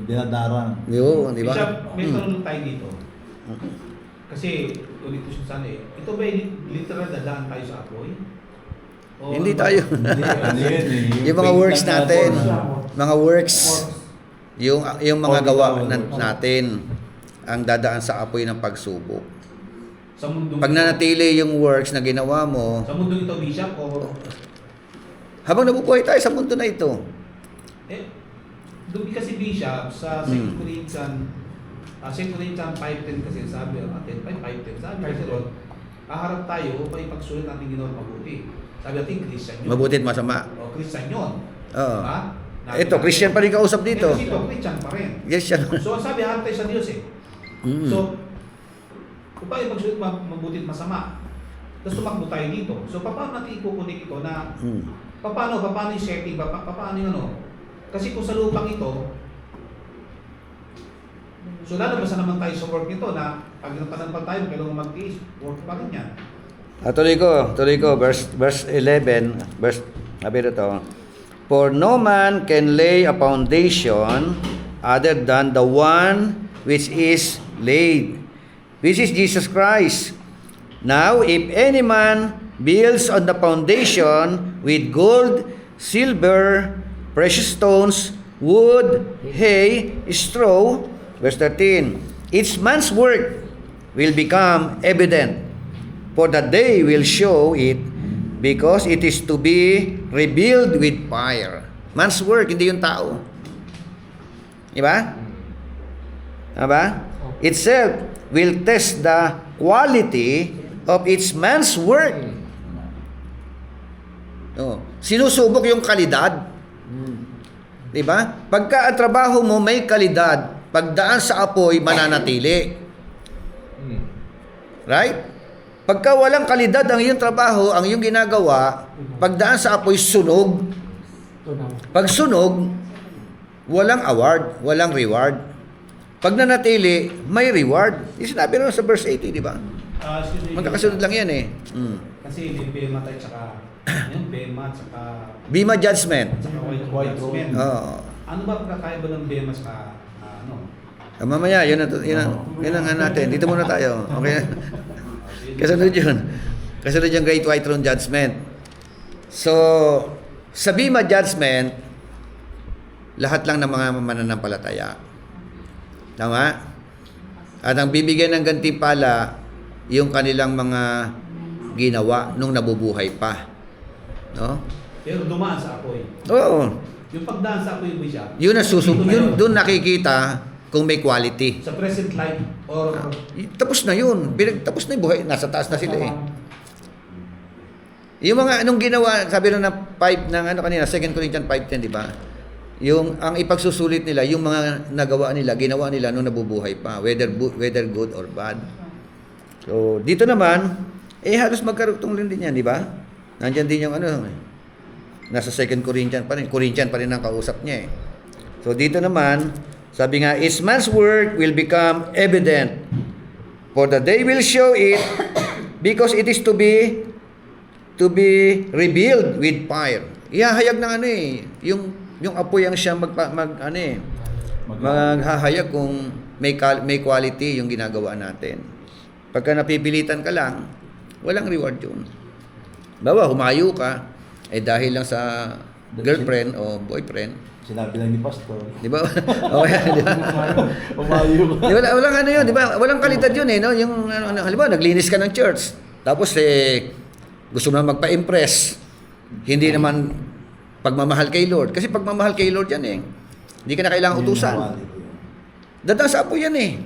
dinadarang. yun, di ba? Bishop, may tanong tayo dito. Kasi ulit ko siya sana eh. Ito ba literal dadaan tayo sa apoy? O Hindi ano ba? tayo. Ano yun eh, Yung mga faith works lang natin, mga works, yung mga Oh, gawa works. natin ang dadaan sa apoy ng pagsubok. Sa mundo Pag nanatili yung works na ginawa mo, sa mundo ito, Bishop, o habang nabubuhay tayo sa mundo na ito, doon kasi Bishop sa 2 Corinthians 5:10 kasi sabi natin, 5:10 sabi kasi ron, haharap tayo upang ipagsulit natin ginawa mabuti. Sabi natin, Christian yun. mabuti at masama. O, Christian yun. Oo. Diba? Ito, Christian pa rin kausap dito. Kasi ito, Christian pa rin. Yes, siya. So, sabi, harap tayo sa Diyos eh. Mm. So, upang ipagsulit mabuti at masama, tapos tumakbo tayo dito. So, paano natin ikukunik ito na, paano yung setting, paano yung ano? Kasi kung sa lupang ito, so lalabas na naman tayo sa work nito na Pag napasampal tayo, kailangan mag-tiis, work pa rin yan. Tuloy ko, verse 11, sabi rito, for no man can lay a foundation other than the one which is laid, which is Jesus Christ. Now, if any man builds on the foundation with gold, silver, precious stones, wood, hay, straw, verse 13, each man's work will become evident, for the day will show it, because it is to be revealed with fire. Man's work, hindi yung tao. Diba? Diba? Itself will test the quality of its man's work. Sinusubok yung kalidad. Diba? Pagka ang trabaho mo may kalidad, pagdaan sa apoy, mananatili. Right? Pagka walang kalidad ang iyong trabaho, ang iyong ginagawa, pagdaan sa apoy, sunog. Pag sunog, walang award, walang reward. Pag nanatili, may reward. Yung sinabi naman sa verse 80, di ba? Magkakasunod lang yan eh. Kasi may Bema tayo, tsaka yung Bema, tsaka Bema judgment. White Throne. Oo. Ano ba pagkakaiba ng Bema sa ano? Mamaya, yun ang natin. Dito muna tayo. Okay? Kasunod yun. Kasunod yung Great White Throne Judgment. So, sa Bema Judgment, lahat lang ng mga mananampalataya. Tama? At ang bibigyan ng gantimpala, yung kanilang mga ginawa nung nabubuhay pa. No? Pero dumaan sa apoy. Oo. Yung pagdaan sa apoy mo siya. Yun yun doon nakikita kung may quality. Sa present life or Tapos na yun. Tapos na yung buhay. Nasa taas na sila eh. Yung mga anong ginawa, sabi nung na 5 ng ano kanina, 2 Corinthians 5:10, di ba? Yung ang ipagsusulit nila, yung mga nagawa nila, ginawa nila nung nabubuhay pa, whether good or bad. So, dito naman, halos magkarugtong din yan, di ba? Nandiyan din yung ano, nasa 2 Corinthians pa rin. Corinthian pa rin ang kausap niya eh. So, dito naman, sabi nga, each man's work will become evident, for the day will show it, because it is to be revealed with fire. Ihahayag ng ano eh, yung apoy ang siya maghahayag kung may quality yung ginagawa natin. Pagka napipilitan ka lang, walang reward yun. Bawa, humayo ka, dahil lang sa girlfriend o boyfriend. Sinabi lang ni Pastor. Di ba? Okay, di ba? Umayo ka. Di ba? Walang ano yun, di ba? Walang kalidad yun eh, no? Yung, halimbawa, naglinis ka ng church. Tapos, gusto mo na magpa-impress. Hindi naman pagmamahal kay Lord. Kasi pagmamahal kay Lord yan eh. Hindi ka na kailangang utusan. Dadaan sa apo yan eh.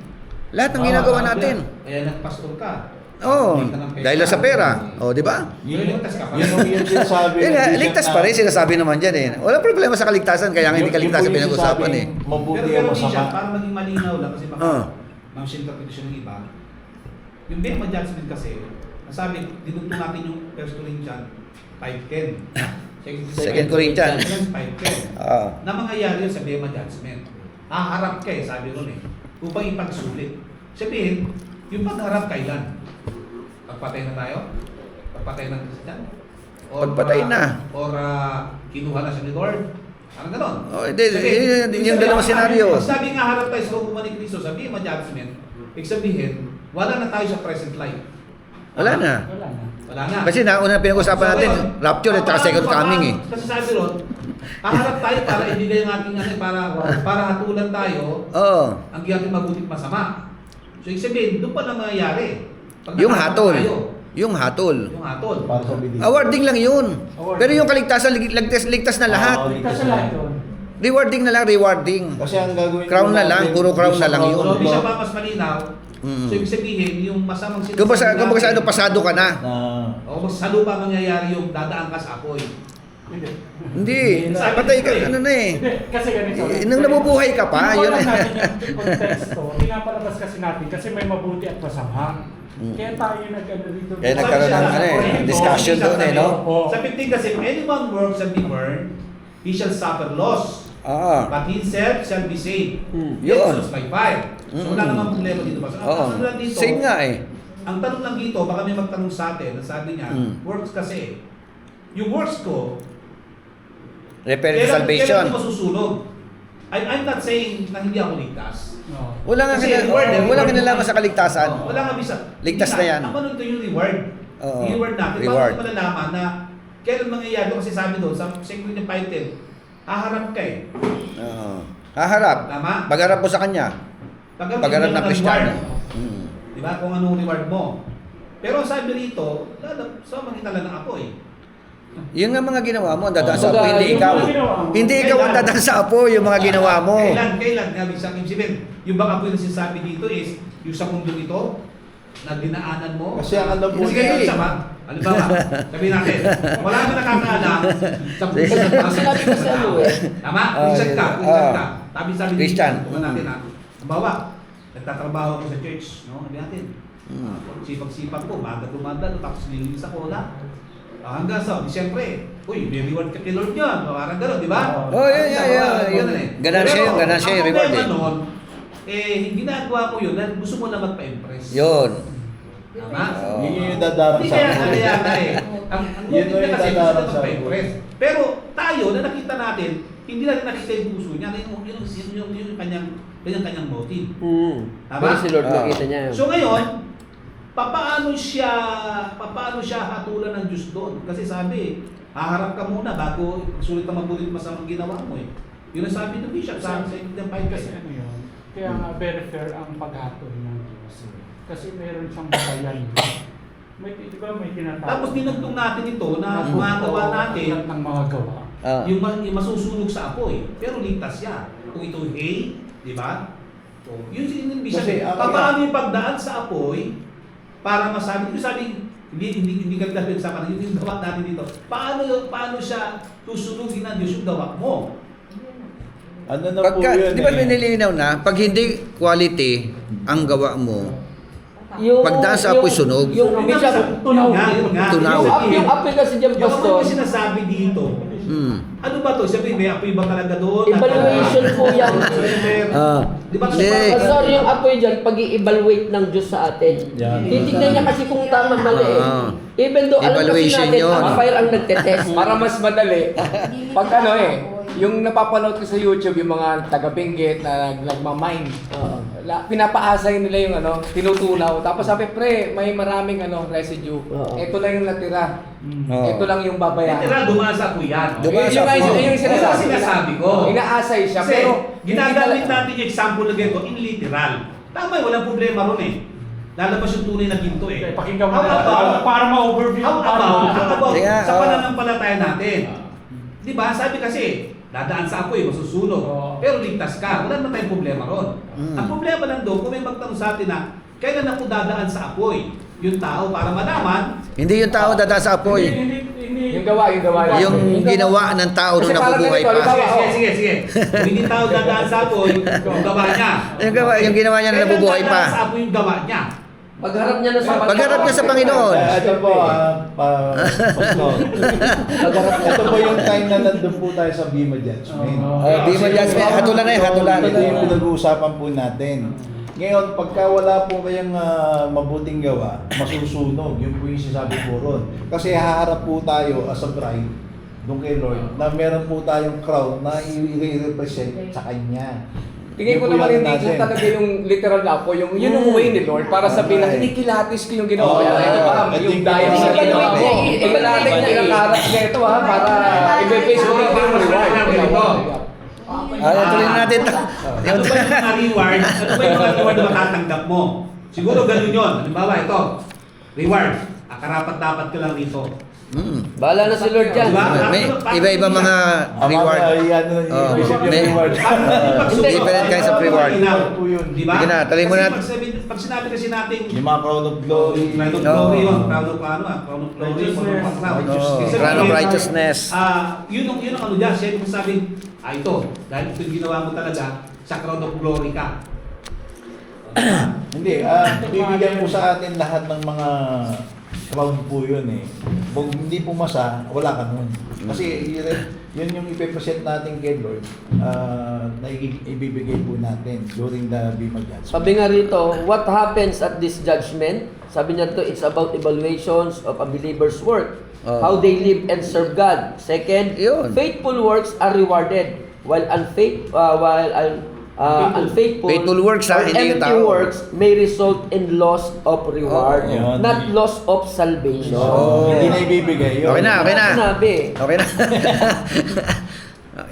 Lahat ng ginagawa natin. Kaya nagpastor ka. Oo. Dahil lang sa pera. O, di ba? Ligtas ka pa. Yun sinasabi. Ligtas pa rin, sinasabi naman dyan eh. Walang problema sa kaligtasan, kaya nga hindi kaligtasan pinag-usapan eh. Mabuti Pero o minsan, masama. para maging malinaw lang, kasi baka ma-interpretation ng iba, yung Bema Judgment kasi, nasabi, dinugtong natin yung 1 Corinthians 5:10. 2 Corinthians 5:10. Na mangyayari yun sa Bema Judgment. Haharap ka sabi ron upang ipagsulit. Sabihin, yung pagharap kailan? Pagpatay na tayo? Pagpatay ng Christian? Pagpatay na. Or kinuha na siya ni Lord? Parang ganon. Yung dalawang senaryo. Pag sabi nga harap tayo sa hukuman ni Cristo, sabi Bema Judgment, ibig sabihin, wala na tayo sa present life. Wala na. Wala na. Kasi nauna pinag-usapan natin, rapture at second coming eh. Kasi sabi ron, haharap tayo para ibigay ang ating para hatulan tayo ang ating mabuting masama. So, ibig sabihin, doon pa na mangyayari. Yung hatol. Yung hatol. Yung hatol. Para sa bidin. Awarding lang yun. Pero yung kaligtasan, ligtas na lahat. Ligtas na lahat yun. Rewarding na lang, rewarding. Kasi ang gagawin Crown na lang, puro crown na lang yun. So, ibig sabihin, mas malinaw. So, ibig sabihin, yung masamang sinasabi Kung sa ano, pasado ka na. o sa lupa mangyayari yung dadaan ka sa apoy. Hindi, patay ka, ano na eh. Kasi ganito. Nung nabubuhay ka pa, yun Wala eh. natin yung konteksto. Pinapalabas kasi natin kasi may mabuti at masama. Kaya tayo nag-ano dito. Kaya nagkaroon ng discussion doon eh, no? Sa 15 kasi, if anyone works and be burned, he shall suffer loss. But himself shall be saved. Yun. Jesus by fire. So wala namang problema dito ba? So, ang Oo. tanong lang dito, Same nga eh. ang tanong lang dito, baka may magtanong sa atin, sabi niya, works kasi. Yung works ko, Referring to salvation. kailan ko masusunog? I'm not saying na hindi ako ligtas. No. Wala nga Kasi reward eh, wala reward kinalaman natin. sa kaligtasan. Wala nga bisa. Ligtas na yan. Ang ano ito yung reward. Oo. Yung reward natin. Reward. Paano malalaman na kailan mangyayari kasi sabi doon sa second title, haharap ka eh. Oo. Haharap. Tama? Pagharap mo sa kanya. Pagharap ng Kristiyano. Di ba? Kung anong reward mo. Pero ang sabi rito, so makita lang ng apoy. Yung nga mga ginawa mo, ang dadaan sa apo, Kumbaga, hindi yung ikaw. mga ginawa mo. Hindi ikaw ang dadaan sa apo, yung mga ginawa mo. Kailan? Nga, sa akin sabihin, yung bang apoy na sinasabi dito is, yung sa mundo ito, na dinaanan mo. Kasi ang alam mo Kasi ganyan eh. siya ba? Halimbawa, sabihin natin, wala kang nakakaalam sa puso ng tao. Sinabi kasi ano eh. Tama? Ah, Christian ka, ah. Christian ka. Sabi Christian. Tuman natin ha. Halimbawa, nagtatrabaho ako sa church, no? Sabi natin, sipag-sipag ko, baga dumadalo, tapos nililis ako, wala. Hanggang sa, siyempre, uy, may reward ka kay Lord yan. Parang gano'n, di ba? Oh, yeah. Ganansya yun, ganansya yung reward eh. Ang problema nun, ginagawa ko yun dahil gusto mo na magpa-impress. Yun. Tama? Oo. Yun yung dadarang Hindi sa kaya akin. kaya na eh. Ang Yun motive yung niya kasi gusto dadarang na sa magpa-impress. Pero tayo, na nakita natin, hindi natin nakita yung puso niya. Yung kanyang motive. Tama? Pero si Lord Ah. nakita niya. So ngayon, papaano siya hatulan ng Diyos doon? Kasi sabi, haharap ka muna bago sulit na mabulit masamang ginawa mo eh. Yun ang sabi ng Bishop, sabi sa Indian Fight Kasi ano yun, kaya nga very fair ang paghatol ng Diyos. Kasi meron siyang batayan. May, di ba may tinatawag? Tapos dinugtong natin ito na Nabuto magawa natin lahat ng mga gawa. yung masusunog sa apoy. Pero ligtas siya. Kung ito hay, di ba? So, yun yung Bishop. Kasi ang- Paano yung pagdaan sa apoy para masabi, hindi sabi, hindi ka dahil sa kanila, yung gawa natin dito. Paano siya tusunugin ng Diyos yung gawa mo? Ano na po Pagka, yun di ba eh. nililinaw na, pag hindi quality ang gawa mo, Yung, pagdaan sa apoy sunog. Yung Bishop, Tunaw. Tunaw. Tunaw. yung apoy kasi dyan, Yung Pastor, mga sinasabi dito, ano ba to? Sabi, may apoy ba talaga doon? evaluation po yan. Di ba? Hindi. Pastor, yung apoy dyan, pag-i-evaluate ng Diyos sa atin. Yan. Titignan niya kasi kung tama mali eh. Even though alam kasi Evaluation natin, yun. ang fire ang nagtetest. Para mas madali, pag ano yung napapanood ko sa YouTube, yung mga taga-Benguet na nagmamine, pinapaasay nila yung tinutunaw. Tapos sabi, pre, may maraming residue. Oo. Ito lang yung natira. Oo. Ito lang yung babayaran. Literal, dumaan sa apoy yan. Dumaan Yung sa apoy. yung sinasabi, Sinasabi ko. Inaasay siya. Kasi Pero ginagamit natin yung example na ganito in literal. Tama, walang problema ron eh. Lalabas yung tunay na ginto eh. Pakinggan mo How na about- para ma-overview. How about Sige nga, sa oo. pananampalataya natin? Di ba? Sabi kasi, dadaan sa apoy, masusunog. Oo. Pero ligtas ka. Wala naman tayong problema ron. Ang problema lang doon, kung may magtanong sa atin na, kailan ako dadaan sa apoy? Yung tao para malaman, Hindi yung tao dadaan sa apoy. yung gawa. Yung ginawa ng tao nung Kasi parang nabubuhay ganito, pa. sige. Kung hindi tao dadaan sa apoy, yung gawa niya. Yung ginawa niya nung Kailan nabubuhay dadaan pa. sa apoy yung gawa niya? Pagharap niya na sa Pagharap niya sa Panginoon. Ito po, Pastor. Ito po yung time na nandun po tayo sa Bima Judgment. Bima Judgment, hatulan na yun, hatulan. Ito yung pinag-uusapan po natin. Ngayon, pagka wala po kayong mabuting gawa, masusunog. Yun po yung sinasabi po ron. Kasi haharap po tayo as a bride doon kay Lord na meron po tayong crown na i-represent sa Kanya. Tingin ko Yun po naman yung hindi natin. talaga yung literal na ako, yung way ni Lord para sabihin na hindi kilatis ko yung ginawa ko. Oo, Ito pa, ito yung yung dahil sa ginawa ginawa ko. ko. Tingnan natin Evaluate yung niya. karat na ito para i-base ko dito yung reward. Tuloy natin to. Ano ba yung mga reward? Ano ba yung mga reward na matatanggap mo? Siguro ganun yun. Halimbawa, ito. Reward. Karapat-dapat ka lang dito. Bahala na si Lord dyan. Diba? May iba-iba mga reward. Oh, may- Different kinds of reward. Diba? Sige na, tuloy mo na. Pag sinabi kasi natin, Yung mga crown of glory. Crown of No. Glory yun. Crown of Crown of Glory. Oh, crown of righteousness. Yun ang ano dyan. Siya yung sabing, ito. Dahil ito yung ginawa mo talaga, sa Crown of Glory ka. Hindi, bibigyan po sa atin lahat ng mga crown po yun eh. Kung hindi pumasa, wala ka nun. Kasi yun yung ipipresent natin kay Lord na ibibigay po natin during the Bima Judgment. Sabi nga rito, what happens at this judgment? Sabi niya to, it's about evaluations of a believer's work. How they live and serve God. Second, Yun. faithful works are rewarded, while unfaithful Faithful works, or hindi yung empty tao. works may result in loss of reward, Yun. not loss of salvation. Hindi na ibibigay yun. Okay na. Sinabi. Okay na.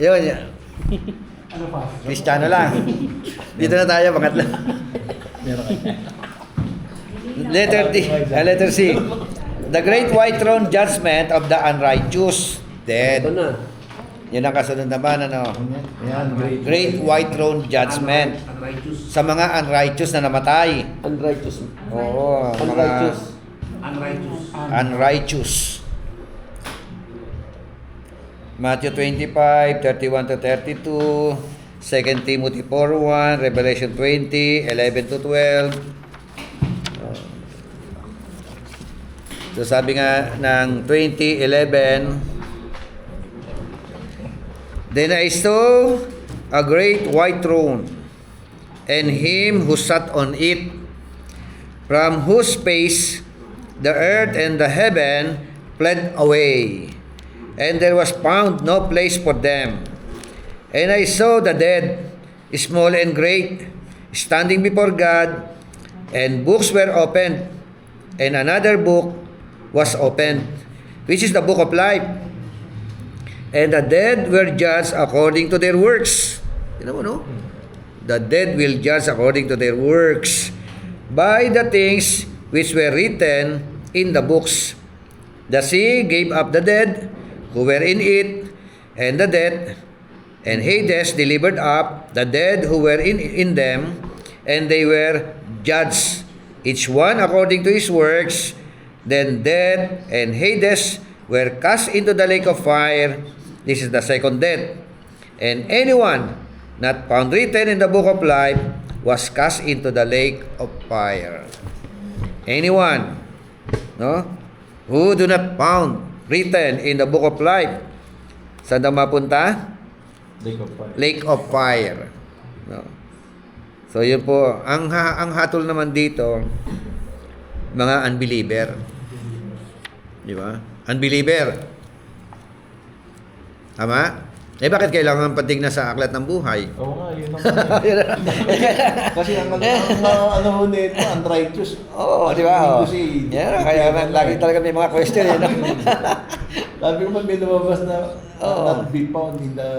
Yun. Ano pa? Kristiyano lang. Dito na tayo, pangatlo. Letter C. The great white throne judgment of the unrighteous dead. Ito na. Yun ang kasunod naman, ano? Yan, Great white throne judgment Unrighteous. sa mga unrighteous na namatay. Unrighteous. Oo, mga Unrighteous. Unrighteous. unrighteous. Matthew 25, 31 to 32, 2 Timothy 4:1, Revelation 20, 11 to 12. So sabi nga ng 20:11, then I saw a great white throne, and him who sat on it, from whose face the earth and the heaven fled away, and there was found no place for them. And I saw the dead, small and great, standing before God, and books were opened, and another book was opened, which is the book of life. And the dead were judged according to their works. You know, no? The dead will judge according to their works by the things which were written in the books. The sea gave up the dead who were in it, and the dead, and Hades delivered up the dead who were in them, and they were judged, each one according to his works. Then death and Hades were cast into the lake of fire. This is the second death. And anyone not found written in the book of life was cast into the lake of fire. Anyone, no, who do not found written in the book of life, saan daw mapunta? Lake of fire. No. So yun po, ang hatol naman dito, mga unbeliever. Di ba? Unbeliever. Tama? Eh bakit kailangan patignan sa aklat ng buhay? Oo nga, yun naman. Kasi ang ano ho nito, unrighteous. Oo, di ba? Oh. Yeah, kaya lagi talaga may mga question. Eh, no? Sabi ko man may lumabas na not be found in the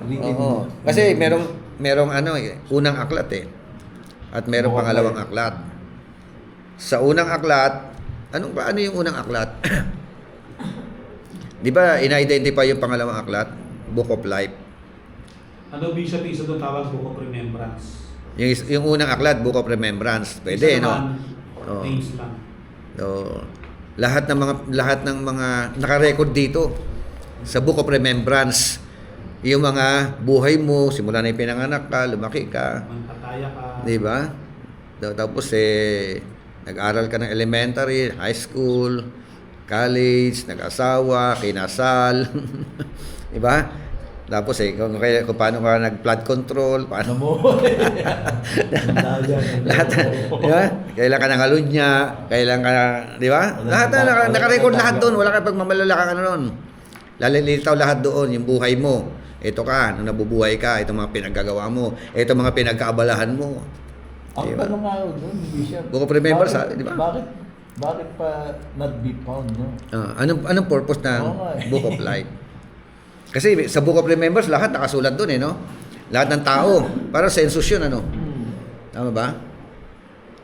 written. Oo. Kasi merong ano unang aklat eh. At merong pangalawang aklat. Sa unang aklat, ano yung unang aklat? Di ba ina-identify yung pangalawang aklat? Book of Life. Ano Bishop, isa doon tawag Book of Remembrance. Yung unang aklat, Book of Remembrance. Pwede, Isa no? naman, Oo. names lang. So, lahat ng mga naka-record dito sa Book of Remembrance, yung mga buhay mo, simula na yung pinanganak ka, lumaki ka, Magpataya ka. di ba? Tapos nag-aral ka ng elementary, high school, college, nag-asawa, kinasal, di ba? Tapos kung paano ka nag-flood control, paano mo lahat, di ba? Kailan ka nangalunya, kailan ka, di ba? Lahat na naka-record lahat doon, wala ka pagmamalalakang ano noon. Lalilitaw lahat doon yung buhay mo. Ito ka, nung nabubuhay ka, itong mga pinaggagawa mo, itong mga pinagkaabalahan mo. Ang Diba? tanong nga doon, Bishop. Book of Remembrance, di ba? Bakit pa not be found, no? Anong purpose ng Book of Life? Kasi sa Book of Remembrance, lahat nakasulat doon no? Lahat ng tao. Para census yun, ano? Tama ba?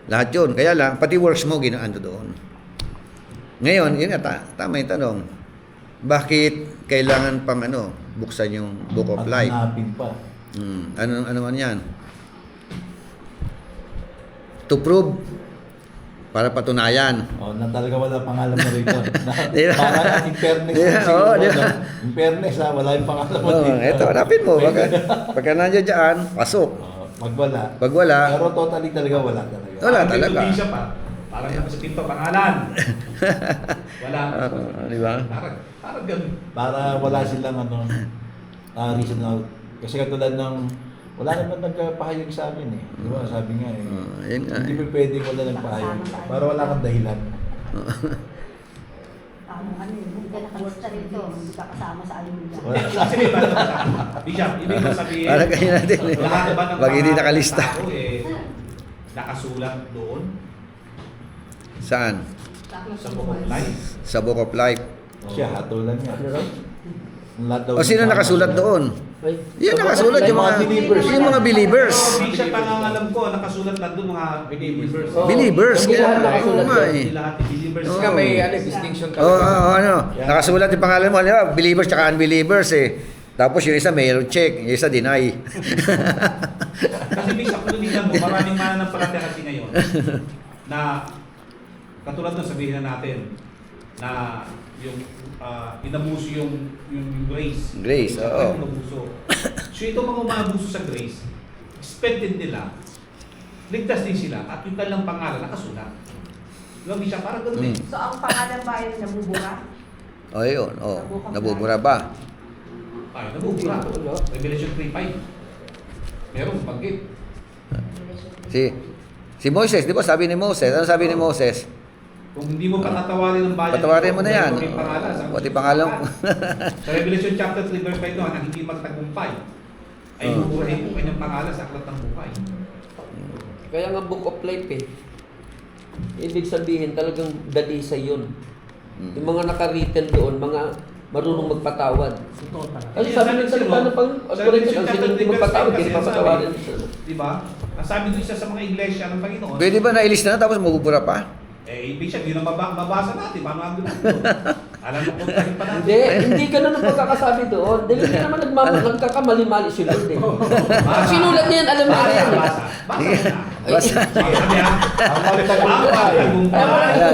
Lahat yun. Kaya lang, pati works mo, ginaano doon. Ngayon, yun nga, tama yung tanong. Bakit kailangan pang buksan yung Book of Life? Hanapin pa. Ano man yan? To prove, para patunayan. Na talaga wala pangalan mo rito. Diba? Parang in fairness. Oo, diba? In fairness, wala yung pangalan mo dito. Ito, hanapin mo. Pagka nandiyan dyan, pasok. Pag wala. Pag wala, Pero totally talaga wala talaga. wala talaga. Bishop Parang yung sa pinto, pangalan. Wala. Di ba? Parang ganun. Para wala silang reason out. Kasi katulad ng, wala naman nagpahayag sa amin eh. Di ba? Sabi nga eh. Yun nga Hindi eh. pa pwedeng wala nagpahayag. Para wala kang dahilan. Hindi ka nakalista rito, hindi ka kasama sa ayuda. Kasi may ba Bishop, ibig mo sabihin, Parang ganyan natin eh. lahat ba ng Pag hindi mga nakalista. tao nakasulat doon Saan? sa Book of Life? Sa Book of Life. Siya, hatulan niya. Ano raw? Lahat daw O sino ng- nakasulat doon? Ay, Yan sa nakasulat yung mga believers. yung mga believers. Bishop, ang alam ko, nakasulat lang doon mga believers. Oo. Believers. Hindi lahat Kaya, nakasulat oo nga doon. eh. Hindi lahat believers. Oo. Kasi may distinction Oo, talaga. ano. Nakasulat yung pangalan mo, di ba? Believers tsaka unbelievers eh. Tapos yung isa mayroon check, yung isa deny. Kasi Bishop, kung tumignan mo, maraming mananampalataya kasi ngayon na katulad ng sabihin na natin na yung inabuso yung grace. Grace, oo. Inabuso. So ito mga umabuso sa grace, expected nila, ligtas din sila at yung kanilang pangalan nakasulat. Yung siya parang ganun eh. So ang pangalan ba ay nabubura? O yun, nabubura ba? Ay, nabubura. Revelation 3:5. Meron banggit. Si Moses, di ba sabi ni Moses? Ano sabi ni Moses? Kung hindi mo patatawarin ng bayan, Patawarin mo na yan. may pangalan. Pati pangalan mo. Sa Revelation chapter 3 verse 5 doon, ang hindi magtagumpay ay buburahin po kanyang pangalan sa aklat ng buhay. Kaya nga Book of Life eh. Ibig sabihin talagang dalisa yun. Yung mga naka-written doon, mga marunong magpatawad. Totoo talaga. Ay, sabi ng salita ng Pag-Corinthians, ang sino hindi magpatawad, hindi papatawarin. Di ba? Ang sabi doon siya sa mga iglesia ng Panginoon, Pwede ba nailista na tapos mabubura pa? ibig siya, hindi na mabasa natin. Paano ang doon? Alam mo kung tayo pa natin. Hindi ganun ang pagkakasabi doon. Dahil hindi naman nagkakamali-mali si Lord eh. Pag sinulat niya yan, alam niya yan eh. Basta. Sabi niya, ang pagtagumpay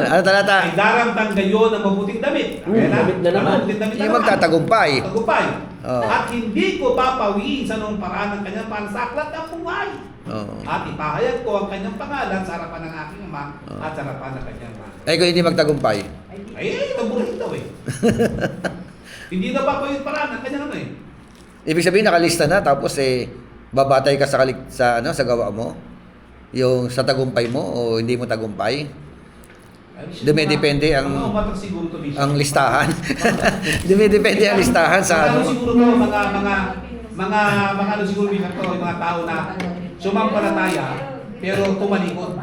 Ano talata? ay daramtang gayon ng mabuting damit. Damit na naman. Mabuting damit Yung magtatagumpay. Tagumpay. Oo. At hindi ko papawiin sa noong paraan ng kanyang pansaklat ng buhay. Oo. At ipahayag ko ang kanyang pangalan sa harapan ng aking ama at sa harapan ng kanyang ama. Ay, kung hindi magtagumpay. Ay, nabulit daw eh. Hindi na papawiin paraan ng kanyang ano eh. Ibig sabihin nakalista na tapos babatay ka sa gawa mo. Yung sa tagumpay mo o hindi mo tagumpay. Dumidepende ang Mga umatak siguro to, Bishop. ang listahan. Dumidepende ang listahan sa Mga ano. siguro to, mga ano siguro Bishop to, yung mga tao na sumampalataya pero tumalikod.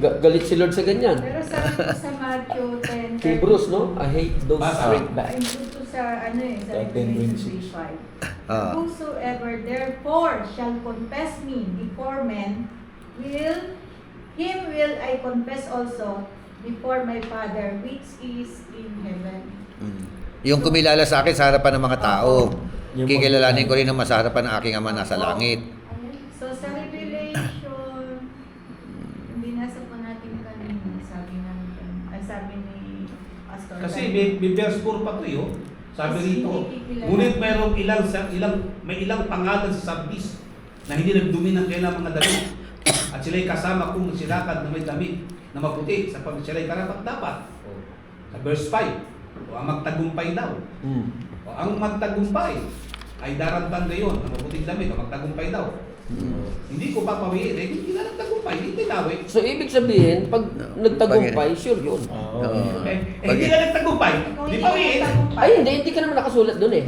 Galit si Lord sa ganyan. Pero sa Matthew 10, Hebrews, no? I hate those Basta. straight back. Ay, dito sa sa Sa Revelation 10:26. 3:5. Ah. Whosoever therefore shall confess me before men, him will I confess also before my Father which is in heaven. Yung kumilala sa akin sa harapan ng mga tao. Yung Kikilalanin ko rin naman sa harapan ng aking ama nasa langit. So sa Revelation, binasa po natin kanina, sabi ni Pastor. Kasi may verse 4 pa to yun. Sabi rito, ngunit mayroong may ilang pangalan sa Sardis na hindi nagdumi ng kailang mga damit. At sila'y kasama kung silakad na may damit na maputi sapagkat sila'y karapat-dapat. Sa verse 5, ang magtagumpay daw. O ang magtagumpay ay darantang gayon na maputing damit o magtagumpay daw. Hindi ko papawiin, hindi na nagtagumpay, hindi nawi. So, ibig sabihin, pag nagtagumpay, sure yun. Oo. Hindi na nagtagumpay, hindi pawiin. Ay, hindi ka naman nakasulat doon eh.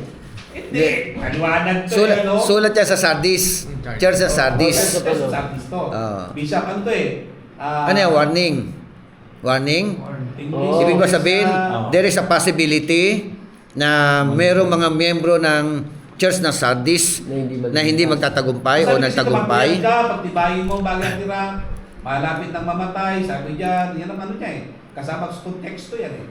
Hindi, maliwanag to eh, no? Sulat yan sa Sardis. Church sa Sardis. Sardis to. Bishop, ano to eh? Ano yan? Warning? Warning? English. Ibig ba sabihin, Oh. there is a possibility na mayroong mga miyembro ng church ng Sardis na hindi magtatagumpay o nagtagumpay. Pagtibayin mo bagay tira, malapit ng mamatay, sabi diyan, yan ang ano niya eh. Kasama sa konteksto yan eh.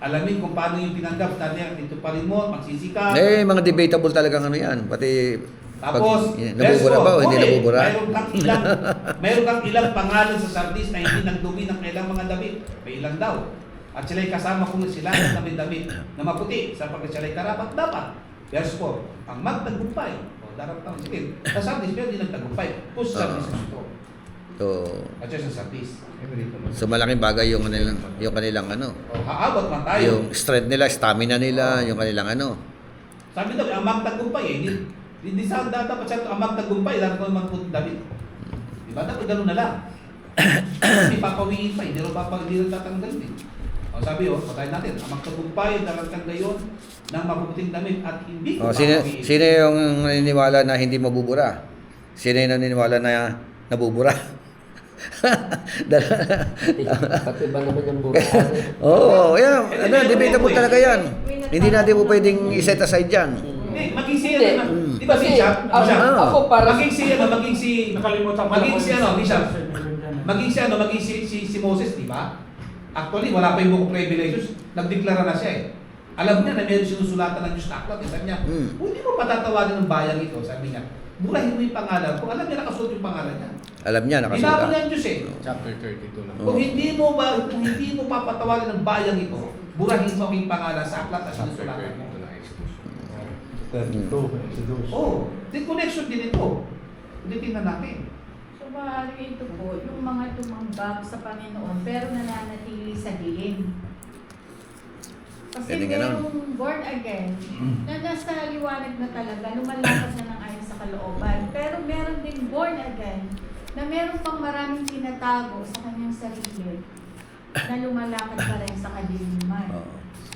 Alamin kung paano yung pinanggap, tanya, dito pa rin mo, magsisikap. Mga debatable talagang ano yan. Pati Tapos, nabubura ba o hindi nabubura? Mayroon kang ilang pangalan sa Sardis na hindi nagdumi ng kailang mga damit. May ilang daw. At sila'y kasama kung sila na may damit na maputi sapagkat sila'y karapat-dapat. Verse 4, ang magtagumpay. O, darap tang sige. Sa Sardis, pero hindi nagtagumpay. Kung sa Sardis ito. So, At siya sa Satis. so malaking bagay yung kanilang ano, Haabot man tayo. yung strength nila, stamina nila, yung kanilang ano. Sabi daw, ang magtagumpay eh. Hindi sa dapat siya ang magtagumpay, lalo ko naman po David. Diba? Dapat gano'n na lang. Hindi papawiin pa, hindi rin tatanggalin eh. O sabi patayin natin, ang magtagumpay, daragkan gayon ng mabubuting damit at hindi ko papawiin. Sino yung naniniwala na hindi mabubura? Sino yung naniniwala na nabubura? Pati ba naman yung burahan? Oo, yan. Ano, debatable talaga yan. Hindi natin po pwedeng i-set aside yan. Hindi, maging si Hindi. ano, di ba si Bishop? Ako para Maging si ano, maging si Nakalimutan ko maging lang si ano, Bishop. Maging Maging si Moses, di ba? Actually, wala pa yung book of Revelations. Nagdeklara na siya eh. Alam niya na meron sinusulatan ng Diyos na aklat. Sabi niya, hindi mo patatawarin ng bayang ito. Sabi niya, burahin mo yung pangalan. Kung alam niya nakasuot yung pangalan niya. Alam niya, Inabot nakasulat. niya ang Diyos eh. Chapter 32 na. Kung hindi mo papatawarin ng bayang ito, burahin mo ang iyong pangalan sa aklat at sinusulatan mo. 32, Oh, the connection din ito. Hindi tingnan natin. So, maaari ito po, yung mga tumanggap sa Panginoon, pero nananatili sa dilim. Kasi Pwede ganon. merong born again, na nasa liwanag na talaga, lumalakas na ng ayon sa kalooban. Pero meron din born again, na meron pang maraming tinatago sa kanyang sarili, na lumalakad pa rin sa kadiliman.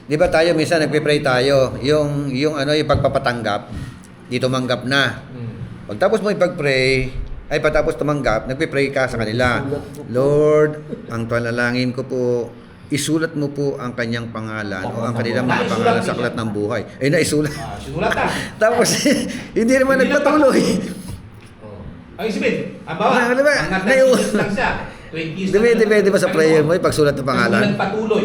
Di ba tayo minsan nagpe-pray tayo, yung pagpapatanggap, di tumanggap na. Pagtapos mo ipag-pray, ay patapos tumanggap, nagpe-pray ka sa kanila. Lord, ang panalangin ko po, isulat mo po ang kanyang pangalan o ang kanilang mga pangalan sa aklat ng buhay. Ay, naisulat. Sinulat na. Tapos, hindi naman nagpatuloy. Ay, isipin, halimbawa, Ano ba? ang Nayo- years lang siya. 20 years lang siya. Depende ba sa prayer mo, pagsulat ng Kasi pangalan? nagpatuloy.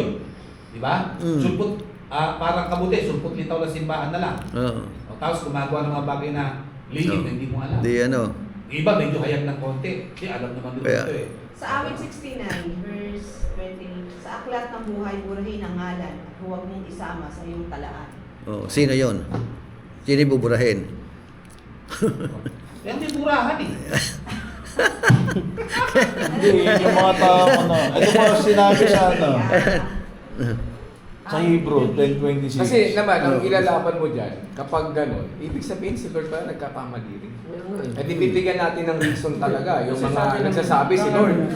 Di ba? Mm. Sulpot, parang kabuti, sulpot litaw na simbahan na lang. Oo. O, tapos gumagawa ng mga bagay na lingit na hindi mo alam. Di ano. Iba, medyo hayag ng konti. Kasi alam naman nila Kaya- ito eh. Sa awit 69, verse 20, sa aklat ng buhay, burahin ang ngalan at huwag mong isama sa iyong talaan. Oh, sino yon? Sino yung buburahin? Yan may burahan eh. Hindi, yun yung mga tao, ito mga sinabi sa sa Hebrew 10:26. Kasi naman, ang ilalaban mo dyan, kapag gano'n, ibig sabihin si Lord ba nagkakamali rin? At ibibigyan natin ng reason talaga, yung mga nagsasabi si Lord.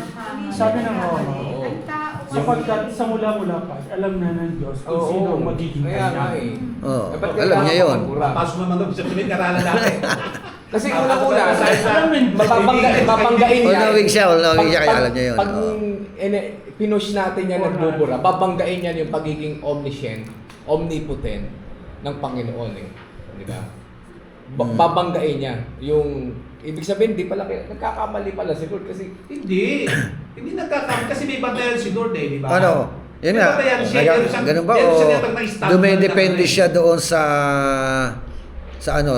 Sabi ng Roma, Oo. Ang tao sapagkat sa mula-mula pa, alam na ng Diyos kung Oo, sino ang magiging kaya nga kanya. eh. Oh, Dapat alam kailangan niya yon. mapagura. Pasok naman doon sa pinag-aralan natin. Kasi una-una, Alam mo yun, babanggain All niya. knowing siya, kaya alam niya yun. Pag Oo. pinush natin yan nagbubura, babanggain yan yung pagiging omniscient, omnipotent ng Panginoon eh. Di ba? Babanggain niya yung ibig sabihin, di pala nagkakamali pala si Lord kasi Hindi. Hindi nagkakamali kasi may batayan si Lord eh, di ba? Ano? Yun May nga. batayan siya. meron siyang- Ganun ba? meron O siya tinatawag na stand dumidepende na- siya doon sa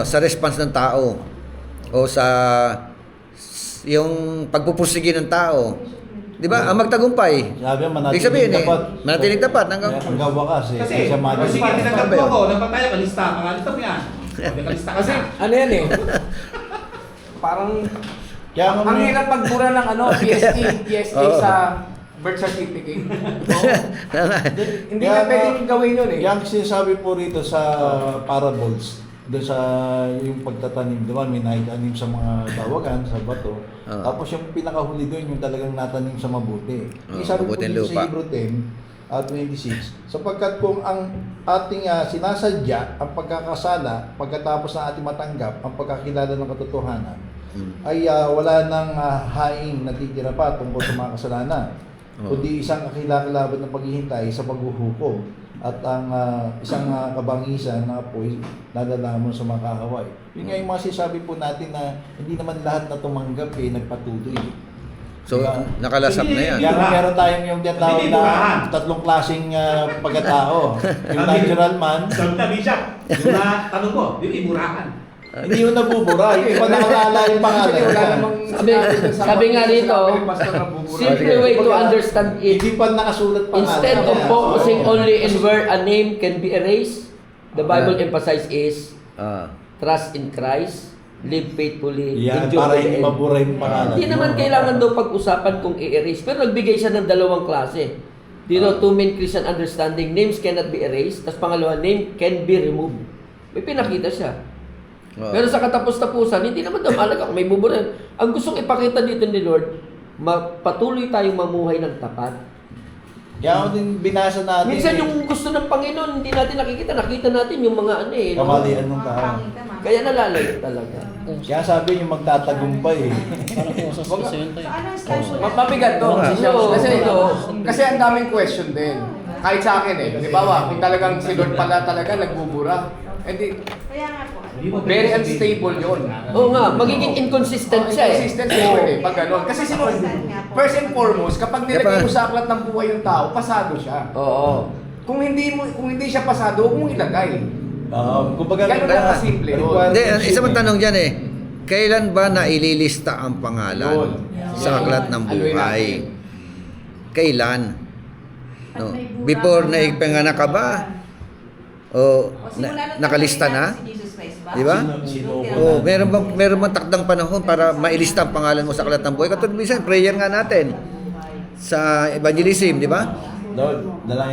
sa response ng tao o sa yung pagpupursige ng tao. 'Di ba? Ang magtagumpay. Sabi Ibig sabihin manatiling tapat. manatiling tapat hanggang Hanggang wakas eh. Kasi, Kasi kasi mali. tinanggap mo ako, napataya, kalista, pangalista mo yan. May kalista ka kasi na. ano yan eh. Parang Kaya ang kung hirap magbura ng PSA Oo. sa birth certificate. Hindi na pwedeng gawin yun eh. Yung sinasabi po rito sa parables, doon sa yung pagtatanim, di ba, may naitanim sa mga dawagan, sa bato. Oo. Tapos yung pinakahuli doon, yung talagang natanim sa mabuti. Oo, Yung sabi po mabuting dito lupa. sa Hebrew 10, 26, sapagkat kung ang ating sinasadya, ang pagkakasala, pagkatapos na ating matanggap, ang pagkakilala ng katotohanan, ay wala nang haing natitira pa tungkol sa mga kasalanan. Oo. Kundi isang kakilakilabot ng paghihintay sa paghuhukom at ang isang kabangisan na apoy nadalamon sa mga kaaway. Yun nga yung mga sinasabi po natin na hindi naman lahat na tumanggap nagpatuloy. so nakalasap na yan. Kaya meron tayong yung tinatawag Hindi na burahan. tatlong klaseng pagkatao. Yung natural man, Sabi na, Bishop, yung tanong mo, yung imurahan. hindi yung nabubura. Yung iba nakalala yung pangalan. Actually, wala namang Sabi nga rito, pastor na bubura. simple way to understand it, Hindi pa nakasulat pangalan. instead of Kaya, focusing oo. only in where a name can be erased, the Bible emphasizes is Ah. trust in Christ, Live faithfully. Yan, endure para to the hindi end. mabura yung pangalan. Hindi naman kailangan daw pag-usapan kung i-erase. Pero nagbigay siya ng dalawang klase. Dito, two main Christian understanding. Names cannot be erased. Tapos pangalawa, name can be removed. May pinakita siya. Pero sa katapos-tapusan, hindi naman daw mahalaga kung may buburan. Ang gustong ipakita dito ni Lord, patuloy tayong mamuhay ng tapat. Kaya ako din binasa natin. Minsan yung gusto ng Panginoon, hindi natin nakikita. Nakita natin yung mga ano eh. no? Kamalian ng tao. Kaya nalalayo talaga. Kaya sabi yung magtatagumpay eh. Parang kung sa yun tayo. So ano yung schedule natin? Mabigat to. Oo. Kasi ito, kasi ang daming question din. Kahit sa akin eh. Di ba, kung talagang si Lord pala talaga nagbubura. Hindi, Kaya nga po. very unstable yun. Oo nga, magiging inconsistent siya eh. Consistent eh, pag gano'n. Kasi si Lord, first and foremost, kapag nilagay mo sa aklat ng buhay yung tao, pasado siya. Oo. Kung hindi siya pasado, huwag mong ilagay. Kumbaga, Ganun lang kasimple yun. Hindi, isa pang tanong dyan eh. Kailan ba naililista ang pangalan Yun. sa aklat ng Aluin buhay? natin. Kailan? At No. may burak Before na na ipanganak ka ba? O nakalista na? Si Jesus Christ ba? Di ba? Sino- Oh, meron bang takdang panahon para mailista ang pangalan mo sa aklat ng buhay? Katulad minsan, prayer nga natin sa evangelism, di ba?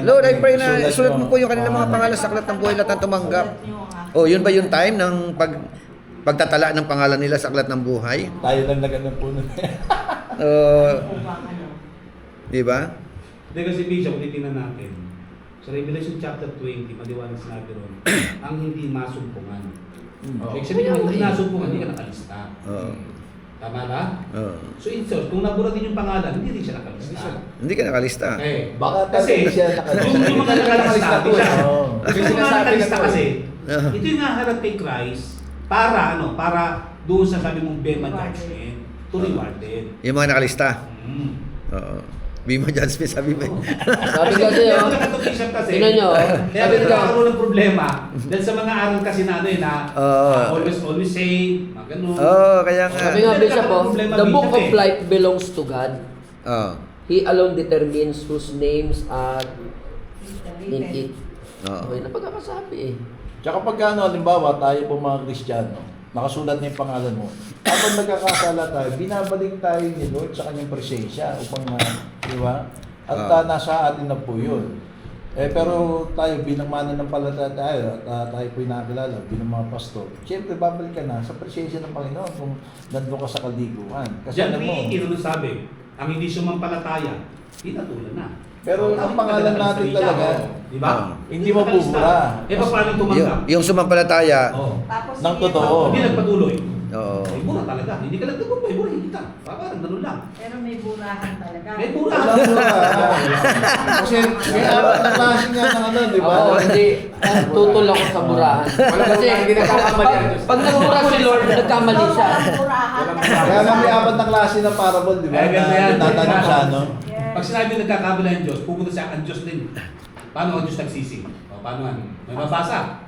Lord, I pray na sulat mo po yung kanilang mga pangalan sa aklat ng buhay lahat ng tumanggap. Oh, yun ba yung time ng pagtatala ng pangalan nila sa aklat ng buhay? Tayo lang na ganun po nun. Di ba? Hindi kasi Bishop, kung titingnan natin, sa Revelation chapter 20, maliwanag sinabi ron, ang hindi masumpungan. Ibig sabihin, kung hindi nasumpungan, hindi ka nakalista. Oo. Tama ba? Oo. So in short, kung nabura din yung pangalan, hindi rin siya nakalista. Hindi ka nakalista. Okay. Baka Kasi, talaga siya nakalista. yung mga nakalista, to eh. Oo. Kasi yung mga nakalista kasi, Oo. ito yung naharap kay Christ para doon sa sabi mong Bema judgment, to reward them. Yung mga nakalista. Mm. Oo. Bima judgment, sabi mo. Sabi kasi Yung oh, Bishop kasi, tingnan nyo, kaya sabi ko, nagkakaroon ng problema dahil sa mga aral kasi na ano eh, na always say, mga ganun. Oo, kaya nga. sabi nga Bishop oh, Problema, the book Bishop, of eh. life belongs to God. Oo. He alone determines whose names are in it. Oo. Okay, napagkakasabi eh. Tsaka pag ano, halimbawa, tayo po mga Kristiyano, nakasulat na yung pangalan mo. Kapag nagkakasala tayo, binabalik tayo ni Lord sa kanyang presensya upang di ba? At nasa atin na po yun. Pero tayo bilang mananampalataya tayo, at tayo po nakakilala bilang mga pastor, siyempre babalik ka na sa presensya ng Panginoon kung nandun ka sa kaliguan. Kasi Diyan alam mo, ito sabi, ang hindi sumampalataya, pinatulan na. pero ang pangalan natin talaga, di ba? hindi mabubura. Eh, paano tumanggap? Yung sumampalataya, Oo. Tapos Nang hindi totoo. Hindi nagpatuloy. oo. Ay, mura talaga. Hindi ka nagtagumpay, mura hindi ka. Parang ganun lang. Pero may burahan talaga. May mura. Walang mura. Kasi may apat na klase nga ng ano, di ba? Oo, hindi. Tutol ako sa burahan. Kasi hindi nagkakamali ang Diyos. pag nagmura si Lord, nagkamali siya. Kaya nga may apat na klase ng parable, di ba? Eh, ganun yan. Na tatanong siya, no? Pag sinabi nagkakabala ang Diyos, pupunta siya ang Diyos din. Paano ang Diyos nagsisi? O, paano yan? May mabasa.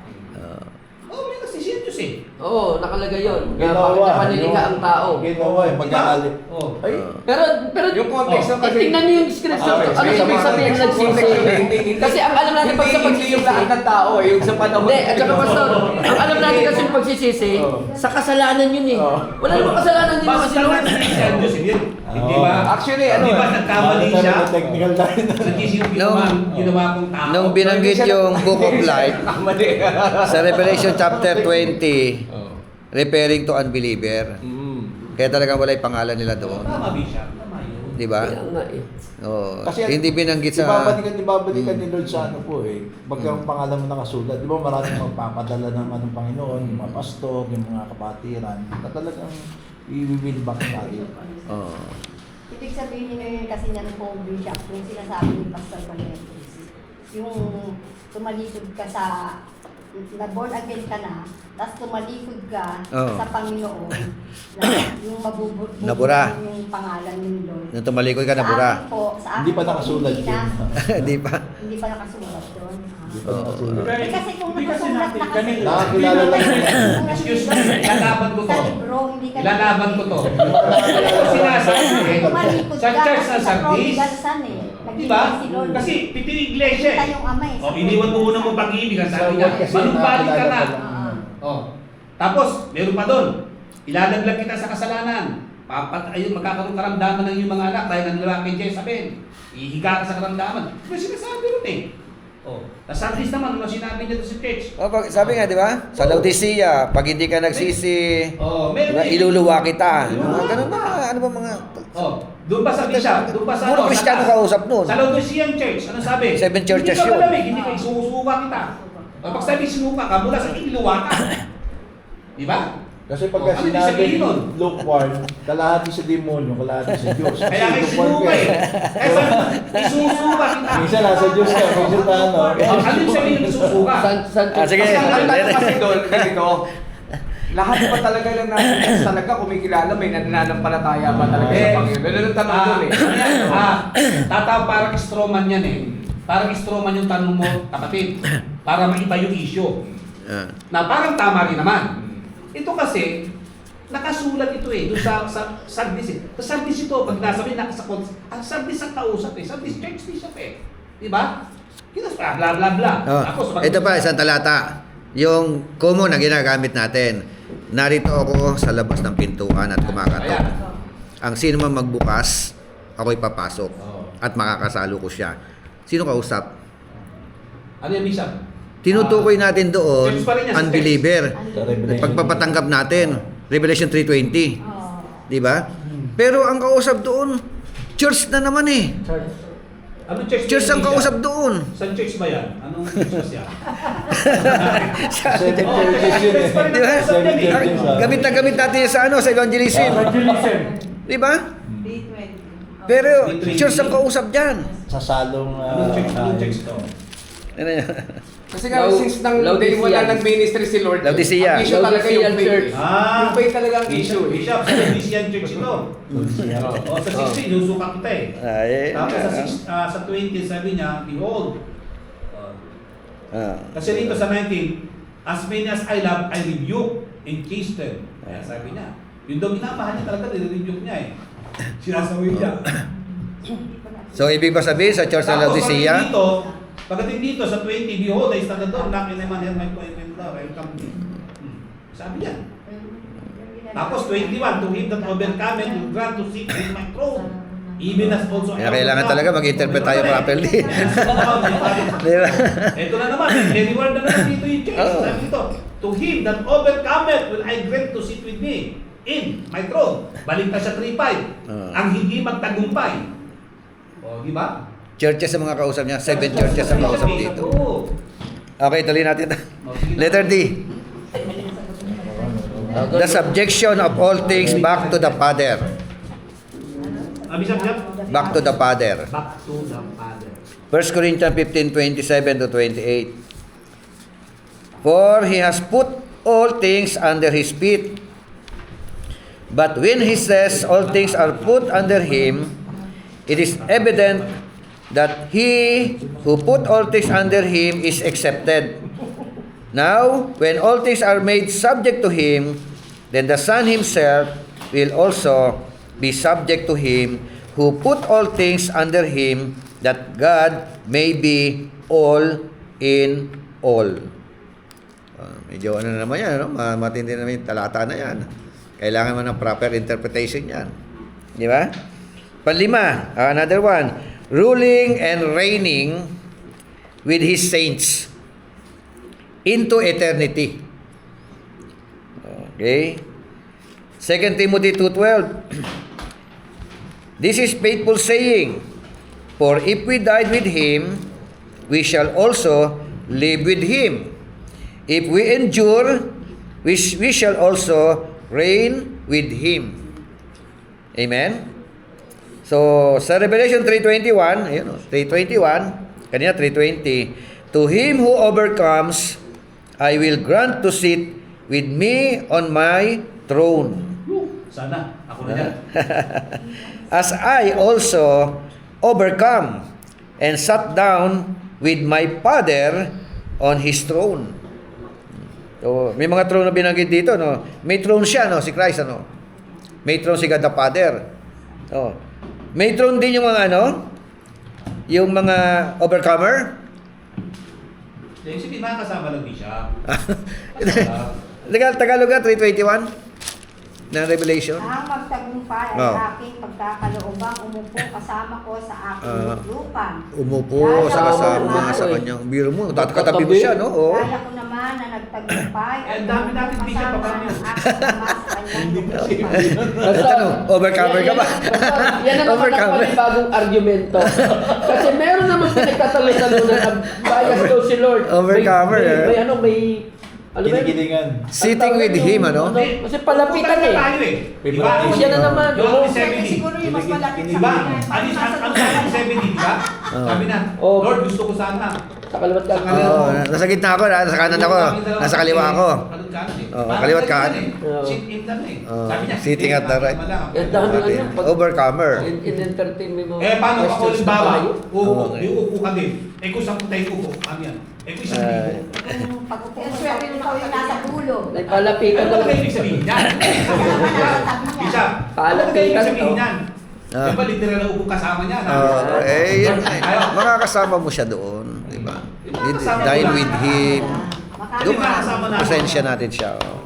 May nagsisi ang Diyos eh. Oo, nakalagay yun. Na Ginawa. bakit niya panilikha ang tao. Ginawa, yung pagkakali. Oh. Ay, Pero Yung context ng kasi, tingnan niyo yung scripture. Okay, Ano sige, ibig sabihin context, nagsisi? hindi. Kasi ang alam natin pag sa hindi yung lahat pagsisisi, ng tao eh, yung sa panahon. hindi, at saka pastor, ang alam natin kasi yung pagsisisi, sa kasalanan yun eh. Wala namang kasalanan din naman si Basta Lord. nagsisi ang Diyos. Hindi ba? Actually, ano Hindi ba eh, nagkamali siya? technical tayo na. Nagsisi yung ginawa kong tao. Nung binanggit yung Book of Life, Kamali. sa Revelation chapter 20, referring to unbeliever. Kaya talagang wala yung pangalan nila doon. Tama, Bishop. Tama yun. Di ba? Kaya nga eh. Oo. Kasi Hindi binanggit sa... Ibabalikan ni Lord sa ano po eh. Pagka ang pangalan mo nakasulat, di ba maraming magpapadala ng anong Panginoon, yung mga pastor, yung mga kapatiran, na talagang i-will back tayo. Oo. Ibig sabihin nyo yun kasi ng po Bishop, yung sinasabi ni Pastor Valentis, yung tumalikod ka sa, na born again ka na, tapos tumalikod ka Oo. sa Panginoon, na yung Nabura. yung pangalan ni Lord. Nung tumalikoy ka na bura. Sa akin po, Hindi pa po, nakasulat hindi yun. na. Di ba? Hindi pa nakasulat doon. Hindi pa nakasulat. Eh, kasi kung Hindi kasi nakasulat natin na kasi, kanila. Nakakilala lang. Excuse me, lalaban ko to. sa libro, hindi ka Lalaban ko to. Sinasabi eh, Tumalikod sa ka church na sa Sardis, Provigal Son eh. di ba? Nagbigay si Lord. Kasi piti yung iglesia Kita eh. yung ama eh. O, iniwan mo muna mong pag-ibig. Ang sabi niya, Kasi manumbalik ka na. nakakilala pa lang. O, tapos, meron pa doon. Ilalaglag kita sa kasalanan. Ayun, magkakaroon karamdaman ng iyong mga anak dahil nanlala kay Jezabel. Ihiga ka sa karamdaman. May sinasabi rin eh. Oh. Tapos at least naman, ano sinabi niya doon sa church? Sabi nga, di ba? Sa Laodicea, pag hindi ka nagsisi, diba, iluluwa kita. Ganun ba? Ano ba mga... Doon pa sa Bishop, doon pa sa... Puro Kristiyano kausap nun. Sa Laodicean Church, ano sabi? 7 churches hindi ka yun. malamig, hindi ka isusuka kita. Pag sabi sinuka ka, mula sa ililuwa ka. Di ba? Kasi pagka ano sinabi sabihin nun? lukewarm, kalahati sa demonyo, kalahati sa Diyos. Kaya kayo sinuka eh. Kaya sabi, isusuka kita. Minsan nasa Diyos ka, minsan na ano. Ano yung sabihin ng isusuka? Sige. Kasi ang tanong kasi doon, ganito, lahat pa talaga lang natin talaga kumikilala, may nananampalataya ba talaga sa Panginoon? Ganun ang tanong doon eh. Tataw, parang strawman yan eh. Parang strawman yung tanong mo, kapatid. Para maiba yung issue. Na parang tama rin naman. Ito kasi, nakasulat ito eh, doon sa Sardis eh. Sa Sardis ito, pag nasabi, Sardis ang kausap eh. Sardis Church Bishop eh. Diba? Kita bla bla bla. Tapos, Ito pa, isang talata. Yung common na ginagamit natin. Narito ako sa labas ng pintuan at kumakatok. Ang sino man magbukas, ako'y papasok. At makakasalo ko siya. Sino kausap? Ano yung Bishop? Tinutukoy natin doon, Church pa rin yan, sa unbeliever. Pagpapatanggap natin, Revelation 3:20. Di ba? Pero ang kausap doon, church na naman eh. Ano church? Church ang kausap doon. Saan church ba yan? Anong church yan? Di ba? Gamit na gamit natin yan sa sa evangelism. Di ba? Pero church ang kausap dyan. Sa salong... Anong church ito? Ano yan? Kasi nga, since nang day wala nag-ministry si Lord, Laodicea. ang issue talaga yung faith. Ah, Yung faith talaga ang issue. Bishop, sa Laodicean Church ito. Sa 16, nusuka kita eh. Tapos sa 20, sabi niya, behold. Kasi dito sa 19, as many as I love, I rebuke and chasten. Kaya sabi niya, yung daw minamahal niya talaga, nire-rebuke niya eh. Sinasawi niya. So, ibig ba sabihin sa church ng Laodicea? Pagdating dito sa 20, behold, I stand at the door, knocking and man hear my appointment door, welcome me. Sabi niya. Tapos 21, to him that overcometh will grant to sit in my throne. Even as also I Kailangan talaga mag-interpret tayo properly. Ito na naman, may reward na naman dito yung church. Sabi dito, to him that overcometh will I grant to sit with me in my throne. Balik na sa 3:5. Ang hindi magtagumpay. O, di ba? Churches sa mga kausap niya. 7 churches ang kausap dito. Okay, tuloy natin. Letter D. The subjection of all things back to the Father. Back to the Father. Back to the Father. 1 Corinthians 15:27 to 28. For he has put all things under his feet. But when he says all things are put under him, it is evident that he who put all things under him is accepted. Now, when all things are made subject to him, then the Son himself will also be subject to him who put all things under him, that God may be all in all. Medyo ano naman yan, no? Matindi naman yung talata na yan. Kailangan mo ng proper interpretation yan. Di ba? Panlima, another one. Ruling and reigning with His saints into eternity. Okay? 2 Timothy 2:12. This is faithful saying, for if we died with Him, we shall also live with Him. If we endure, we shall also reign with Him. Amen? So, sa Revelation 3:21, ayun, 3:21, kanina 3:20, to him who overcomes, I will grant to sit with me on my throne. Sana, ako na yan. As I also overcome and sat down with my Father on His throne. So, may mga throne na binanggit dito, no? May throne siya, no? Si Christ, ano? May throne si God the Father. Oh. May throne din yung mga yung mga overcomer. Yung sabihin, makakasama lang Bishop. Tagalog 3:21. na Revelation? Ang magtagumpay ay Oh. aking pagkakaloobang umupo kasama ko sa aking lupa. Umupo Gaya sa ko kasama naman- sa kanyang biro mo. Katabi mo siya, no? Oo. Gaya ko naman na nagtagumpay Eh, dami natin umupo bigyan pa kasama kami. ang aking ama sa kanyang lupa. Ito, no? Overcomer ka ba? Yan ang naman ang Overcomer. panibagong argumento. Kasi meron naman pinagtatalo-talunan na bias daw si Lord. Overcomer, May eh. ano, may... Ano ba yun? Ginigilingan. Sitting with him, ano? Kasi palapitan eh. Tayo eh. Di ba? Siya na naman. Yung Oo. 70. Siguro yung mas malapit Di sa ba? kanya. Ano sabi ng 70, di ba? Sabi na, Oh. Lord, gusto ko sana. Sa kaliwat ka. Oo, nasa gitna ako, nasa kanan ako, nasa kaliwa ako. Kaliwat kanan eh. Oo, Parang kaliwat ganyan kanan. eh. Oo. Sit in lang eh. Oo, Sabi niya, sitting at the right. Yan dami lang yan. Pag- Overcomer. In-entertain mo yung mga Eh, paano pa questions ulit na bawa? tayo. Uupo, Okay. di uupo ka din. Eh, kung 10 tayo upo, ano yan? Eh, kung 1,000. Kung pag-upo mo sa ikaw yung nasa dulo. May palapitan Ano lang. ba ibig sabihin yan? Isa, ano ba Palapitan ibig sabihin to. yan? Ah. Di ba literal na upo kasama niya? Yun, makakasama mo siya doon, di ba? Dine with him. Doon, presensya natin siya. Oh.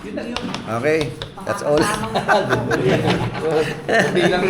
Yun lang yun. Okay, that's all. Hindi lang